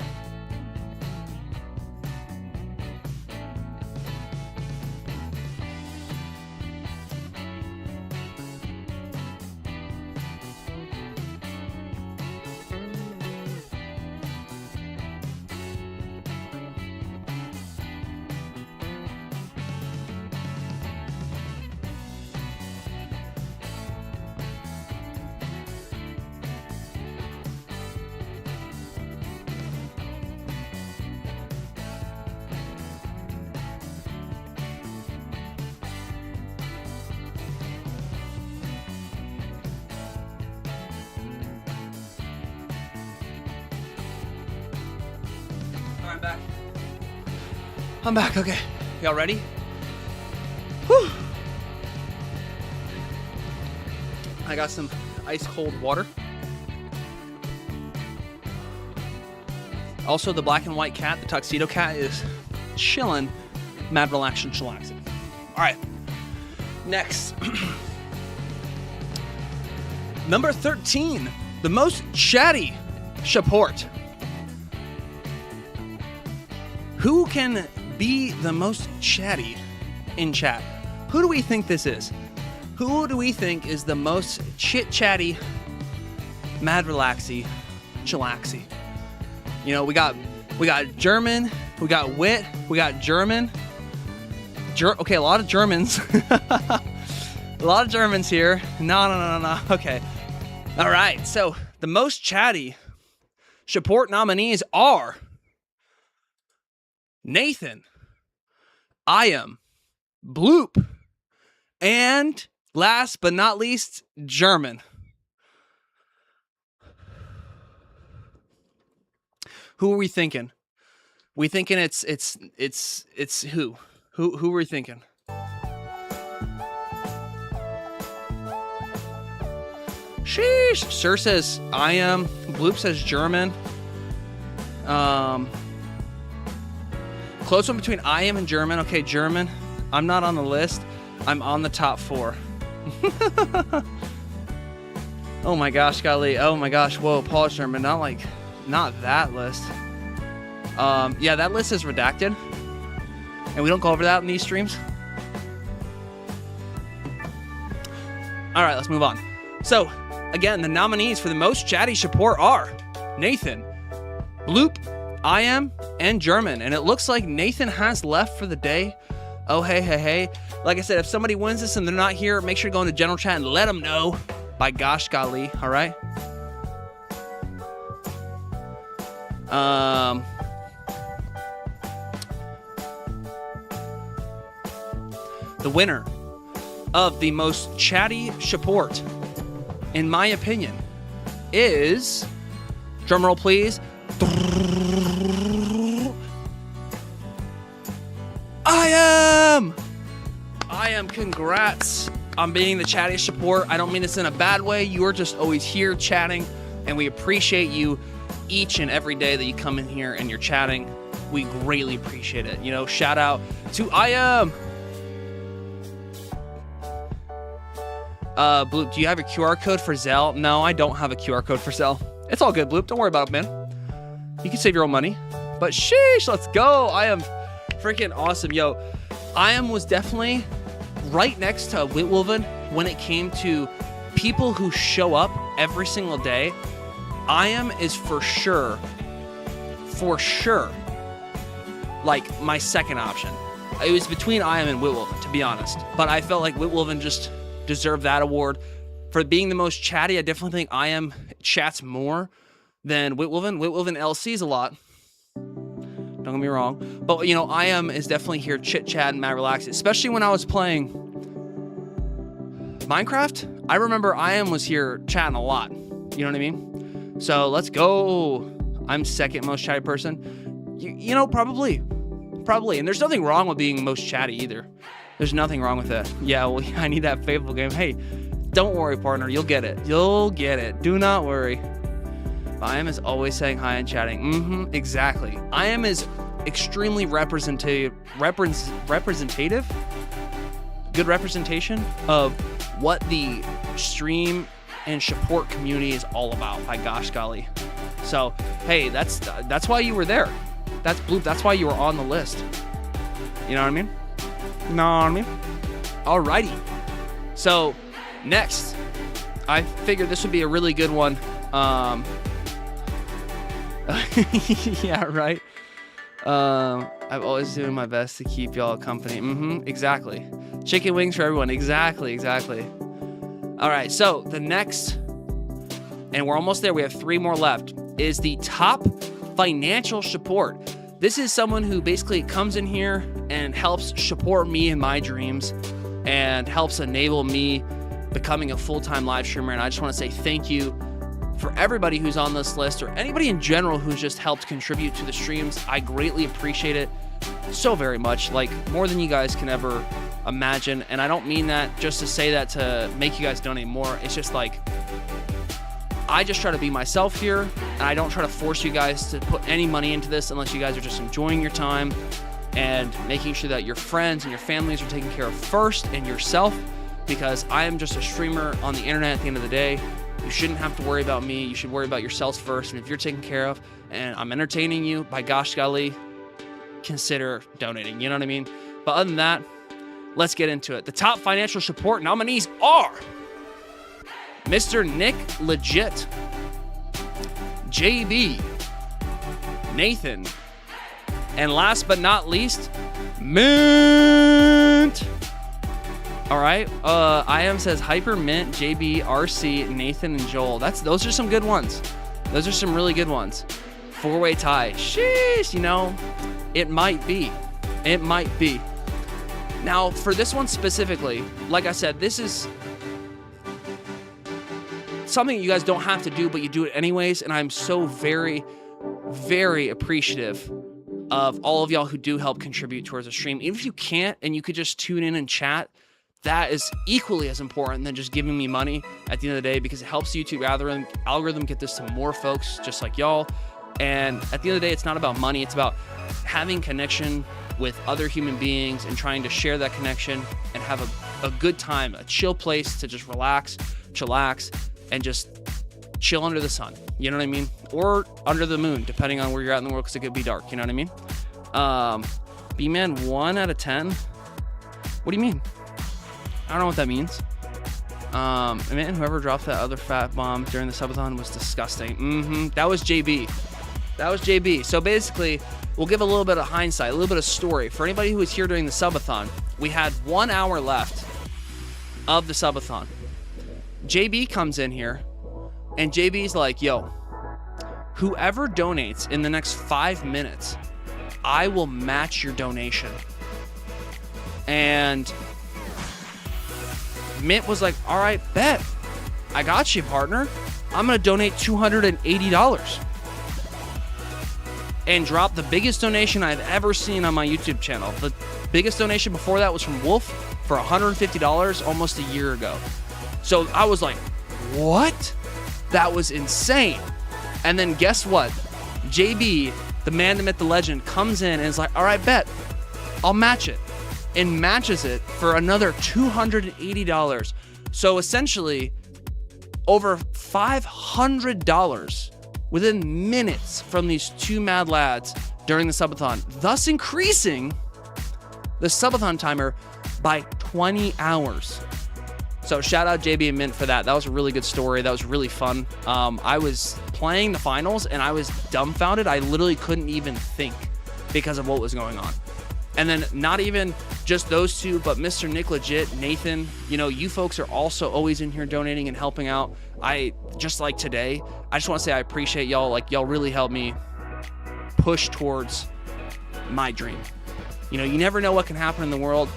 I'm back, okay. Y'all ready? Whew. I got some ice cold water. Also, the black and white cat, the tuxedo cat, is chilling, mad relaxing, chillaxing. All right, next. Number 13, the most chatty shawport. Who can be the most chatty in chat? Who do we think this is? Who do we think is the most chit-chatty, mad relaxy, chillaxy? You know, we got German, we got wit, we got German. Okay, a lot of Germans. A lot of Germans here. No. Okay. All right. So the most chatty shawport nominees are Nathan, I am, Bloop, and last but not least, German. Who are we thinking? We thinking it's who? Who are we thinking? Sheesh. Sir says I am. Bloop says German. Close one between I am and German. Okay, German. I'm not on the list. I'm on the top 4. Oh my gosh, golly. Oh my gosh. Whoa, Polish German. Not that list. Yeah, that list is redacted, and we don't go over that in these streams. All right, let's move on. So, again, the nominees for the most chatty support are Nathan, Bloop, I Am, and German. And it looks like Nathan has left for the day. Oh, hey. Like I said, if somebody wins this and they're not here, make sure to go into general chat and let them know. By gosh golly, all right? The winner of the most chatty support, in my opinion, is, drumroll please, I am, congrats on being the chattiest support. I don't mean this in a bad way. You are just always here chatting, and we appreciate you each and every day that you come in here and you're chatting. We greatly appreciate it. You know, shout out to I am. Bloop, do you have a QR code for Zelle? No, I don't have a QR code for Zelle. It's all good, Bloop. Don't worry about it, man. You can save your own money. But sheesh, let's go. I am freaking awesome. Yo, I am was definitely right next to Whitwolven when it came to people who show up every single day. I am is for sure, like my second option. It was between I am and Whitwolven, to be honest. But I felt like Whitwolven just deserve that award for being the most chatty. I definitely think I am chats more than Whitwolven. Whitwolven LC's a lot. Don't get me wrong. But, you know, I am is definitely here chit-chatting, mad relaxed. Especially when I was playing Minecraft. I remember I am was here chatting a lot. You know what I mean? So let's go. I'm second most chatty person. You know, probably. And there's nothing wrong with being most chatty either. There's nothing wrong with that. Yeah, well, I need that faithful game. Hey, don't worry, partner. You'll get it. Do not worry. But I am is always saying hi and chatting. Exactly. I am is extremely representative. Good representation of what the stream and support community is all about. By gosh golly. So, hey, that's why you were there. That's Bloop. That's why you were on the list. You know what I mean? Alrighty. So, next, I figured this would be a really good one. Yeah, right. I'm always doing my best to keep y'all company. Exactly. Chicken wings for everyone. Exactly. All right. So the next, and we're almost there. We have 3 more left. Is the top financial support. This is someone who basically comes in here and helps support me in my dreams and helps enable me becoming a full-time live streamer. And I just want to say thank you for everybody who's on this list or anybody in general who's just helped contribute to the streams. I greatly appreciate it so very much, like more than you guys can ever imagine. And I don't mean that just to say that to make you guys donate more. It's just like, I just try to be myself here, and I don't try to force you guys to put any money into this unless you guys are just enjoying your time and making sure that your friends and your families are taken care of first, and yourself, because I am just a streamer on the internet at the end of the day. You shouldn't have to worry about me. You should worry about yourselves first. And if you're taken care of and I'm entertaining you, by gosh golly, consider donating. You know what I mean? But other than that, let's get into it. The top financial support nominees are Mr. Nick Legit, JB, Nathan, and last but not least, Mint. All right. I am says Hyper, Mint, JB, RC, Nathan, and Joel. Those are some good ones. Those are some really good ones. 4-way tie. Sheesh, you know, it might be. Now, for this one specifically, like I said, this is something you guys don't have to do, but you do it anyways. And I'm so very, very appreciative of all of y'all who do help contribute towards the stream. Even if you can't and you could just tune in and chat, that is equally as important than just giving me money at the end of the day, because it helps YouTube algorithm get this to more folks just like y'all. And at the end of the day, it's not about money. It's about having connection with other human beings and trying to share that connection and have a good time, a chill place to just relax, chillax, and just chill under the sun. You know what I mean? Or under the moon, depending on where you're at in the world, because it could be dark. You know what I mean? B-Man 1 out of 10. What do you mean? I don't know what that means. Man, whoever dropped that other fat bomb during the subathon was disgusting. That was JB. That was JB. So basically, we'll give a little bit of hindsight, a little bit of story. For anybody who was here during the subathon, we had 1 hour left of the subathon. JB comes in here, and JB's like, yo, whoever donates in the next 5 minutes, I will match your donation. And Mint was like, all right, bet. I got you, partner. I'm going to donate $280. And drop the biggest donation I've ever seen on my YouTube channel. The biggest donation before that was from Wolf for $150 almost a year ago. So I was like, what? That was insane. And then guess what? JB, the man, the myth, the legend, comes in and is like, all right, bet. I'll match it. And matches it for another $280. So essentially, over $500 within minutes from these two mad lads during the subathon, thus increasing the subathon timer by 20 hours. So shout out JB and Mint for that. That was a really good story. That was really fun. I was playing the finals and I was dumbfounded. I literally couldn't even think because of what was going on. And then not even just those two, but Mr. Nick Legit, Nathan, you know, you folks are also always in here donating and helping out. Just like today, I just want to say I appreciate y'all. Like, y'all really helped me push towards my dream. You know, you never know what can happen in the world.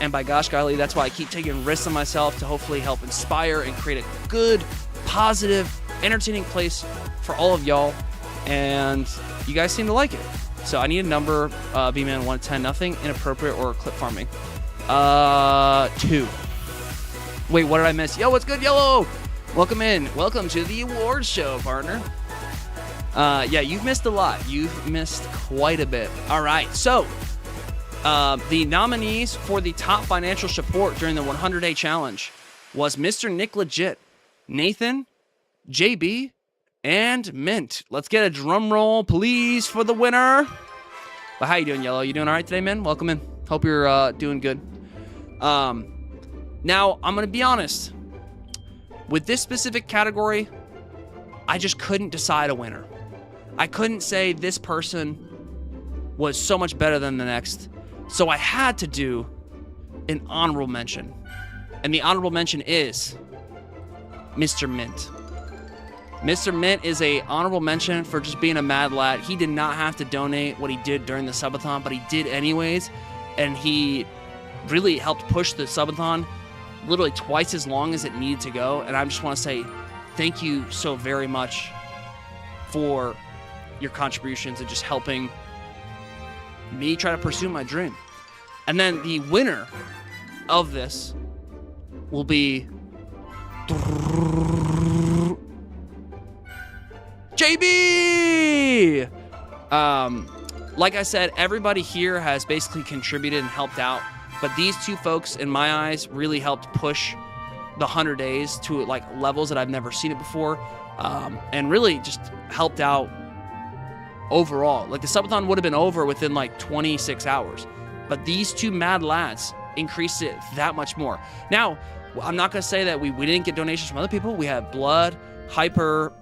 And by gosh golly, that's why I keep taking risks on myself to hopefully help inspire and create a good, positive, entertaining place for all of y'all. And you guys seem to like it. So I need a number, B-Man 1 to 10, nothing inappropriate or clip farming. 2. Wait, what did I miss? Yo, what's good, Yellow? Welcome in. Welcome to the awards show, partner. Yeah, you've missed a lot. You've missed quite a bit. All right, so the nominees for the top financial support during the 100-day challenge was Mr. Nick Legit, Nathan, JB, and Mint. Let's get a drum roll, please, for the winner. Well, how you doing, Yellow? You doing all right today, man? Welcome in. Hope you're doing good. Now, I'm going to be honest. With this specific category, I just couldn't decide a winner. I couldn't say this person was so much better than the next. So I had to do an honorable mention. And the honorable mention is Mr. Mint. Mr. Mint is a honorable mention for just being a mad lad. He did not have to donate what he did during the subathon, but he did anyways. And he really helped push the subathon literally twice as long as it needed to go. And I just want to say thank you so very much for your contributions and just helping me try to pursue my dream. And then the winner of this will be JB! Like I said, everybody here has basically contributed and helped out, but these two folks, in my eyes, really helped push the 100 days to like levels that I've never seen it before, and really just helped out overall. Like the subathon would have been over within like 26 hours, but these two mad lads increased it that much more. Now, I'm not going to say that we didn't get donations from other people. We had Blood, Hyper,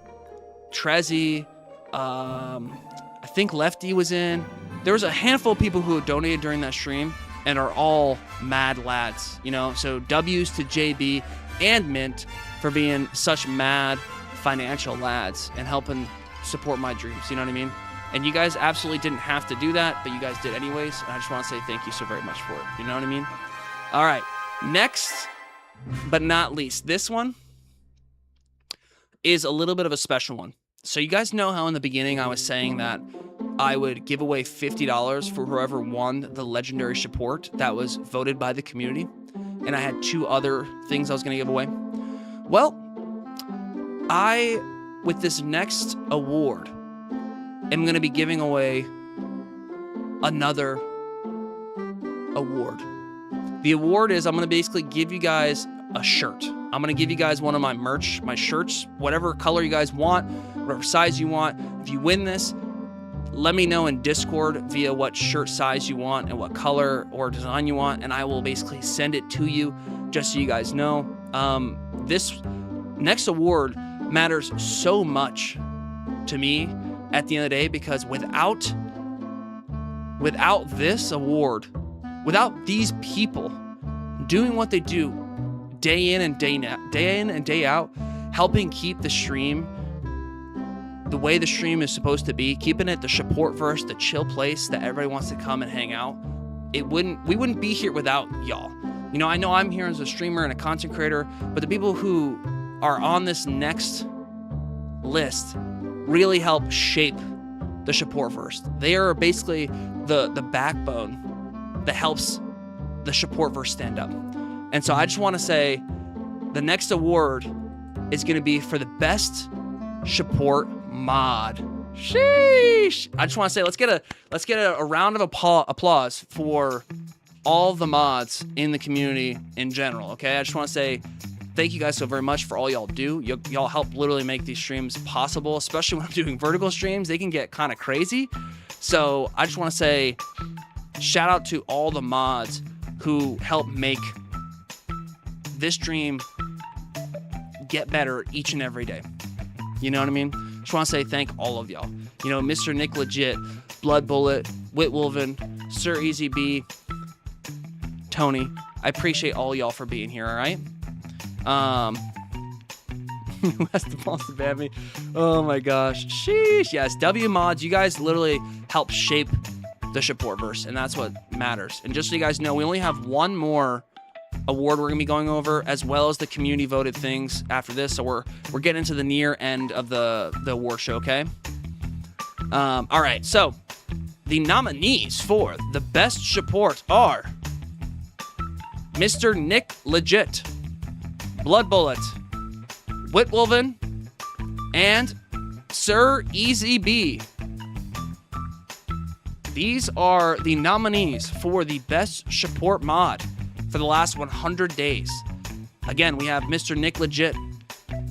Trezzy, I think Lefty was in. There was a handful of people who donated during that stream and are all mad lads, you know? So W's to JB and Mint for being such mad financial lads and helping support my dreams, you know what I mean? And you guys absolutely didn't have to do that, but you guys did anyways, and I just want to say thank you so very much for it, you know what I mean? All right, next but not least, this one is a little bit of a special one. So you guys know how in the beginning I was saying that I would give away $50 for whoever won the legendary shawport that was voted by the community. And I had 2 other things I was going to give away. Well, with this next award, am going to be giving away another award. The award is I'm going to basically give you guys a shirt. I'm going to give you guys one of my merch, my shirts, whatever color you guys want, whatever size you want. If you win this, let me know in Discord via what shirt size you want and what color or design you want, and I will basically send it to you just so you guys know. This next award matters so much to me at the end of the day, because without this award, without these people doing what they do day in and day out, helping keep the stream the way the stream is supposed to be, keeping it the shawportverse, the chill place that everybody wants to come and hang out, we wouldn't be here without y'all. You know I'm here as a streamer and a content creator, but the people who are on this next list really help shape the shawportverse. They are basically the backbone that helps the shawportverse stand up. And so I just want to say the next award is going to be for the best shawport mod. Sheesh. I just want to say let's get a round of applause for all the mods in the community in general. Okay, I just want to say thank you guys so very much for all y'all do. Y'all help literally make these streams possible, especially when I'm doing vertical streams. They can get kind of crazy. So I just want to say shout out to all the mods who help make this stream get better each and every day. You know what I mean? Just want to say thank all of y'all. You know, Mr. Nick Legit, Blood Bullet, Whitwolven, Sir Easy B, Tony. I appreciate all y'all for being here, all right? Who has the balls to ban me? Oh my gosh. Sheesh. Yes, W mods, you guys literally help shape the shawportverse, and that's what matters. And just so you guys know, we only have one more award we're gonna be going over, as well as the community voted things after this. So we're getting into the near end of the award show, okay? All right, so the nominees for the best shawport are Mr. Nick Legit, Blood Bullet, Whitwolven, and Sir Easy B. These are the nominees for the best shawport mod for the last 100 days. Again, we have Mr. Nick Legit,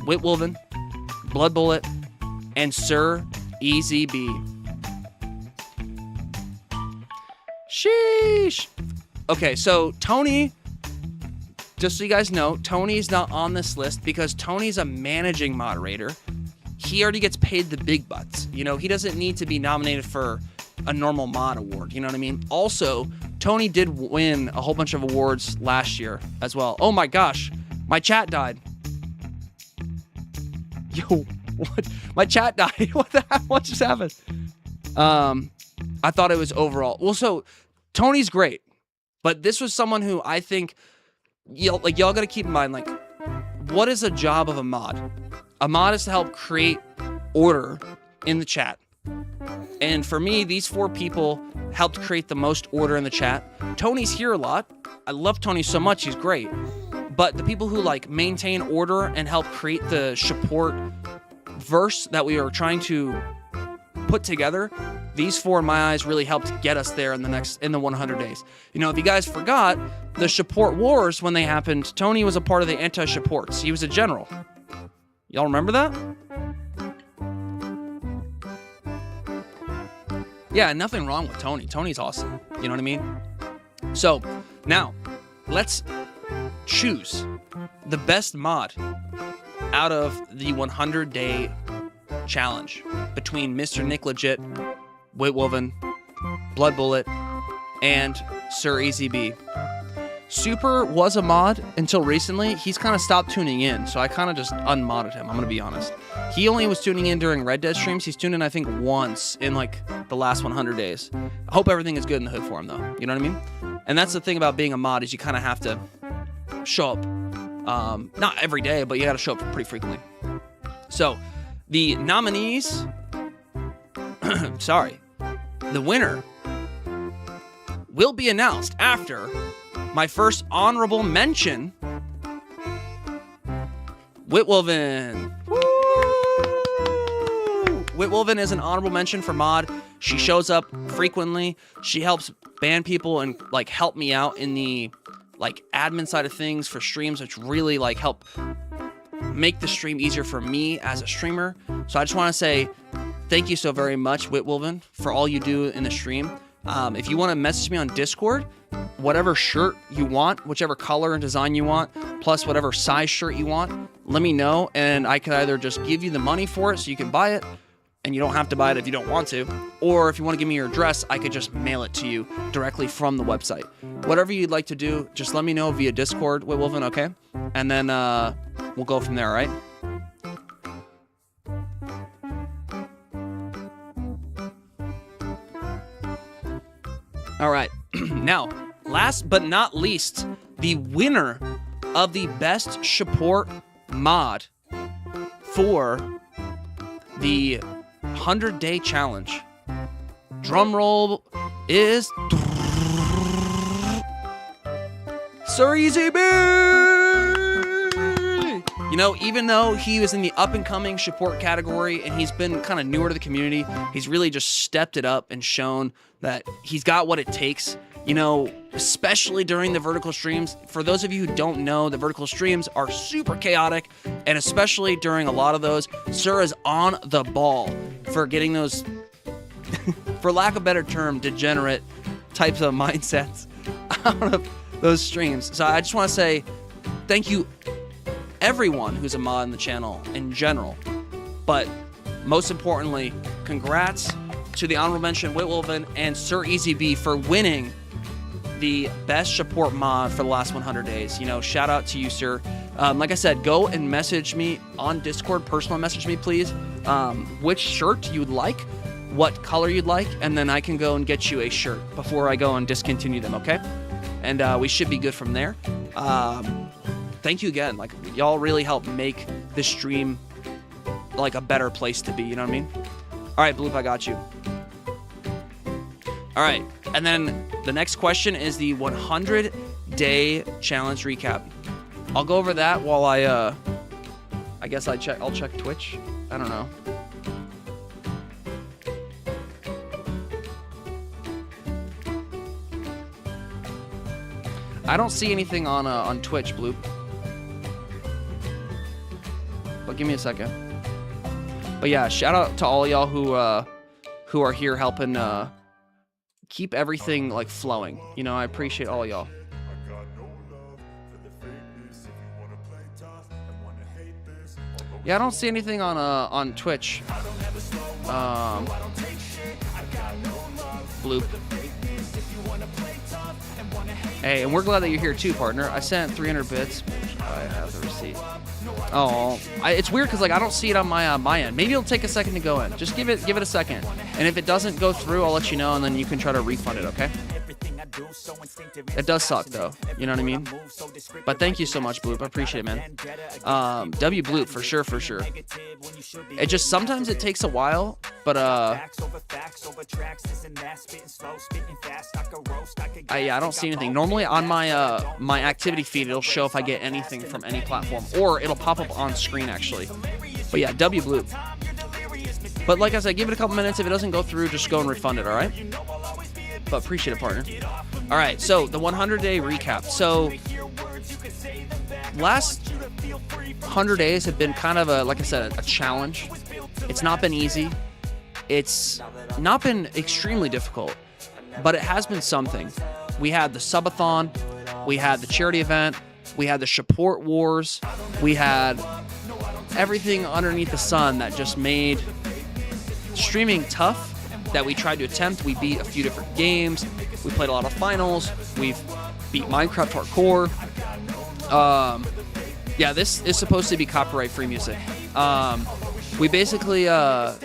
Whitwolven, Blood Bullet, and Sir Easy B. Sheesh. Okay, so Tony, just so you guys know, Tony's not on this list because Tony's a managing moderator. He already gets paid the big bucks. You know, he doesn't need to be nominated for a normal mod award. You know what I mean? Also, Tony did win a whole bunch of awards last year as well. Oh my gosh, my chat died. Yo, what? My chat died. What the hell? What just happened? I thought it was overall. Well, so Tony's great, but this was someone who I think y'all got to keep in mind, like, what is a job of a mod? A mod is to help create order in the chat. And for me, these four people helped create the most order in the chat. Tony's here a lot. I love Tony so much. He's great. But the people who like maintain order and help create the shawport verse that we are trying to put together, these four in my eyes really helped get us there in the 100 days. You know, if you guys forgot, the shawport wars, when they happened, Tony was a part of the anti-shawports. He was a general. Y'all remember that? Yeah, nothing wrong with Tony. Tony's awesome. You know what I mean? So, now, let's choose the best mod out of the 100-day challenge between Mr. Nick Legit, Whitwolven, Blood Bullet, and Sir Easy B. Super was a mod until recently. He's kind of stopped tuning in, so I kind of just unmodded him. I'm going to be honest. He only was tuning in during Red Dead streams. He's tuned in, I think, once in, like, the last 100 days. I hope everything is good in the hood for him, though. You know what I mean? And that's the thing about being a mod, is you kind of have to show up. Not every day, but you got to show up pretty frequently. So, the nominees... sorry. The winner will be announced after my first honorable mention, Whitwolven. Woo! Whitwolven is an honorable mention for mod. She shows up frequently. She helps ban people and like help me out in the like admin side of things for streams, which really like help make the stream easier for me as a streamer. So I just want to say thank you so very much, Whitwolven, for all you do in the stream. If you want to message me on Discord, whatever shirt you want, whichever color and design you want, plus whatever size shirt you want, let me know, and I could either just give you the money for it so you can buy it, and you don't have to buy it if you don't want to, or if you want to give me your address, I could just mail it to you directly from the website. Whatever you'd like to do, just let me know via Discord, Whitwolven, okay? And then we'll go from there, all right? All right, now, last but not least, the winner of the best shawport mod for the 100-day challenge. Drum roll is Sir Easy B. You know, even though he was in the up-and-coming shawport category and he's been kind of newer to the community, he's really just stepped it up and shown that he's got what it takes, you know, especially during the vertical streams. For those of you who don't know, the vertical streams are super chaotic, and especially during a lot of those, Sir is on the ball for getting those, for lack of a better term, degenerate types of mindsets out of those streams. So I just want to say thank you everyone who's a mod in the channel in general, but most importantly, congrats to the honorable mention Whitwolven and Sir Easy B for winning the best shawport mod for the last 100 days. You know, shout out to you, sir. Like I said, go and message me on Discord, personal message me, please, which shirt you'd like, what color you'd like, and then I can go and get you a shirt before I go and discontinue them, okay? And we should be good from there. Thank you again. Like, y'all really helped make this stream like a better place to be, you know what I mean? All right, Bloop, I got you. All right, and then the next question is the 100-day challenge recap. I'll go over that while I guess I'll check Twitch. I don't know. I don't see anything on Twitch, Bloop. But give me a second. But yeah, shout out to all y'all who are here helping keep everything like flowing. You know, I appreciate all y'all. Yeah, I don't see anything on Twitch. Bloop. Hey, and we're glad that you're here too, partner. I sent 300 bits. I have the receipt. Oh, it's weird because like I don't see it on my end. Maybe it'll take a second to go in. Just give it a second. And if it doesn't go through, I'll let you know, and then you can try to refund it. Okay? It does suck though. You know what I mean? But thank you so much, Bloop. I appreciate it, man. W Bloop for sure, for sure. It just sometimes it takes a while, but yeah, I don't see anything. Normally on my my activity feed, it'll show if I get anything from any platform, or it'll pop up on screen actually. But yeah, W Bloop. But like I said, give it a couple minutes. If it doesn't go through, just go and refund it. All right? But appreciate it, partner. All right, so the 100-day recap. So last 100 days have been kind of like I said, a challenge. It's not been easy. It's not been extremely difficult, but it has been something. We had the subathon, we had the charity event, we had the shawport wars, we had everything underneath the sun that just made streaming tough. That we tried to attempt. We beat a few different games. We played a lot of finals. We've beat Minecraft hardcore. Yeah, this is supposed to be copyright-free music. We basically, the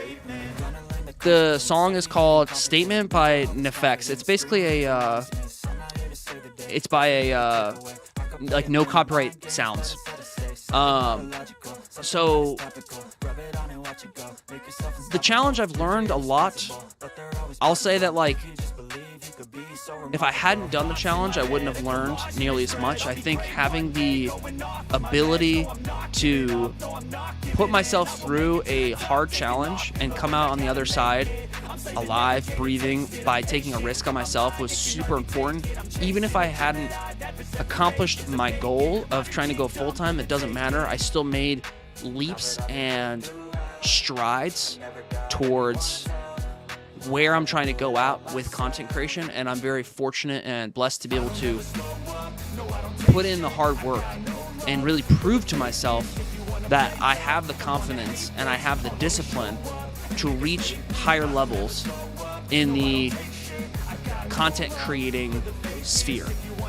song is called Statement by Nefex. It's basically it's by a, like no copyright sounds. So the challenge, I've learned a lot. I'll say that, like, if I hadn't done the challenge, I wouldn't have learned nearly as much. I think having the ability to put myself through a hard challenge and come out on the other side alive, breathing, by taking a risk on myself was super important. Even if I hadn't accomplished my goal of trying to go full-time. It doesn't matter. I still made leaps and strides towards where I'm trying to go out with content creation, and I'm very fortunate and blessed to be able to put in the hard work and really prove to myself that I have the confidence and I have the discipline to reach higher levels in the content creating sphere.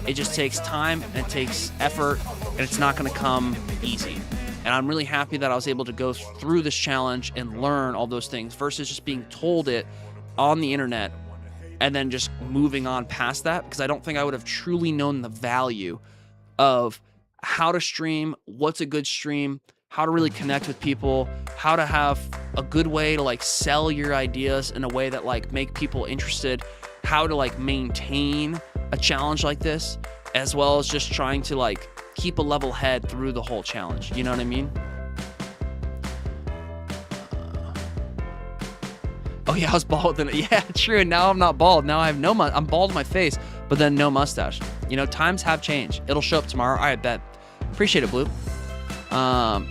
It just takes time and it takes effort, and it's not going to come easy. And I'm really happy that I was able to go through this challenge and learn all those things versus just being told it on the internet and then just moving on past that, because I don't think I would have truly known the value of how to stream, what's a good stream, how to really connect with people, how to have a good way to like sell your ideas in a way that like make people interested, how to like maintain a challenge like this, as well as just trying to like keep a level head through the whole challenge. You know what I mean? Oh yeah, I was bald. Yeah, true. Now I'm not bald. Now I have no I'm bald on my face, but then no mustache. You know, times have changed. It'll show up tomorrow. I bet. Appreciate it, Blue. I'm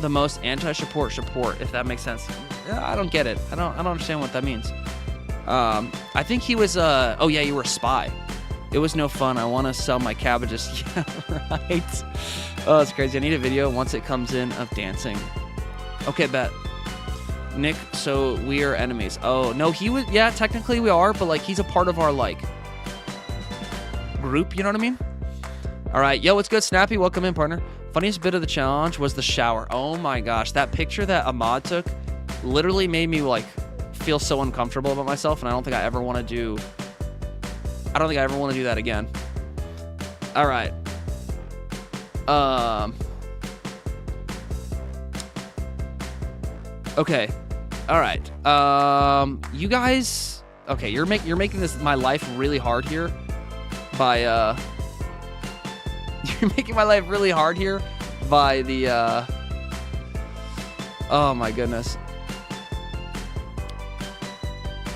the most anti-shawport, if that makes sense. I don't get it. I don't understand what that means. I think he was oh yeah, you were a spy. It was no fun. I want to sell my cabbages. Yeah, right. Oh, it's crazy. I need a video once it comes in of dancing. Okay, bet. Nick, so we are enemies. Oh, no, he was, yeah, technically we are, but like he's a part of our like group, you know what I mean? All right, yo, what's good, Snappy? Welcome in, partner. Funniest bit of the challenge was the shower. Oh my gosh, that picture that Ahmad took literally made me like feel so uncomfortable about myself, and I don't think I ever want to do that again. All right. Okay. All right. You guys, okay, you're making this my life really hard here by you're making my life really hard here by the oh my goodness.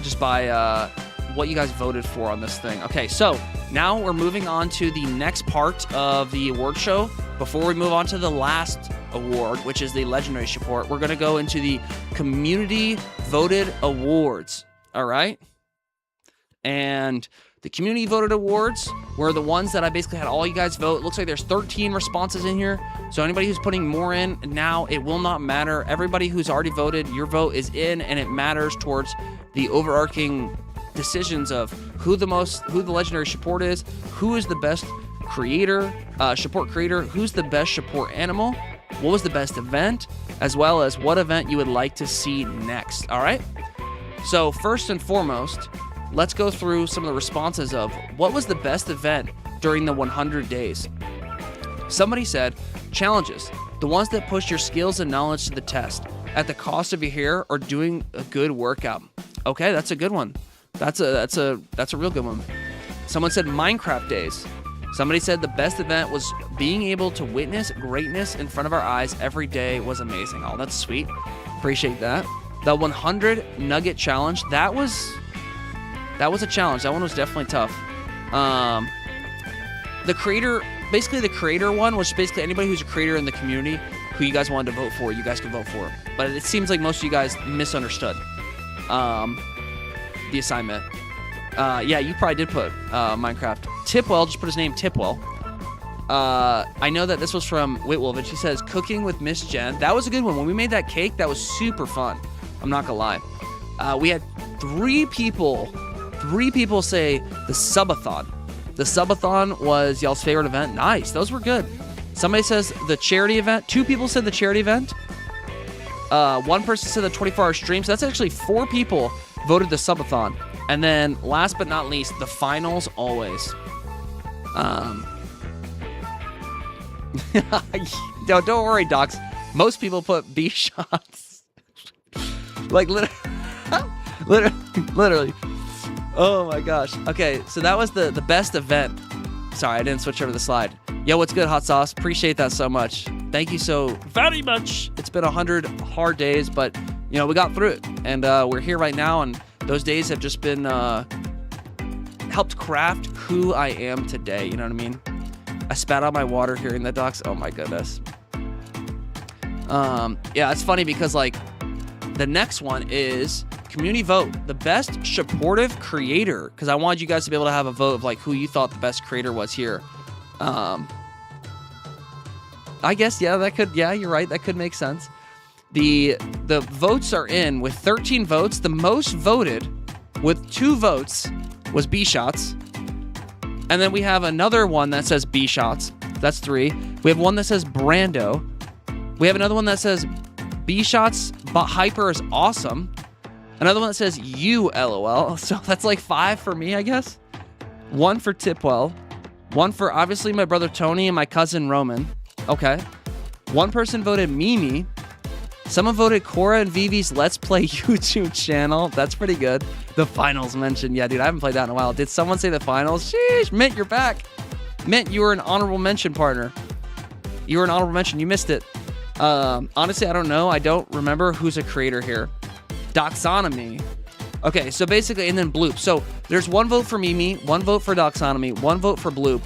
Just by what you guys voted for on this thing. Okay, so now we're moving on to the next part of the award show. Before we move on to the last award, which is the legendary shawport, we're going to go into the community voted awards. All right. And the community voted awards were the ones that I basically had all you guys vote. It looks like there's 13 responses in here. So anybody who's putting more in now, it will not matter. Everybody who's already voted, your vote is in, and it matters towards the overarching decisions of who the legendary shawport is, who is the best creator, shawport creator, who's the best shawport animal, what was the best event, as well as what event you would like to see next. All right. So first and foremost, let's go through some of the responses of what was the best event during the 100 days. Somebody said challenges, the ones that push your skills and knowledge to the test at the cost of your hair or doing a good workout. Okay, that's a good one. That's a real good one. Someone said Minecraft days. Somebody said the best event was being able to witness greatness in front of our eyes every day was amazing. Oh, that's sweet. Appreciate that. The 100 nugget challenge, that was a challenge. That one was definitely tough. The creator one was basically anybody who's a creator in the community who you guys wanted to vote for, you guys can vote for. But it seems like most of you guys misunderstood the assignment. Yeah, you probably did put Minecraft. Tipwell just put his name Tipwell. I know that this was from Whitwolf, and she says cooking with Miss Jen. That was a good one. When we made that cake, that was super fun. I'm not gonna lie. We had three people say the subathon. The subathon was y'all's favorite event. Nice, those were good. Somebody says the charity event. 2 people said the charity event. 1 person said the 24-hour stream. So that's actually 4 people voted the subathon. And then last but not least, the finals always. Don't worry, docs. Most people put Bshawts. Like literally. Oh my gosh. Okay, so that was the best event. Sorry, I didn't switch over the slide. Yo, what's good, Hot Sauce? Appreciate that so much. Thank you so very much. It's been 100 hard days, but you know, we got through it. And we're here right now, and those days have just been helped craft who I am today. You know what I mean? I spat out my water hearing the ducks. Oh my goodness. Yeah, it's funny because like the next one is community vote, the best supportive creator. Because I wanted you guys to be able to have a vote of like who you thought the best creator was here. I guess, yeah, you're right. That could make sense. The votes are in with 13 votes. The most voted with 2 votes was Bshawts. And then we have another one that says Bshawts. That's 3. We have one that says Brando. We have another one that says Bshawts, but Hyper is awesome. Another one that says you, LOL. So that's like 5 for me, I guess. 1 for Tipwell. 1 for obviously my brother Tony and my cousin Roman. Okay. 1 person voted Mimi. Someone voted Cora and Vivi's Let's Play YouTube channel. That's pretty good. The finals mentioned. Yeah, dude, I haven't played that in a while. Did someone say the finals? Sheesh, Mint, you're back. Mint, you were an honorable mention partner. You were an honorable mention. You missed it. Honestly, I don't know. I don't remember who's a creator here. Doxonomy. Okay, so basically, and then Bloop. So there's 1 vote for Mimi, 1 vote for Doxonomy, 1 vote for Bloop,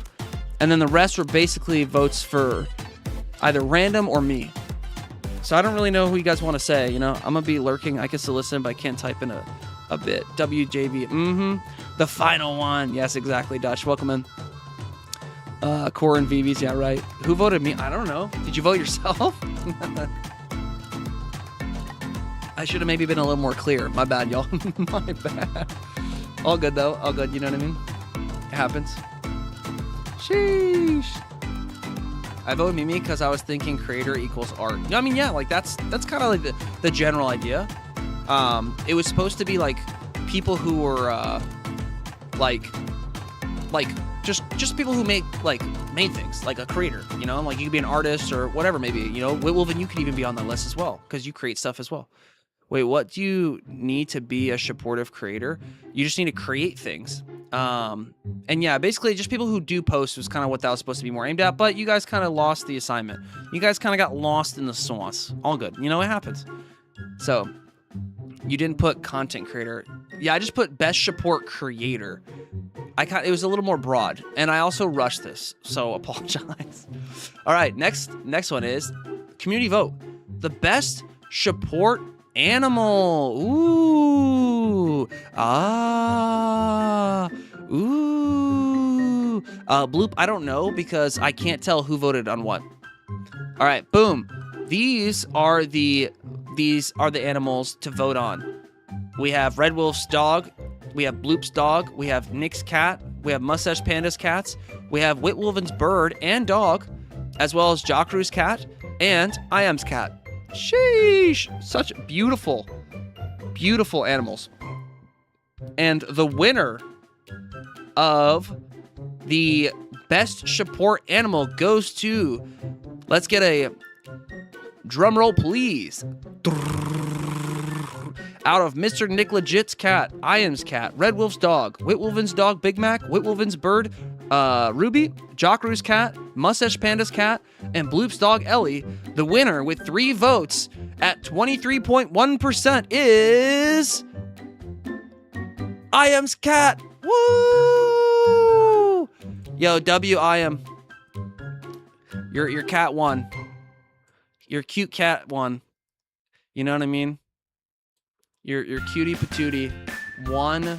and then the rest were basically votes for either random or me. So I don't really know who you guys want to say. You know, I'm gonna be lurking. I can still listen, but I can't type in a bit. WJV. The final one. Yes, exactly. Dutch, welcome in. Cora and Vivi's. Yeah, right. Who voted me? I don't know. Did you vote yourself? I should have maybe been a little more clear. My bad, y'all. My bad. All good though. All good. You know what I mean? It happens. Sheesh. I voted Mimi because I was thinking creator equals art. I mean, yeah, like that's kind of like the general idea. It was supposed to be like people who were like just people who make things, like a creator, you know, like you could be an artist or whatever, maybe, you know. Well, then you could even be on that list as well because you create stuff as well. Wait, what do you need to be a supportive creator? You just need to create things. And yeah, basically just people who do posts was kind of what that was supposed to be more aimed at, but you guys kind of lost the assignment. You guys kind of got lost in the sauce. All good. You know, it happens. So you didn't put content creator. Yeah, I just put best support creator. It was a little more broad, and I also rushed this, so apologize. All right, next one is community vote. The best support animal. Ooh. Ooh. Bloop, I don't know because I can't tell who voted on what. All right, boom. These are the animals to vote on. We have Red Wolf's dog. We have Bloop's dog. We have Nick's cat. We have Mustache Panda's cats. We have Whitwolven's bird and dog, as well as Jockroo's cat and I Am's cat. Sheesh! Such beautiful, beautiful animals. And the winner of the best support animal goes to, let's get a drum roll, please. Out of Mr. Nick Legit's cat, Iam's cat, Red Wolf's dog, Whitwolven's dog, Big Mac, Whitwolven's bird, Ruby, Jockroo's cat, Mustache Panda's cat, and Bloop's dog, Ellie. The winner with 3 votes at 23.1% is Iam's cat. Woo! Yo, Iam. Your cat won. Your cute cat won. You know what I mean? Your cutie patootie won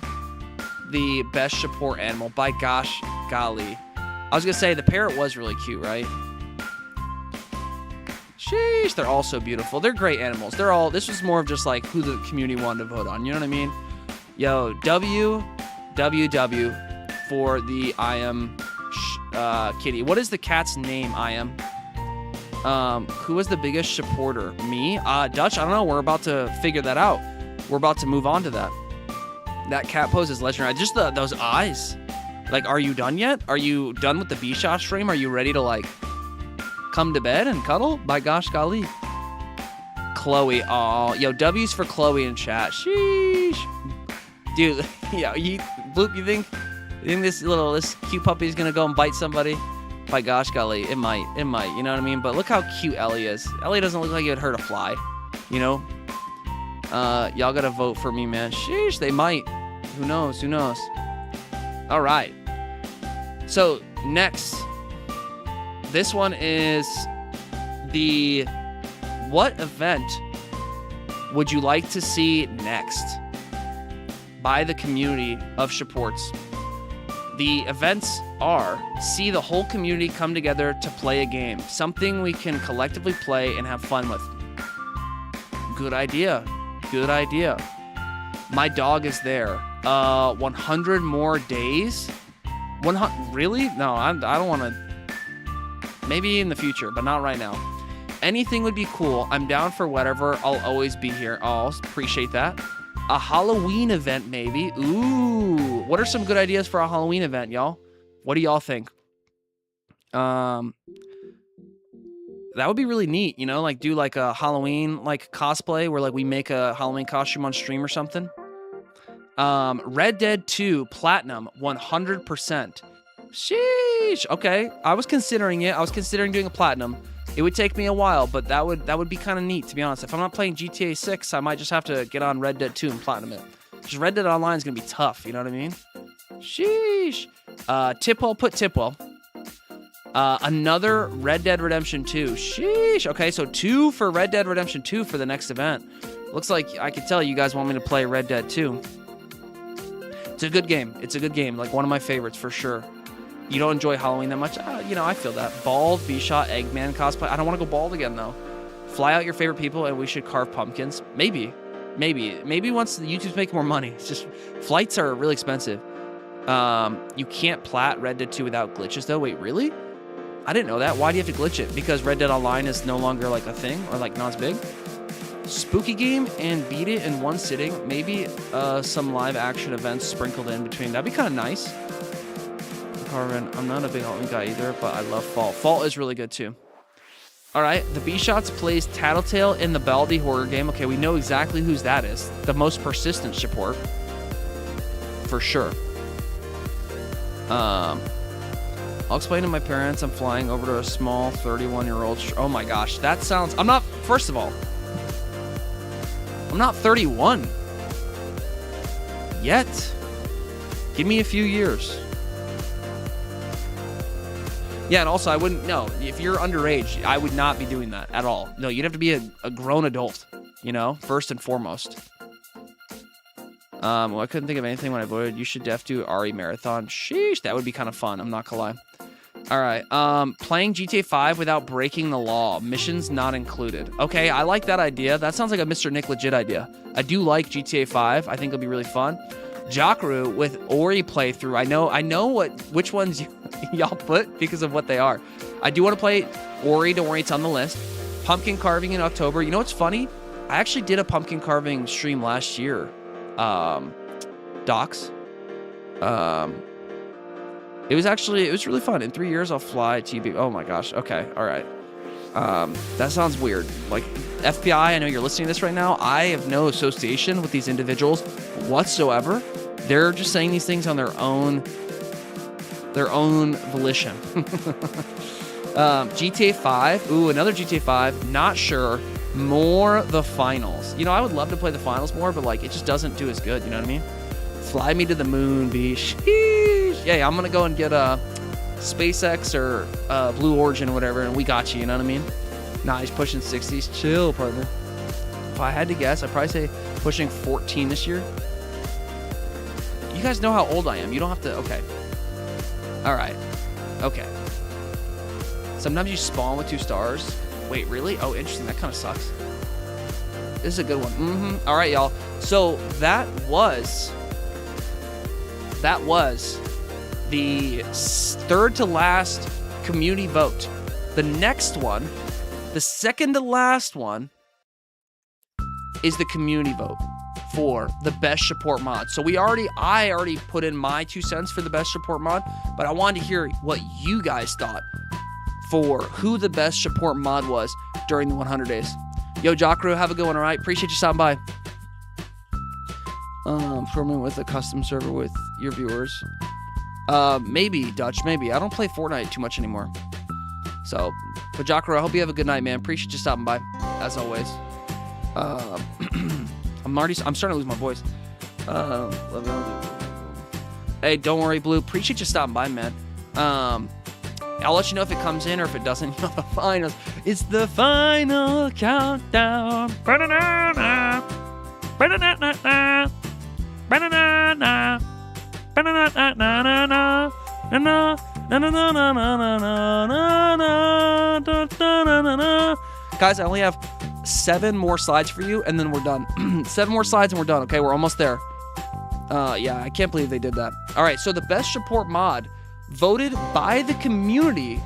the best support animal. By gosh, golly. I was going to say, the parrot was really cute, right? Sheesh, they're all so beautiful. They're great animals. This was more of just like who the community wanted to vote on. You know what I mean? Yo, W for the I Am kitty. What is the cat's name, I Am? Who was the biggest supporter? Me? Dutch? I don't know. We're about to figure that out. We're about to move on to that. That cat pose is legendary. Just those eyes. Like, are you done yet? Are you done with the Bshawts stream? Are you ready to, like, come to bed and cuddle? By gosh golly. Chloe. Aw. Yo, W's for Chloe in chat. Sheesh. Dude, yeah, Bloop, you think this cute puppy is going to go and bite somebody? By gosh golly, it might, you know what I mean? But look how cute Ellie is. Ellie doesn't look like it would hurt a fly, you know? Y'all gotta vote for me, man. Sheesh, they might. Who knows? All right. So next, this one is the what event would you like to see next by the community of shawports? The events are see the whole community come together to play a game, something we can collectively play and have fun with. Good idea. Good idea. My dog is there. 100 more days? 100? Really? No, I don't want to. Maybe in the future, but not right now. Anything would be cool. I'm down for whatever. I'll always be here. Oh, appreciate that. A Halloween event, maybe. Ooh. What are some good ideas for a Halloween event, y'all? What do y'all think? That would be really neat, you know, like do like a Halloween like cosplay where like we make a Halloween costume on stream or something. Red Dead 2 Platinum 100%. Sheesh. Okay, I was considering it. I was considering doing a Platinum. It would take me a while, but that would be kind of neat, to be honest. If I'm not playing GTA 6, I might just have to get on Red Dead 2 and Platinum it. Because Red Dead Online is going to be tough, you know what I mean? Sheesh. Tipwell, put Tipwell. Another Red Dead Redemption 2. Sheesh. Okay, so 2 for Red Dead Redemption 2 for the next event. Looks like I could tell you guys want me to play Red Dead 2. It's a good game. It's a good game. Like one of my favorites for sure. You don't enjoy Halloween that much? You know, I feel that. Bald, Bshawt, Eggman cosplay. I don't want to go bald again, though. Fly out your favorite people, and we should carve pumpkins. Maybe. Maybe once the YouTube's making more money. It's just, flights are really expensive. You can't plat Red Dead 2 without glitches, though. Wait, really? I didn't know that. Why do you have to glitch it? Because Red Dead Online is no longer, like, a thing? Or, like, not as big? Spooky game and beat it in one sitting. Maybe some live action events sprinkled in between. That'd be kind of nice. Carvin, I'm not a big Halloween guy either, but I love Fall. Fall is really good too. All right, the Bshawts plays Tattletale in the Baldi horror game. Okay, we know exactly whose that is. The most persistent shawport. For sure. I'll explain to my parents I'm flying over to a small 31-year-old. Oh my gosh, that sounds... First of all, I'm not 31 yet. Give me a few years. Yeah, and also I wouldn't, no, if you're underage, I would not be doing that at all. No, you'd have to be a grown adult, you know, first and foremost. Well, I couldn't think of anything when I voted. You should def do RE Marathon. Sheesh, that would be kind of fun. I'm not gonna lie. All right, playing GTA 5 without breaking the law. Missions not included. Okay, I like that idea. That sounds like a Mr. Nick legit idea. I do like GTA 5. I think it'll be really fun. Jakaru with Ori playthrough. I know which ones y'all put because of what they are. I do want to play Ori. Don't worry, it's on the list. Pumpkin carving in October. You know what's funny? I actually did a pumpkin carving stream last year. Docs. It was really fun. In 3 years, I'll fly TB. Oh my gosh. Okay. All right. That sounds weird. Like FBI, I know you're listening to this right now. I have no association with these individuals whatsoever. They're just saying these things on their own volition. GTA 5. Ooh, another GTA 5. Not sure. More the finals. You know, I would love to play the finals more, but like it just doesn't do as good. You know what I mean? Fly me to the moon, Beesh. Yeah, I'm gonna go and get a SpaceX or Blue Origin or whatever, and we got you. You know what I mean? Nah, he's pushing 60s. Chill, partner. If I had to guess, I'd probably say pushing 14 this year. You guys know how old I am. You don't have to. Okay. All right. Okay. Sometimes you spawn with 2 stars. Wait, really? Oh, interesting. That kind of sucks. This is a good one. All right, y'all. So that was the third to last community vote. The next one, the second to last one, is the community vote for the best shawport mod. So I already put in my 2 cents for the best shawport mod, but I wanted to hear what you guys thought for who the best shawport mod was during the 100 days. Yo, Jakaru, have a good one, all right? Appreciate you stopping by. Forming with a custom server with your viewers. Maybe, Dutch, maybe. I don't play Fortnite too much anymore. So, but Jakaru, I hope you have a good night, man. Appreciate you stopping by, as always. I'm starting to lose my voice. Hey, don't worry, Blue. Appreciate you stopping by, man. I'll let you know if it comes in or if it doesn't. You know, the finals. It's the final countdown. Ba-da-da-da. Ba-da-da-da-da. Ba-da-da-da. Ba-da-da-da-da-da. Guys, I only have 7 more slides for you, and then we're done. 7 more slides, and we're done. Okay, we're almost there. Yeah, I can't believe they did that. All right, so the best shawport mod voted by the community.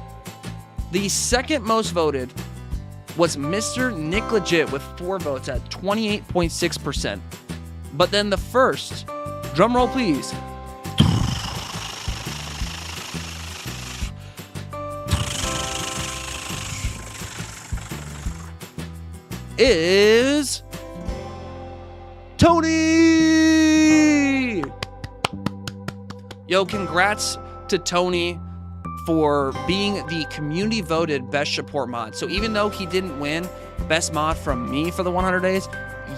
The second most voted was Mr. Nick Legit with 4 votes at 28.6%. But then the first, drum roll please, is Tony. Yo, congrats to Tony for being the community voted best shawport mod. So even though he didn't win best mod from me for the 100 days,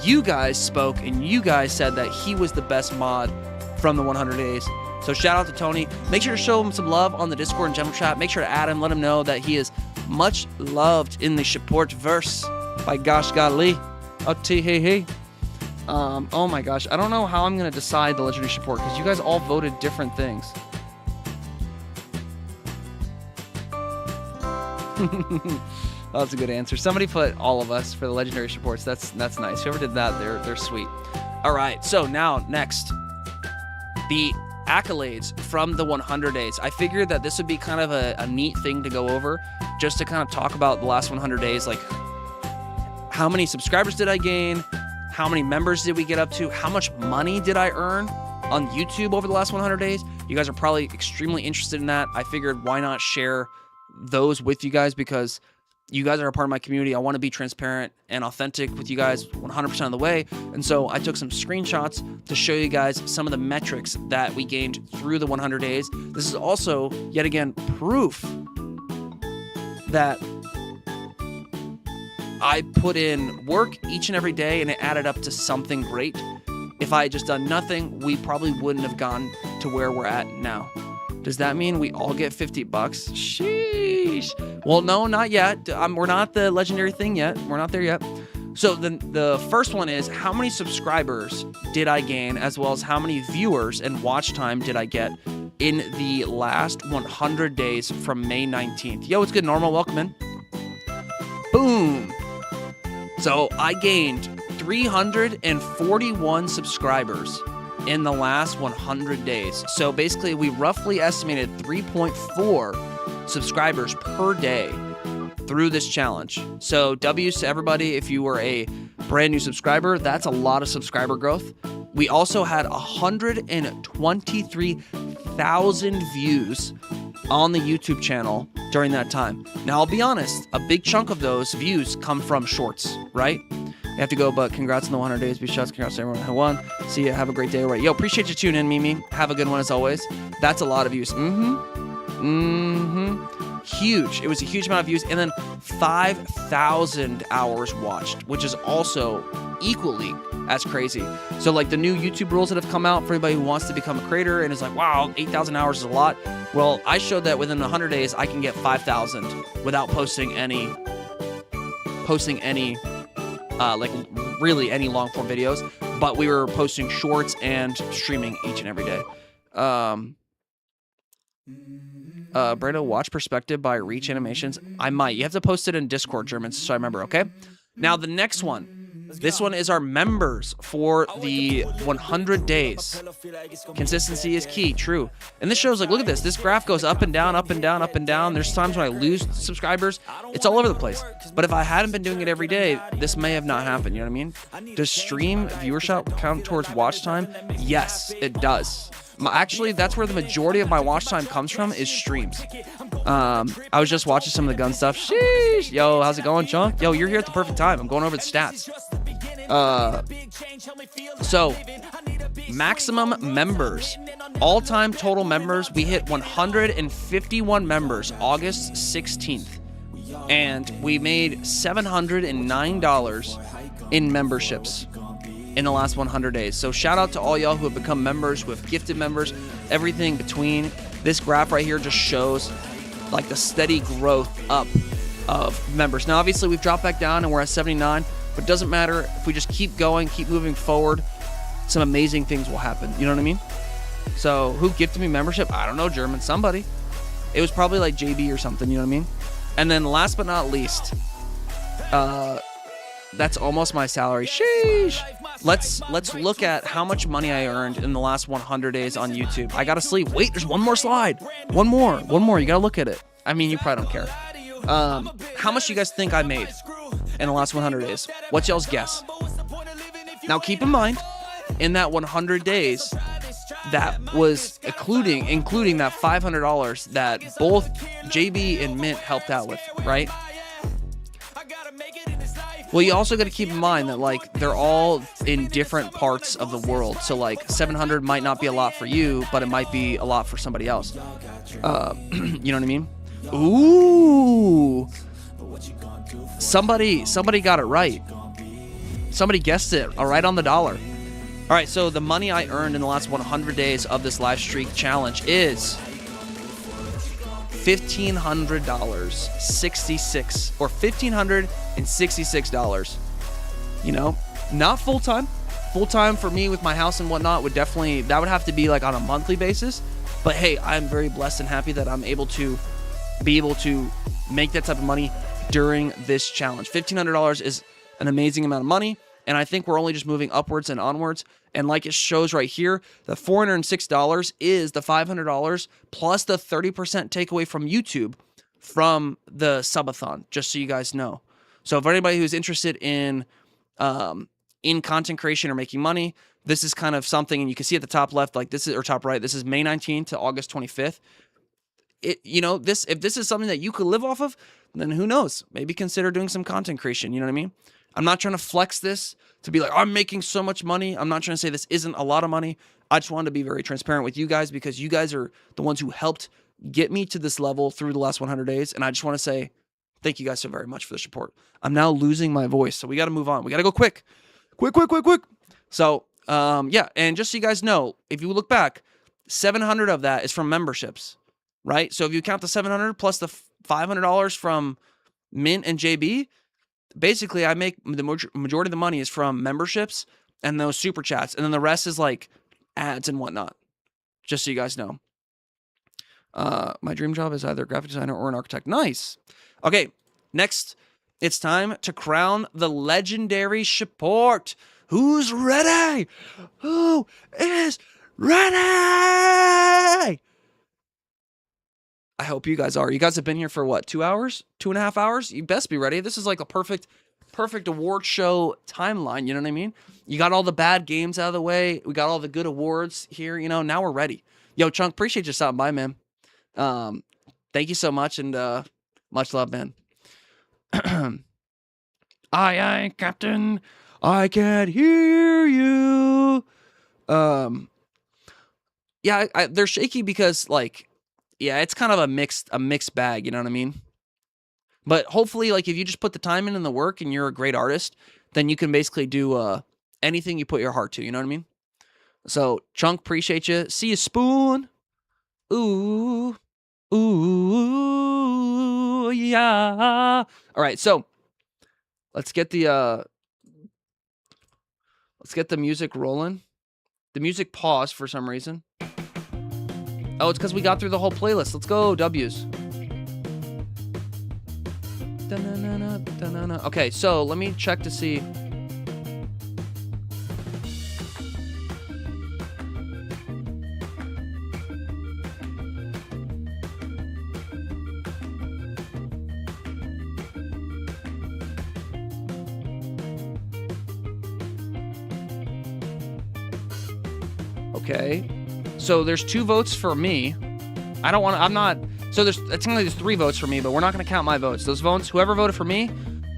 you guys spoke and you guys said that he was the best mod from the 100 days. So shout out to Tony. Make sure to show him some love on the Discord and general chat. Make sure to add him, let him know that he is much loved in the shawportverse. By gosh golly. Oh, hey. Oh my gosh. I don't know how I'm going to decide the legendary shawport because you guys all voted different things. That's a good answer. Somebody put all of us for the legendary shawports. That's nice. Whoever did that, they're sweet. All right. So now next, the accolades from the 100 days. I figured that this would be kind of a neat thing to go over, just to kind of talk about the last 100 days, like how many subscribers did I gain? How many members did we get up to? How much money did I earn on YouTube over the last 100 days? You guys are probably extremely interested in that. I figured why not share those with you guys because you guys are a part of my community. I want to be transparent and authentic with you guys 100% of the way. And so I took some screenshots to show you guys some of the metrics that we gained through the 100 days. This is also, yet again, proof that I put in work each and every day and it added up to something great. If I had just done nothing, we probably wouldn't have gone to where we're at now. Does that mean we all get $50? Sheesh. Well, no, not yet. We're not the legendary thing yet. We're not there yet. So the first one is how many subscribers did I gain, as well as how many viewers and watch time did I get in the last 100 days from May 19th. Yo, it's good, Normal. Welcome in. Boom. So I gained 341 subscribers in the last 100 days. So basically, we roughly estimated 3.4 subscribers per day through this challenge. So W's to everybody. If you were a brand new subscriber, that's a lot of subscriber growth. We also had 123,000 views on the YouTube channel during that time. Now, I'll be honest, a big chunk of those views come from shorts, right? You have to go, but congrats on the 100 days. Bshawts, congrats to everyone who won. See you. Have a great day. All right. Yo, appreciate you tuning in, Mimi. Have a good one as always. That's a lot of views. Huge. It was a huge amount of views. And then 5,000 hours watched, which is also equally as crazy. So like the new YouTube rules that have come out for anybody who wants to become a creator and is like, wow, 8,000 hours is a lot. Well, I showed that within 100 days, I can get 5,000 without posting any, like really any long form videos, but we were posting shorts and streaming each and every day. Brando, watch Perspective by Reach Animations. I might. You have to post it in Discord, Germans, so I remember, okay? Now, the next one. This one is our members for the 100 days. Consistency is key, true. And this shows, like, look at this. This graph goes up and down, up and down, up and down. There's times when I lose subscribers. It's all over the place. But if I hadn't been doing it every day, this may have not happened, you know what I mean? Does stream viewership count towards watch time? Yes, it does. Actually, that's where the majority of my watch time comes from, is streams. I was just watching some of the gun stuff. Sheesh. Yo, how's it going, Chunk? Yo, you're here at the perfect time. I'm going over the stats. So, maximum members. All-time total members, we hit 151 members August 16th. And we made $709 in memberships. in the last 100 days. So shout out to all y'all who have become members, who have gifted members, everything between. This graph right here just shows like the steady growth up of members. Now, obviously, we've dropped back down and we're at 79, but it doesn't matter. If we just keep going, keep moving forward, some amazing things will happen. You know what I mean? So who gifted me membership? I don't know, German, somebody. It was probably like JB or something, you know what I mean? And then last but not least, that's almost my salary. Sheesh. Let's look at how much money I earned in the last 100 days on YouTube. I gotta sleep. Wait, there's one more slide. One more. You gotta look at it. I mean, you probably don't care. How much do you guys think I made in the last 100 days? What's y'all's guess? Now, keep in mind, in that 100 days, that was including that $500 that both JB and Mint helped out with, right? Well, you also got to keep in mind that, like, they're all in different parts of the world. So, like, 700 might not be a lot for you, but it might be a lot for somebody else. You know what I mean? Ooh. Somebody got it right. Somebody guessed it right on the dollar. All right, so the money I earned in the last 100 days of this live streak challenge is $1,566. You know, not full time. Full time for me with my house and whatnot would have to be like on a monthly basis. But hey, I'm very blessed and happy that I'm able to make that type of money during this challenge. $1,500 is an amazing amount of money, and I think we're only just moving upwards and onwards. And like it shows right here, the $406 is the $500 plus the 30% takeaway from YouTube from the subathon, just so you guys know. So if anybody who's interested in content creation or making money, this is kind of something, and you can see at the top left, like this is, or top right, this is May 19th to August 25th. If this is something that you could live off of, then who knows? Maybe consider doing some content creation. You know what I mean? I'm not trying to flex this to be like, I'm making so much money. I'm not trying to say this isn't a lot of money. I just wanted to be very transparent with you guys because you guys are the ones who helped get me to this level through the last 100 days. And I just want to say thank you guys so very much for the support. I'm now losing my voice, so we got to move on. We got to go quick. So, yeah, and just so you guys know, if you look back, 700 of that is from memberships, right? So if you count the 700 plus the $500 from Mint and JB, basically I make the majority of the money is from memberships and those super chats. And then the rest is like ads and whatnot, just so you guys know. My dream job is either a graphic designer or an architect. Nice. Okay, next, it's time to crown the legendary shawport. Who's ready? Who is ready? I hope you guys are. You guys have been here for what, 2 hours? 2.5 hours? You best be ready. This is like a perfect award show timeline. You know what I mean? You got all the bad games out of the way. We got all the good awards here. You know, now we're ready. Yo, Chunk, appreciate you stopping by, man. Thank you so much, and much love, man. Aye, Captain. I can't hear you. Yeah, they're shaky because, like, yeah, it's kind of a mixed bag, you know what I mean? But hopefully, like, if you just put the time in and the work and you're a great artist, then you can basically do anything you put your heart to, you know what I mean? So, Chunk, appreciate you. See you, Spoon. Ooh, yeah. All right, so let's get the music rolling. The music paused for some reason. Oh, it's because we got through the whole playlist. Let's go, W's. Okay, so let me check to see. Okay. So there's 2 votes for me. So technically there's 3 votes for me, but we're not going to count my votes. Those votes, whoever voted for me,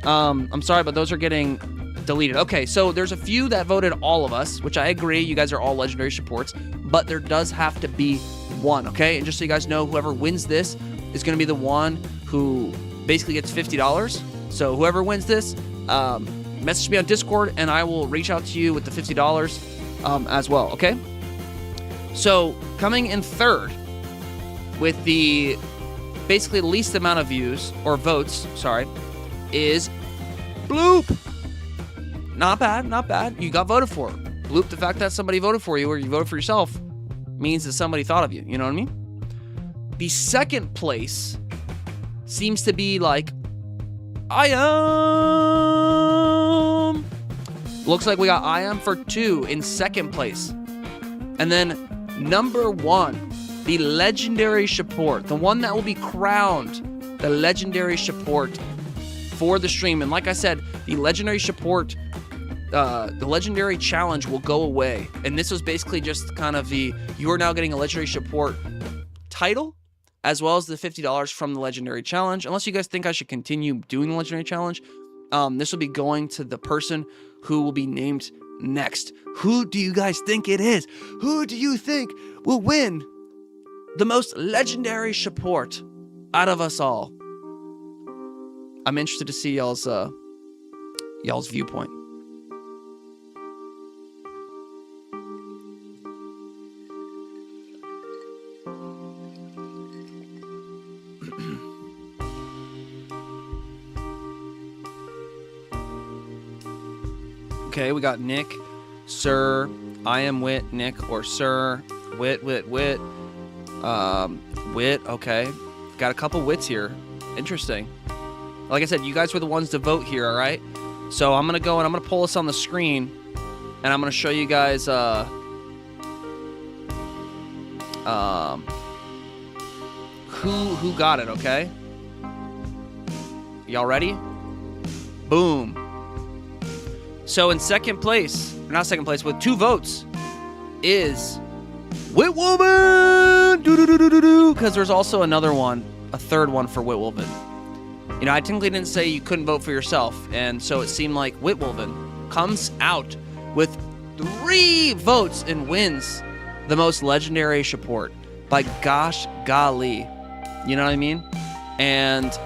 I'm sorry, but those are getting deleted. Okay, so there's a few that voted all of us, which I agree. You guys are all legendary shawports, but there does have to be one, okay? And just so you guys know, whoever wins this is going to be the one who basically gets $50. So whoever wins this, message me on Discord, and I will reach out to you with the $50 as well, okay? So, coming in third with the basically the least amount of views, or votes, sorry, is Bloop. Not bad, not bad. You got voted for. Bloop, the fact that somebody voted for you or you voted for yourself means that somebody thought of you. You know what I mean? The second place seems to be like, I am. Looks like we got I am for 2 in second place. And then number 1, the legendary shawport, the one that will be crowned the legendary shawport for the stream. And like I said, the legendary shawport, the legendary challenge will go away. And this was basically just kind of the, you are now getting a legendary shawport title, as well as the $50 from the legendary challenge. Unless you guys think I should continue doing the legendary challenge, this will be going to the person who will be named next. Who do you guys think it is? Who do you think will win the most legendary shawport out of us all? I'm interested to see y'all's viewpoint. Okay, we got Nick, Sir, I am Wit, Nick, or Sir, Wit, Wit, okay. Got a couple wits here. Interesting. Like I said, you guys were the ones to vote here, all right? So I'm going to go and I'm going to pull this on the screen, and I'm going to show you guys who got it, okay? Y'all ready? Boom. So in second place, or not second place, with 2 votes, is Witwoman! Because there's also another one, a third one for Witwoman. You know, I technically didn't say you couldn't vote for yourself, and so it seemed like Witwoman comes out with 3 votes and wins the most legendary shawport. By gosh golly. You know what I mean? And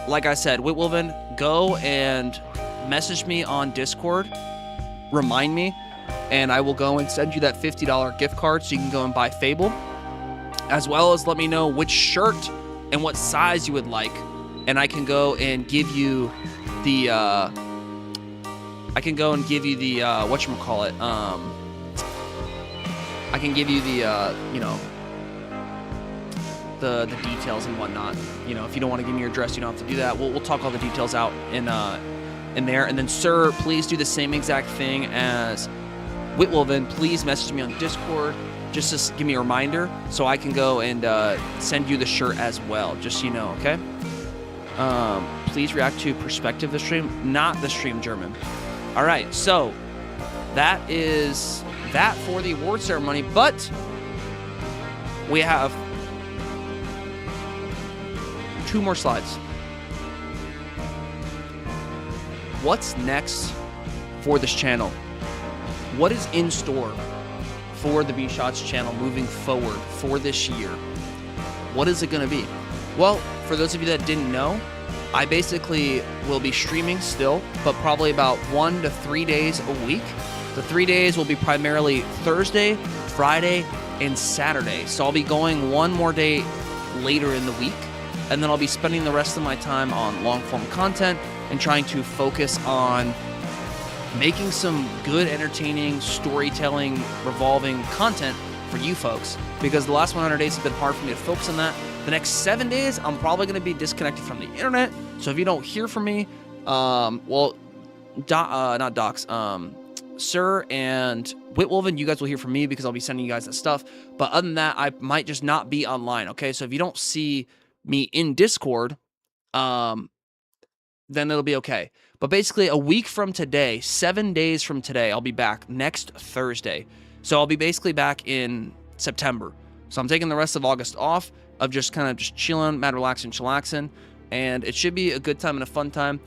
like I said, Witwoman, go and message me on Discord, remind me, and I will go and send you that $50 gift card so you can go and buy Fable, as well as let me know which shirt and what size you would like, and I can go and give you the whatchamacallit, I can give you the you know, the details and whatnot. You know, if you don't want to give me your address, you don't have to do that. We'll talk all the details out in there. And then, Sir, please do the same exact thing as Witwoman. Please message me on Discord, just to give me a reminder so I can go and send you the shirt as well, just so you know, okay? Please react to Perspective the stream, not the stream German. All right, so that is that for the award ceremony, but we have 2 more slides. What's next for this channel? What is in store for the Bshawts channel moving forward for this year? What is it going to be? Well, for those of you that didn't know, I basically will be streaming still, but probably about 1 to 3 days a week. The 3 days will be primarily Thursday, Friday, and Saturday. So I'll be going 1 more day later in the week, and then I'll be spending the rest of my time on long-form content and trying to focus on making some good, entertaining, storytelling, revolving content for you folks, because the last 100 days have been hard for me to focus on that. The next 7 days, I'm probably going to be disconnected from the internet, so if you don't hear from me, not Docs, Sir and Witwoman, you guys will hear from me because I'll be sending you guys that stuff, but other than that, I might just not be online, okay? So if you don't see me in Discord, then it'll be okay. But basically, a week from today, 7 days from today, I'll be back next Thursday. So I'll be basically back in September. So I'm taking the rest of August off of just kind of just chilling, mad relaxing, chillaxing, and it should be a good time and a fun time.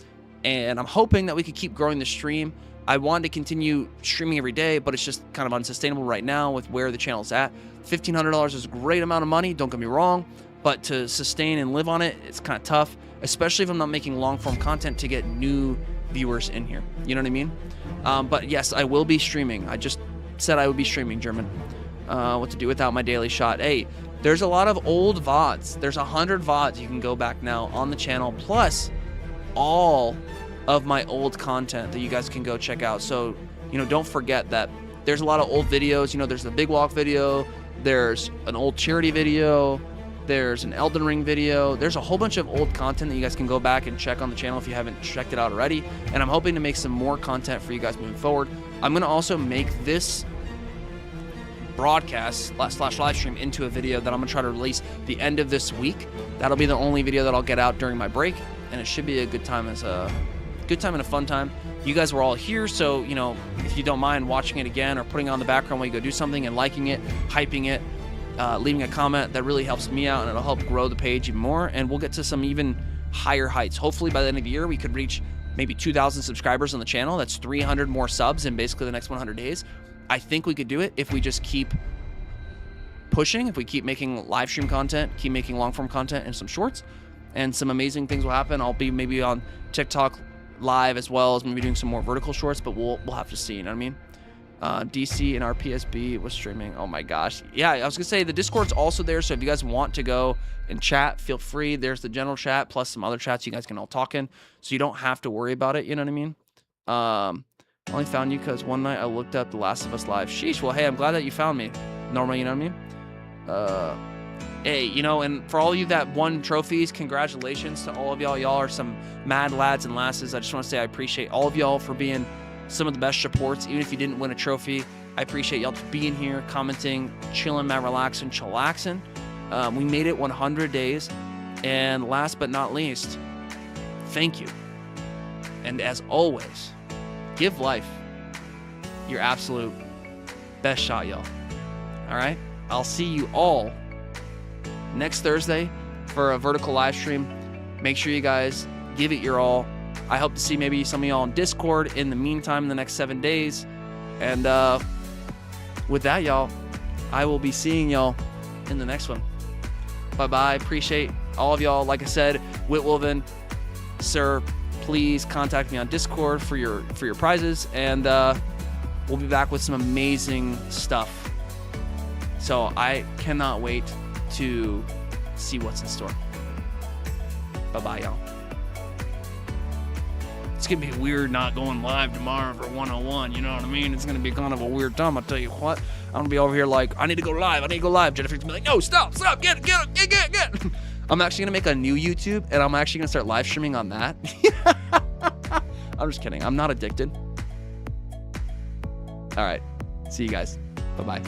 And I'm hoping that we can keep growing the stream. I wanted to continue streaming every day, but it's just kind of unsustainable right now with where the channel's at. $1,500 is a great amount of money, don't get me wrong, but to sustain and live on it, it's kind of tough, especially if I'm not making long-form content to get new viewers in here. You know what I mean? But yes, I will be streaming. I just said I would be streaming, German. What to do without my daily shot. Hey, there's a lot of old VODs. There's 100 VODs you can go back now on the channel, plus all of my old content that you guys can go check out. So, you know, don't forget that there's a lot of old videos. You know, there's the Big Walk video, there's an old charity video, there's an Elden Ring video. There's a whole bunch of old content that you guys can go back and check on the channel if you haven't checked it out already. And I'm hoping to make some more content for you guys moving forward. I'm going to also make this broadcast slash live stream into a video that I'm going to try to release the end of this week. That'll be the only video that I'll get out during my break, and it should be a good time and a fun time. You guys were all here, so, you know, if you don't mind watching it again or putting it on the background while you go do something and liking it, hyping it, leaving a comment, that really helps me out, and it'll help grow the page even more, and we'll get to some even higher heights. Hopefully by the end of the year we could reach maybe 2,000 subscribers on the channel. That's 300 more subs in basically the next 100 days. I think we could do it if we just keep pushing, if we keep making live stream content, keep making long form content and some shorts, and some amazing things will happen. I'll be maybe on TikTok live as well as maybe doing some more vertical shorts, but we'll have to see, you know what I mean? DC and RPSB was streaming. Oh my gosh. Yeah, I was gonna say the Discord's also there, so if you guys want to go and chat, feel free. There's the general chat plus some other chats you guys can all talk in, so you don't have to worry about it, you know what I mean? I only found you because one night I looked up The Last of Us live. Sheesh. Well, hey, I'm glad that you found me. Normally, you know what I mean? Hey, you know, and for all of you that won trophies, congratulations to all of y'all. Y'all are some mad lads and lasses. I just want to say I appreciate all of y'all for being some of the best supports, even if you didn't win a trophy. I appreciate y'all being here, commenting, chilling, man, relaxing, chillaxing. We made it 100 days. And last but not least, thank you. And as always, give life your absolute best shot, y'all. All right? I'll see you all next Thursday for a vertical live stream. Make sure you guys give it your all. I hope to see maybe some of y'all on Discord in the meantime in the next 7 days. And with that, y'all, I will be seeing y'all in the next one. Bye-bye. Appreciate all of y'all. Like I said, Whitwolven, sir, please contact me on Discord for your prizes, and we'll be back with some amazing stuff. So I cannot wait to see what's in store. Bye-bye, y'all. It's gonna be weird not going live tomorrow for 101, you know what I mean? It's gonna be kind of a weird time, I'll tell you what. I'm gonna be over here like, I need to go live. Jennifer's gonna be like, no, stop, get. I'm actually gonna make a new YouTube, and I'm actually gonna start live streaming on that. I'm just kidding, I'm not addicted. All right, see you guys, bye-bye.